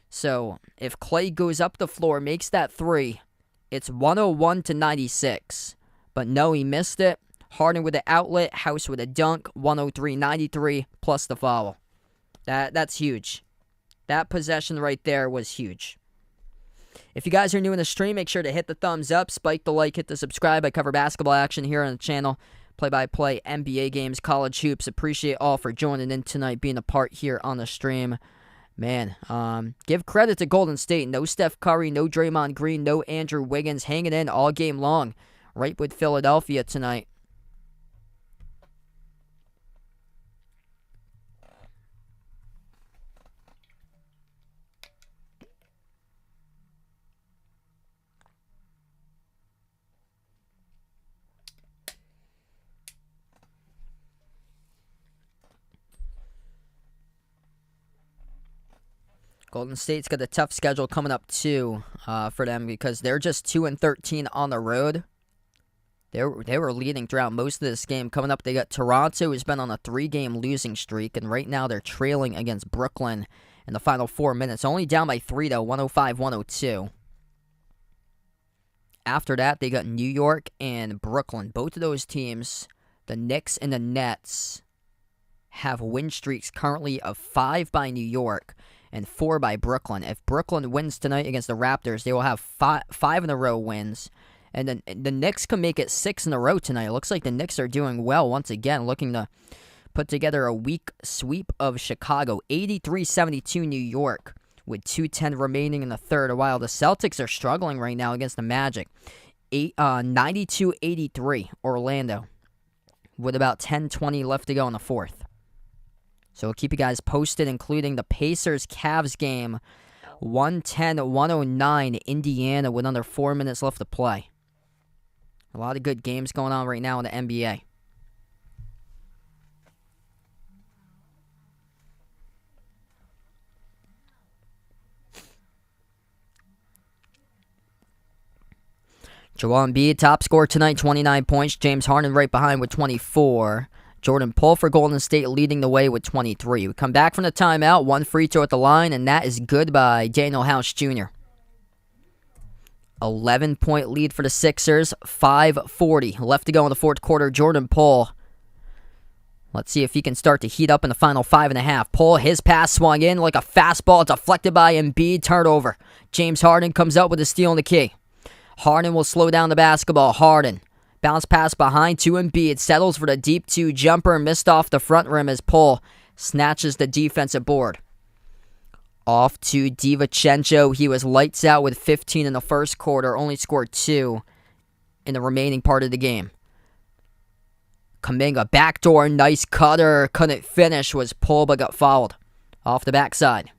So if Klay goes up the floor, makes that three, it's 101-96. But no, he missed it. Harden with the outlet, House with a dunk, 103-93 plus the foul. That's huge. That possession right there was huge. If you guys are new in the stream, make sure to hit the thumbs up, spike the like, hit the subscribe. I cover basketball action here on the channel. Play-by-play, NBA games, college hoops. Appreciate all for joining in tonight, being a part here on the stream. Man, give credit to Golden State. No Steph Curry, no Draymond Green, no Andrew Wiggins, hanging in all game long. Right with Philadelphia tonight. Golden State's got a tough schedule coming up too for them because they're just 2-13 on the road. They were leading throughout most of this game. Coming up, they got Toronto, who's been on a 3-game losing streak, and right now they're trailing against Brooklyn in the final 4 minutes. Only down by 3 though, 105-102. After that, they got New York and Brooklyn. Both of those teams, the Knicks and the Nets, have win streaks currently of 5 by New York and 4 by Brooklyn. If Brooklyn wins tonight against the Raptors, they will have 5 in a row wins. And then the Knicks can make it 6 in a row tonight. It looks like the Knicks are doing well once again, looking to put together a weak sweep of Chicago. 83-72 New York with 2:10 remaining in the third, while the Celtics are struggling right now against the Magic. 92-83 Orlando with about 10:20 left to go in the fourth. So we'll keep you guys posted, including the Pacers-Cavs game. 110-109 Indiana with under 4 minutes left to play. A lot of good games going on right now in the NBA. Joel Embiid, top scorer tonight, 29 points. James Harden right behind with 24. Jordan Poole for Golden State leading the way with 23. We come back from the timeout, one free throw at the line, and that is good by Daniel House Jr. 11-point lead for the Sixers, 5:40 left to go in the fourth quarter. Jordan Poole, let's see if he can start to heat up in the final 5.5. Poole, his pass swung in like a fastball, deflected by Embiid, turnover. James Harden comes up with a steal and the key. Harden will slow down the basketball. Harden. Bounce pass behind to Embiid. Settles for the deep 2 jumper. Missed off the front rim as Poole snatches the defensive board. Off to DiVincenzo. He was lights out with 15 in the first quarter. Only scored 2 in the remaining part of the game. Kuminga backdoor. Nice cutter. Couldn't finish. Was Poole but got fouled. Off the backside.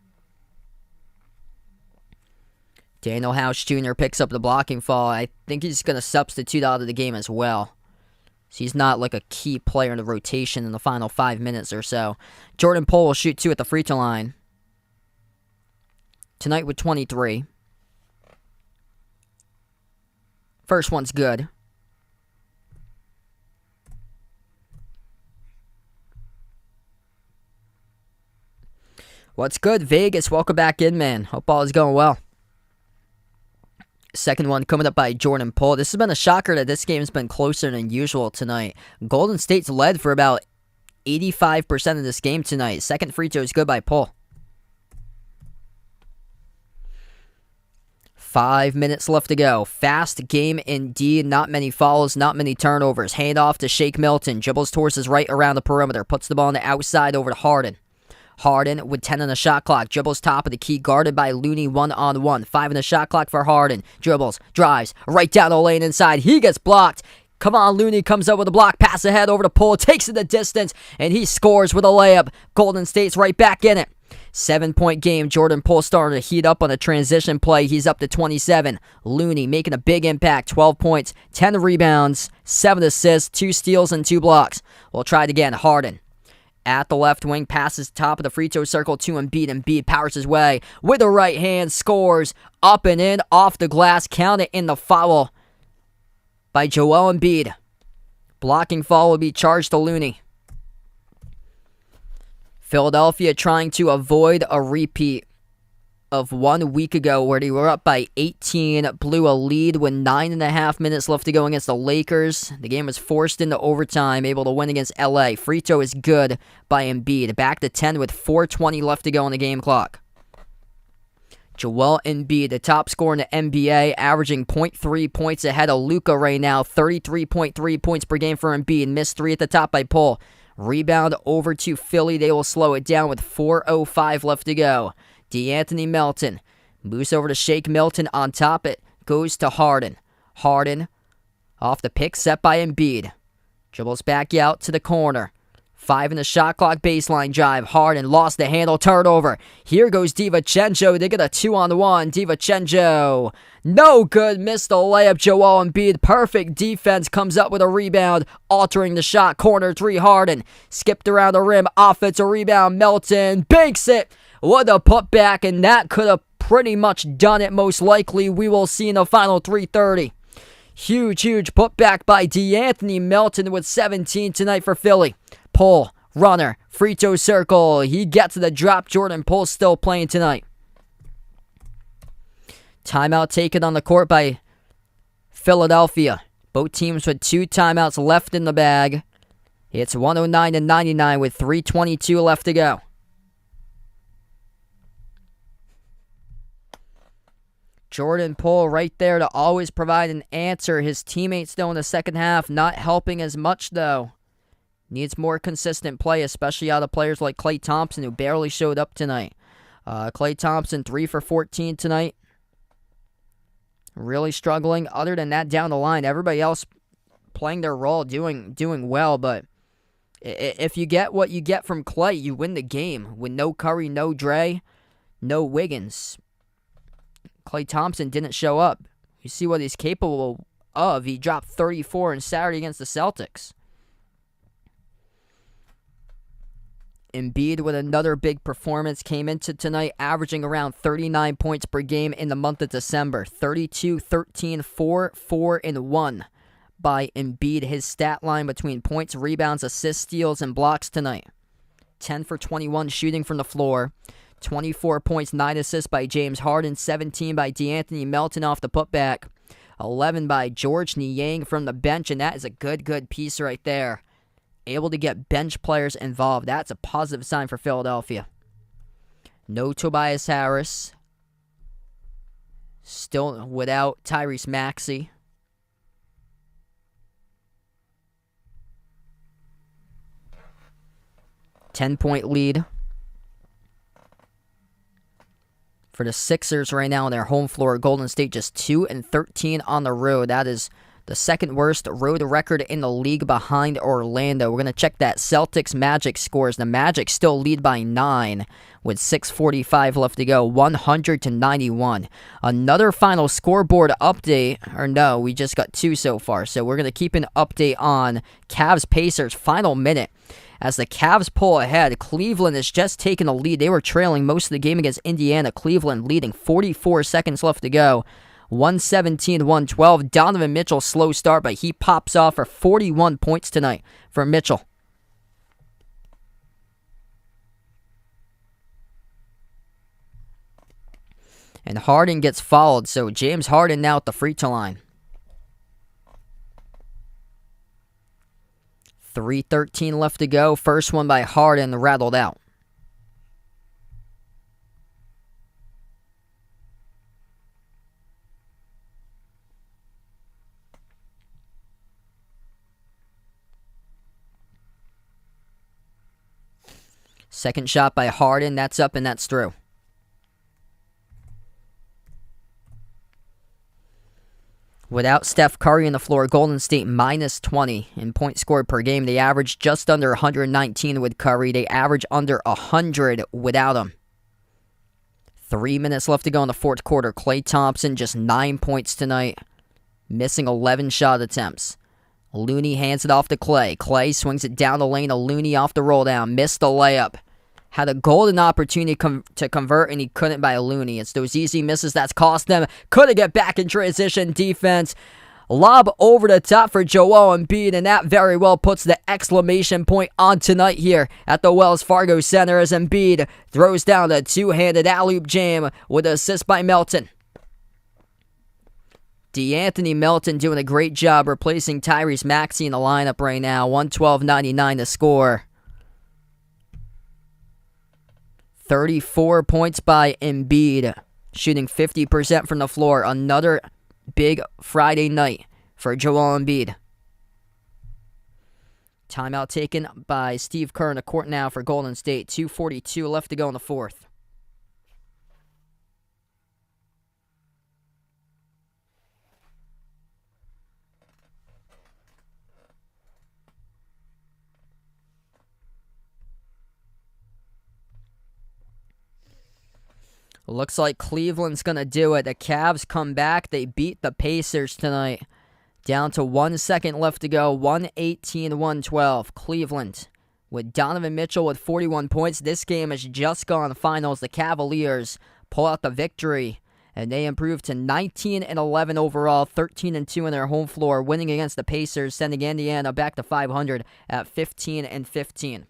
Daniel House Jr. picks up the blocking foul. I think he's going to substitute out of the game as well. So he's not like a key player in the rotation in the final 5 minutes or so. Jordan Poole will shoot 2 at the free throw line. Tonight with 23. First one's good. What's good, Vegas? Welcome back in, man. Hope all is going well. Second one coming up by Jordan Poole. This has been a shocker that this game's been closer than usual tonight. Golden State's led for about 85% of this game tonight. Second free throw is good by Poole. 5 minutes left to go. Fast game indeed. Not many fouls, not many turnovers. Hand off to Shake Milton. Dribbles towards his right around the perimeter. Puts the ball on the outside over to Harden. Harden with 10 on the shot clock. Dribbles top of the key, guarded by Looney 1-on-1. 5 on the shot clock for Harden. Dribbles, drives, right down the lane inside. He gets blocked. Come on, Looney comes up with a block. Pass ahead over to Poole. Takes it the distance, and he scores with a layup. Golden State's right back in it. 7-point game. Jordan Poole starting to heat up on a transition play. He's up to 27. Looney making a big impact. 12 points, 10 rebounds, 7 assists, 2 steals, and 2 blocks. We'll try it again. Harden at the left wing, passes top of the free throw circle to Embiid. Embiid powers his way with the right hand, scores up and in, off the glass. Count it in the foul by Joel Embiid. Blocking foul will be charged to Looney. Philadelphia trying to avoid a repeat of 1 week ago where they were up by 18, blew a lead with 9.5 minutes left to go against the Lakers. The game was forced into overtime, able to win against LA. Free throw is good by Embiid. Back to 10 with 4:20 left to go on the game clock. Joel Embiid, the top scorer in the NBA, averaging 0.3 points ahead of Luka right now. 33.3 points per game for Embiid. Missed 3 at the top by Poole. Rebound over to Philly. They will slow it down with 4:05 left to go. DeAnthony Melton moves over to Shake Milton. On top, it goes to Harden. Harden off the pick set by Embiid. Dribbles back out to the corner. 5 in the shot clock, baseline drive. Harden lost the handle, turnover. Here goes DiVincenzo. They get a 2-on-1. DiVincenzo, no good. Missed the layup. Joel Embiid, perfect defense, comes up with a rebound, altering the shot. Corner 3, Harden. Skipped around the rim. Offensive rebound. Melton banks it. What a putback, and that could have pretty much done it most likely. We will see in the final 3:30. Huge putback by DeAnthony Melton with 17 tonight for Philly. Poole, runner, free throw circle. He gets the drop. Jordan Poole still playing tonight. Timeout taken on the court by Philadelphia. Both teams with 2 timeouts left in the bag. It's 109-99 with 3:22 left to go. Jordan Poole right there to always provide an answer. His teammates, though, in the second half, not helping as much, though. Needs more consistent play, especially out of players like Klay Thompson, who barely showed up tonight. Klay Thompson, 3 for 14 tonight. Really struggling. Other than that, down the line, everybody else playing their role, doing well. But if you get what you get from Klay, you win the game. With no Curry, no Dre, no Wiggins. Klay Thompson didn't show up. You see what he's capable of. He dropped 34 on Saturday against the Celtics. Embiid with another big performance came into tonight, averaging around 39 points per game in the month of December. 32, 13, 4, 4, and 1 by Embiid. His stat line between points, rebounds, assists, steals, and blocks tonight. 10 for 21 shooting from the floor. 24 points, 9 assists by James Harden. 17 by DeAnthony Melton off the putback. 11 by George Niang from the bench, and that is a good piece right there. Able to get bench players involved. That's a positive sign for Philadelphia. No Tobias Harris. Still without Tyrese Maxey. Ten-point lead for the Sixers right now on their home floor. Golden State just 2-13 on the road. That is the second worst road record in the league behind Orlando. We're going to check that Celtics Magic scores. The Magic still lead by 9 with 6:45 left to go. 100-91. Another final scoreboard update. Or no, we just got 2 so far. So we're going to keep an update on Cavs Pacers final minute. As the Cavs pull ahead, Cleveland has just taken the lead. They were trailing most of the game against Indiana. Cleveland leading, 44 seconds left to go. 117-112. Donovan Mitchell, slow start, but he pops off for 41 points tonight for Mitchell. And Harden gets fouled, so James Harden now at the free throw line. 3:13 left to go. First one by Harden, rattled out. Second shot by Harden, that's up and that's through. Without Steph Curry on the floor, Golden State minus 20 in points scored per game. They average just under 119 with Curry. They average under 100 without him. 3 minutes left to go in the fourth quarter. Klay Thompson just 9 points tonight, missing 11 shot attempts. Looney hands it off to Klay. Klay swings it down the lane to Looney off the roll down. Missed the layup. Had a golden opportunity to convert, and he couldn't by Looney. It's those easy misses that's cost them. Couldn't get back in transition defense. Lob over the top for Joel Embiid, and that very well puts the exclamation point on tonight here at the Wells Fargo Center as Embiid throws down the two-handed alley-oop jam with an assist by Melton. DeAnthony Melton doing a great job replacing Tyrese Maxey in the lineup right now. 112.99 to score. 34 points by Embiid, shooting 50% from the floor. Another big Friday night for Joel Embiid. Timeout taken by Steve Kerr in the court now for Golden State. 2:42 left to go in the fourth. Looks like Cleveland's going to do it. The Cavs come back. They beat the Pacers tonight. Down to 1 second left to go. 118-112. Cleveland with Donovan Mitchell with 41 points. This game has just gone finals. The Cavaliers pull out the victory, and they improve to 19-11 overall, 13-2 in their home floor, winning against the Pacers, sending Indiana back to 500 at 15-15.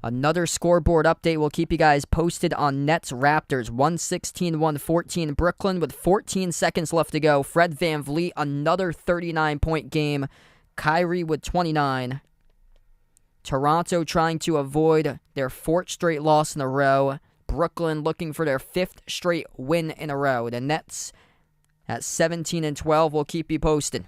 Another scoreboard update. We'll keep you guys posted on Nets Raptors. 116-114. Brooklyn with 14 seconds left to go. Fred VanVleet, another 39-point game. Kyrie with 29. Toronto trying to avoid their fourth straight loss in a row. Brooklyn looking for their fifth straight win in a row. The Nets at 17-12. We'll keep you posted.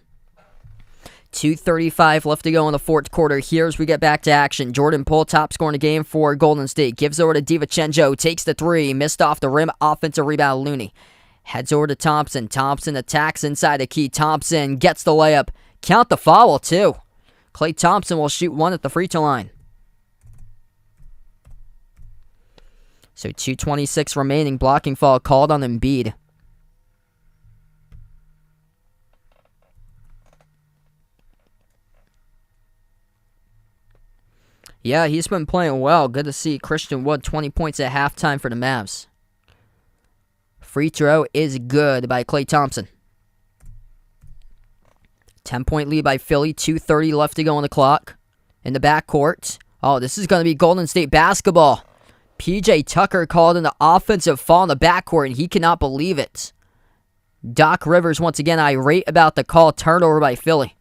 2:35 left to go in the fourth quarter. Here as we get back to action. Jordan Poole, top scorer in the game for Golden State. Gives over to DiVincenzo. Takes the three. Missed off the rim. Offensive rebound, Looney. Heads over to Thompson. Thompson attacks inside the key. Thompson gets the layup. Count the foul, too. Klay Thompson will shoot one at the free throw line. So 2:26 remaining. Blocking foul called on Embiid. Yeah, he's been playing well. Good to see Christian Wood, 20 points at halftime for the Mavs. Free throw is good by Klay Thompson. 10-point lead by Philly. 2:30 left to go on the clock. In the backcourt. Oh, this is going to be Golden State basketball. PJ Tucker called an offensive foul in the backcourt, and he cannot believe it. Doc Rivers once again irate about the call. Turnover by Philly.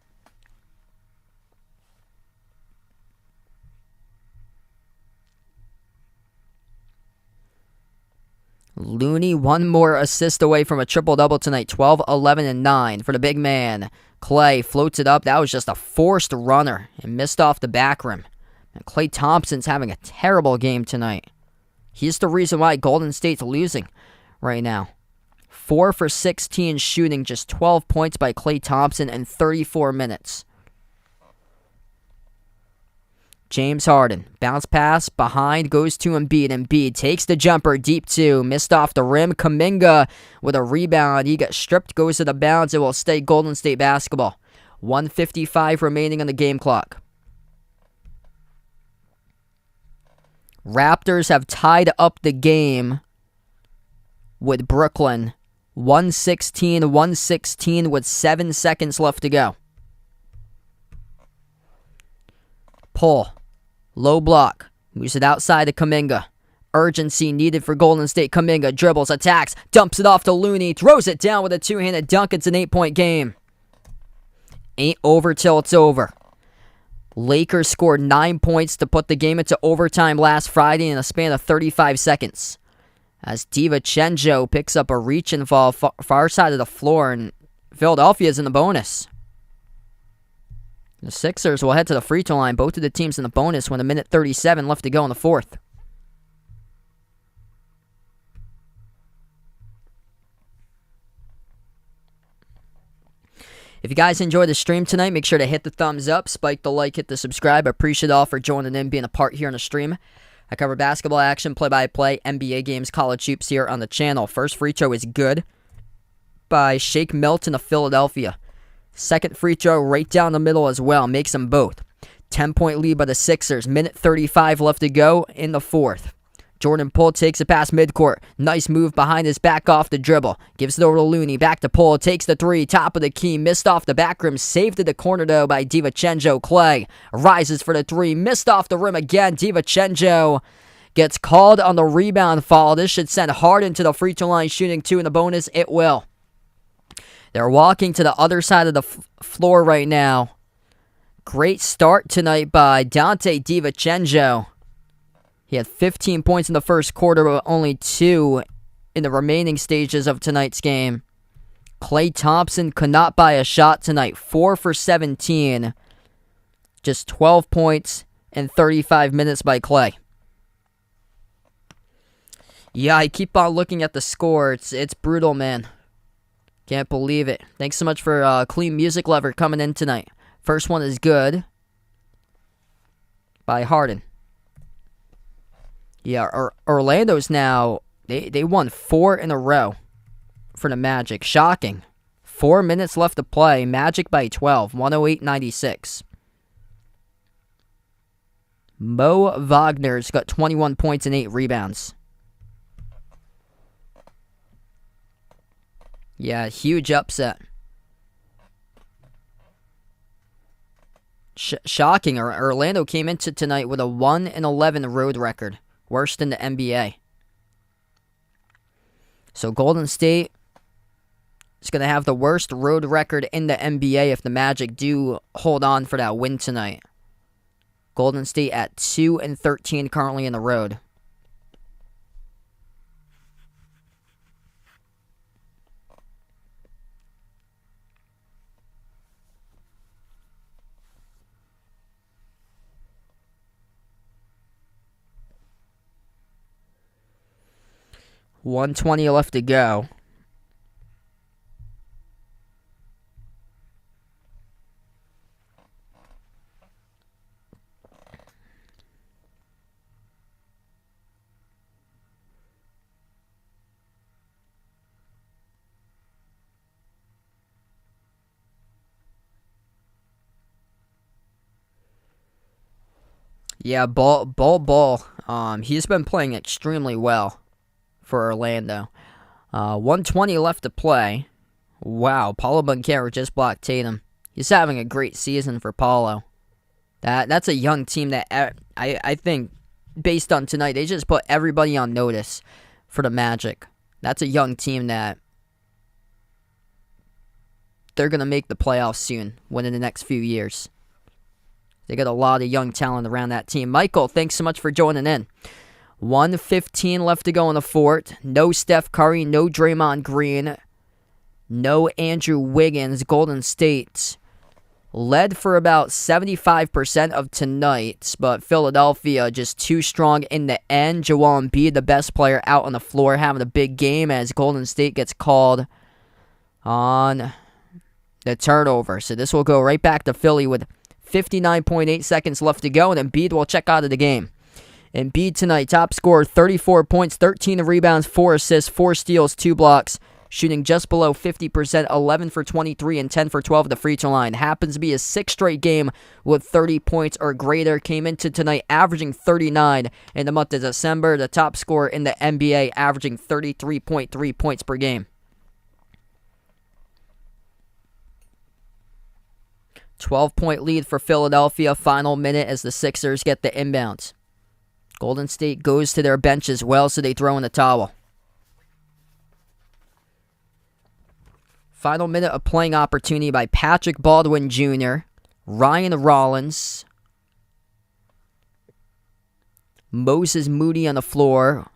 Looney, one more assist away from a triple-double tonight. 12, 11, and 9 for the big man. Klay floats it up. That was just a forced runner and missed off the back rim. And Klay Thompson's having a terrible game tonight. He's the reason why Golden State's losing right now. 4 for 16 shooting, just 12 points by Klay Thompson in 34 minutes. James Harden, bounce pass, behind, goes to Embiid. Embiid takes the jumper, deep two, missed off the rim. Kuminga with a rebound. He got stripped, goes to the bounce. It will stay Golden State basketball. 1:55 remaining on the game clock. Raptors have tied up the game with Brooklyn. 116 with 7 seconds left to go. Pull. Low block. Moves it outside to Kuminga. Urgency needed for Golden State. Kuminga dribbles, attacks, dumps it off to Looney, throws it down with a two-handed dunk. It's an 8-point game. Ain't over till it's over. Lakers scored 9 points to put the game into overtime last Friday in a span of 35 seconds. As DiVincenzo picks up a reach and fall far side of the floor, and Philadelphia's in the bonus. The Sixers will head to the free throw line. Both of the teams in the bonus with 1:37 left to go in the fourth. If you guys enjoyed the stream tonight, make sure to hit the thumbs up, spike the like, hit the subscribe. I appreciate all for joining in, being a part here on the stream. I cover basketball action, play-by-play, NBA games, college hoops here on the channel. First free throw is good by Shake Milton of Philadelphia. Second free throw right down the middle as well. Makes them both. 10-point lead by the Sixers. Minute 35 left to go in the fourth. Jordan Poole takes it past midcourt. Nice move behind his back off the dribble. Gives it over to Looney. Back to Poole. Takes the three. Top of the key. Missed off the back rim. Saved to the corner though by DiVincenzo. Clay rises for the three. Missed off the rim again. DiVincenzo gets called on the rebound foul. This should send Harden to the free throw line shooting 2 in the bonus. It will. They're walking to the other side of the floor right now. Great start tonight by Dante DiVincenzo. He had 15 points in the first quarter, but only 2 in the remaining stages of tonight's game. Klay Thompson could not buy a shot tonight. 4 for 17. Just 12 points in 35 minutes by Klay. Yeah, I keep on looking at the score. It's brutal, man. Can't believe it. Thanks so much for Clean Music Lover coming in tonight. First one is good by Harden. Yeah, Orlando's now, they won 4 in a row for the Magic. Shocking. 4 minutes left to play. Magic by 12, 108-96. Mo Wagner's got 21 points and 8 rebounds. Yeah, huge upset. Shocking. Orlando came into tonight with a 1-11 road record. Worst in the NBA. So Golden State is going to have the worst road record in the NBA if the Magic do hold on for that win tonight. Golden State at 2-13 currently in the road. .120 left to go. Yeah, Ball. He's been playing extremely well for Orlando. 120 left to play. Wow, Paulo Banchero just blocked Tatum. He's having a great season for Paulo. That's a young team that I think, based on tonight, they just put everybody on notice for the Magic. That's a young team that they're going to make the playoffs soon, within the next few years. They got a lot of young talent around that team. Michael, thanks so much for joining in. 1:15 left to go in the fourth. No Steph Curry, no Draymond Green, no Andrew Wiggins. Golden State led for about 75% of tonight, but Philadelphia just too strong in the end. Joel Embiid, the best player out on the floor, having a big game as Golden State gets called on the turnover. So this will go right back to Philly with 59.8 seconds left to go, and Embiid will check out of the game. Embiid tonight, top scorer, 34 points, 13 rebounds, 4 assists, 4 steals, 2 blocks. Shooting just below 50%, 11 for 23 and 10 for 12 at the free throw line. Happens to be his 6th straight game with 30 points or greater. Came into tonight averaging 39 in the month of December. The top scorer in the NBA, averaging 33.3 points per game. 12-point lead for Philadelphia. Final minute as the Sixers get the inbounds. Golden State goes to their bench as well, so they throw in the towel. Final minute of playing opportunity by Patrick Baldwin Jr., Ryan Rollins, Moses Moody on the floor,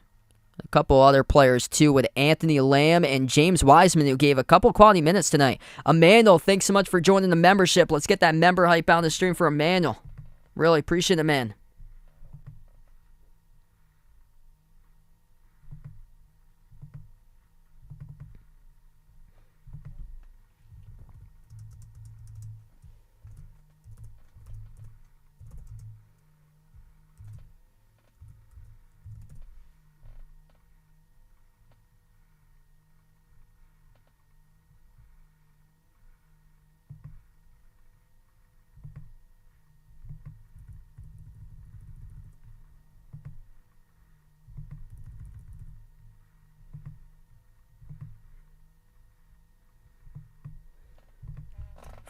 a couple other players too, with Anthony Lamb and James Wiseman, who gave a couple quality minutes tonight. Emmanuel, thanks so much for joining the membership. Let's get that member hype out on the stream for Emmanuel. Really appreciate it, man.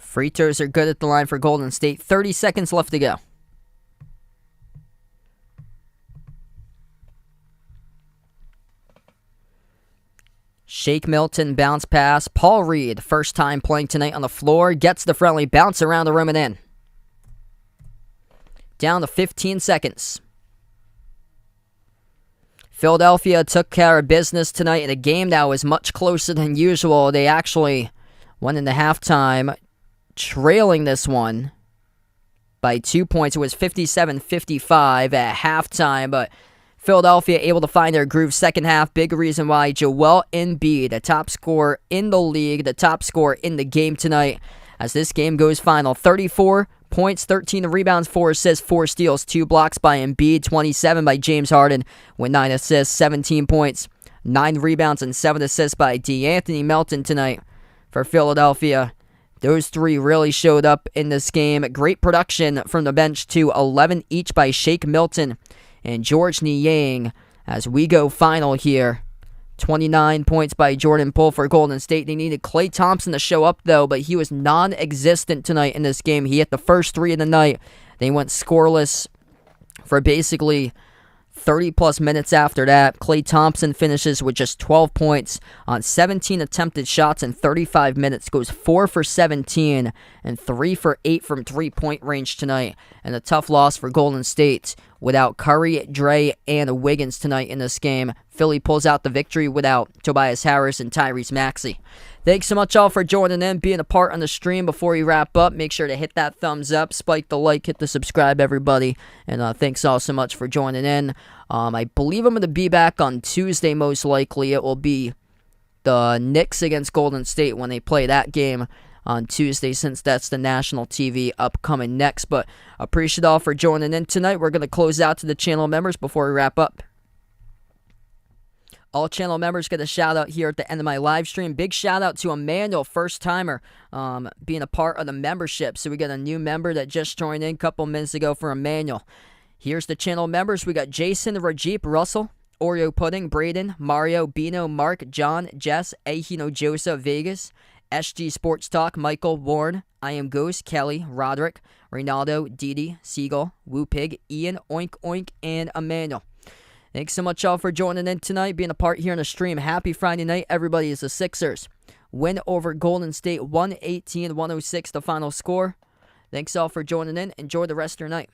Free throws are good at the line for Golden State. 30 seconds left to go. Shake Milton bounce pass. Paul Reed, first time playing tonight on the floor, gets the friendly bounce around the rim and in. Down to 15 seconds. Philadelphia took care of business tonight in a game that was much closer than usual. They actually went into halftime trailing this one by 2 points. It was 57-55 at halftime, but Philadelphia able to find their groove second half. Big reason why Joel Embiid, the top scorer in the league, the top scorer in the game tonight, as this game goes final. 34 points, 13 rebounds, 4 assists, 4 steals, 2 blocks by Embiid, 27 by James Harden with 9 assists, 17 points, 9 rebounds, and 7 assists by De'Anthony Melton tonight for Philadelphia. Those 3 really showed up in this game. Great production from the bench too. 11 each by Shake Milton and George Niang as we go final here. 29 points by Jordan Poole for Golden State. They needed Klay Thompson to show up, though, but he was non-existent tonight in this game. He hit the first 3 of the night. They went scoreless for basically 30-plus minutes after that. Klay Thompson finishes with just 12 points on 17 attempted shots in 35 minutes. Goes 4 for 17 and 3 for 8 from three-point range tonight. And a tough loss for Golden State without Curry, Dre, and Wiggins tonight in this game. Philly pulls out the victory without Tobias Harris and Tyrese Maxey. Thanks so much all for joining in, being a part on the stream. Before we wrap up, make sure to hit that thumbs up, spike the like, hit the subscribe, everybody. And thanks all so much for joining in. I believe I'm going to be back on Tuesday, most likely. It will be the Knicks against Golden State when they play that game on Tuesday, since that's the national TV upcoming next. But appreciate all for joining in tonight. We're going to close out to the channel members before we wrap up. All channel members get a shout out here at the end of my live stream. Big shout out to Emmanuel, first timer, being a part of the membership. So we got a new member that just joined in a couple minutes ago for Emmanuel. Here's the channel members. We got Jason, Rajeep, Russell, Oreo Pudding, Braden, Mario, Bino, Mark, John, Jess, Ahino, Joseph, Vegas, SG Sports Talk, Michael, Warren, I Am Ghost, Kelly, Roderick, Reynaldo, Didi, Siegel, Woo Pig, Ian, Oink Oink, and Emmanuel. Thanks so much all for joining in tonight, being a part here on the stream. Happy Friday night, everybody. It's the Sixers win over Golden State, 118-106 the final score. Thanks all for joining in. Enjoy the rest of your night.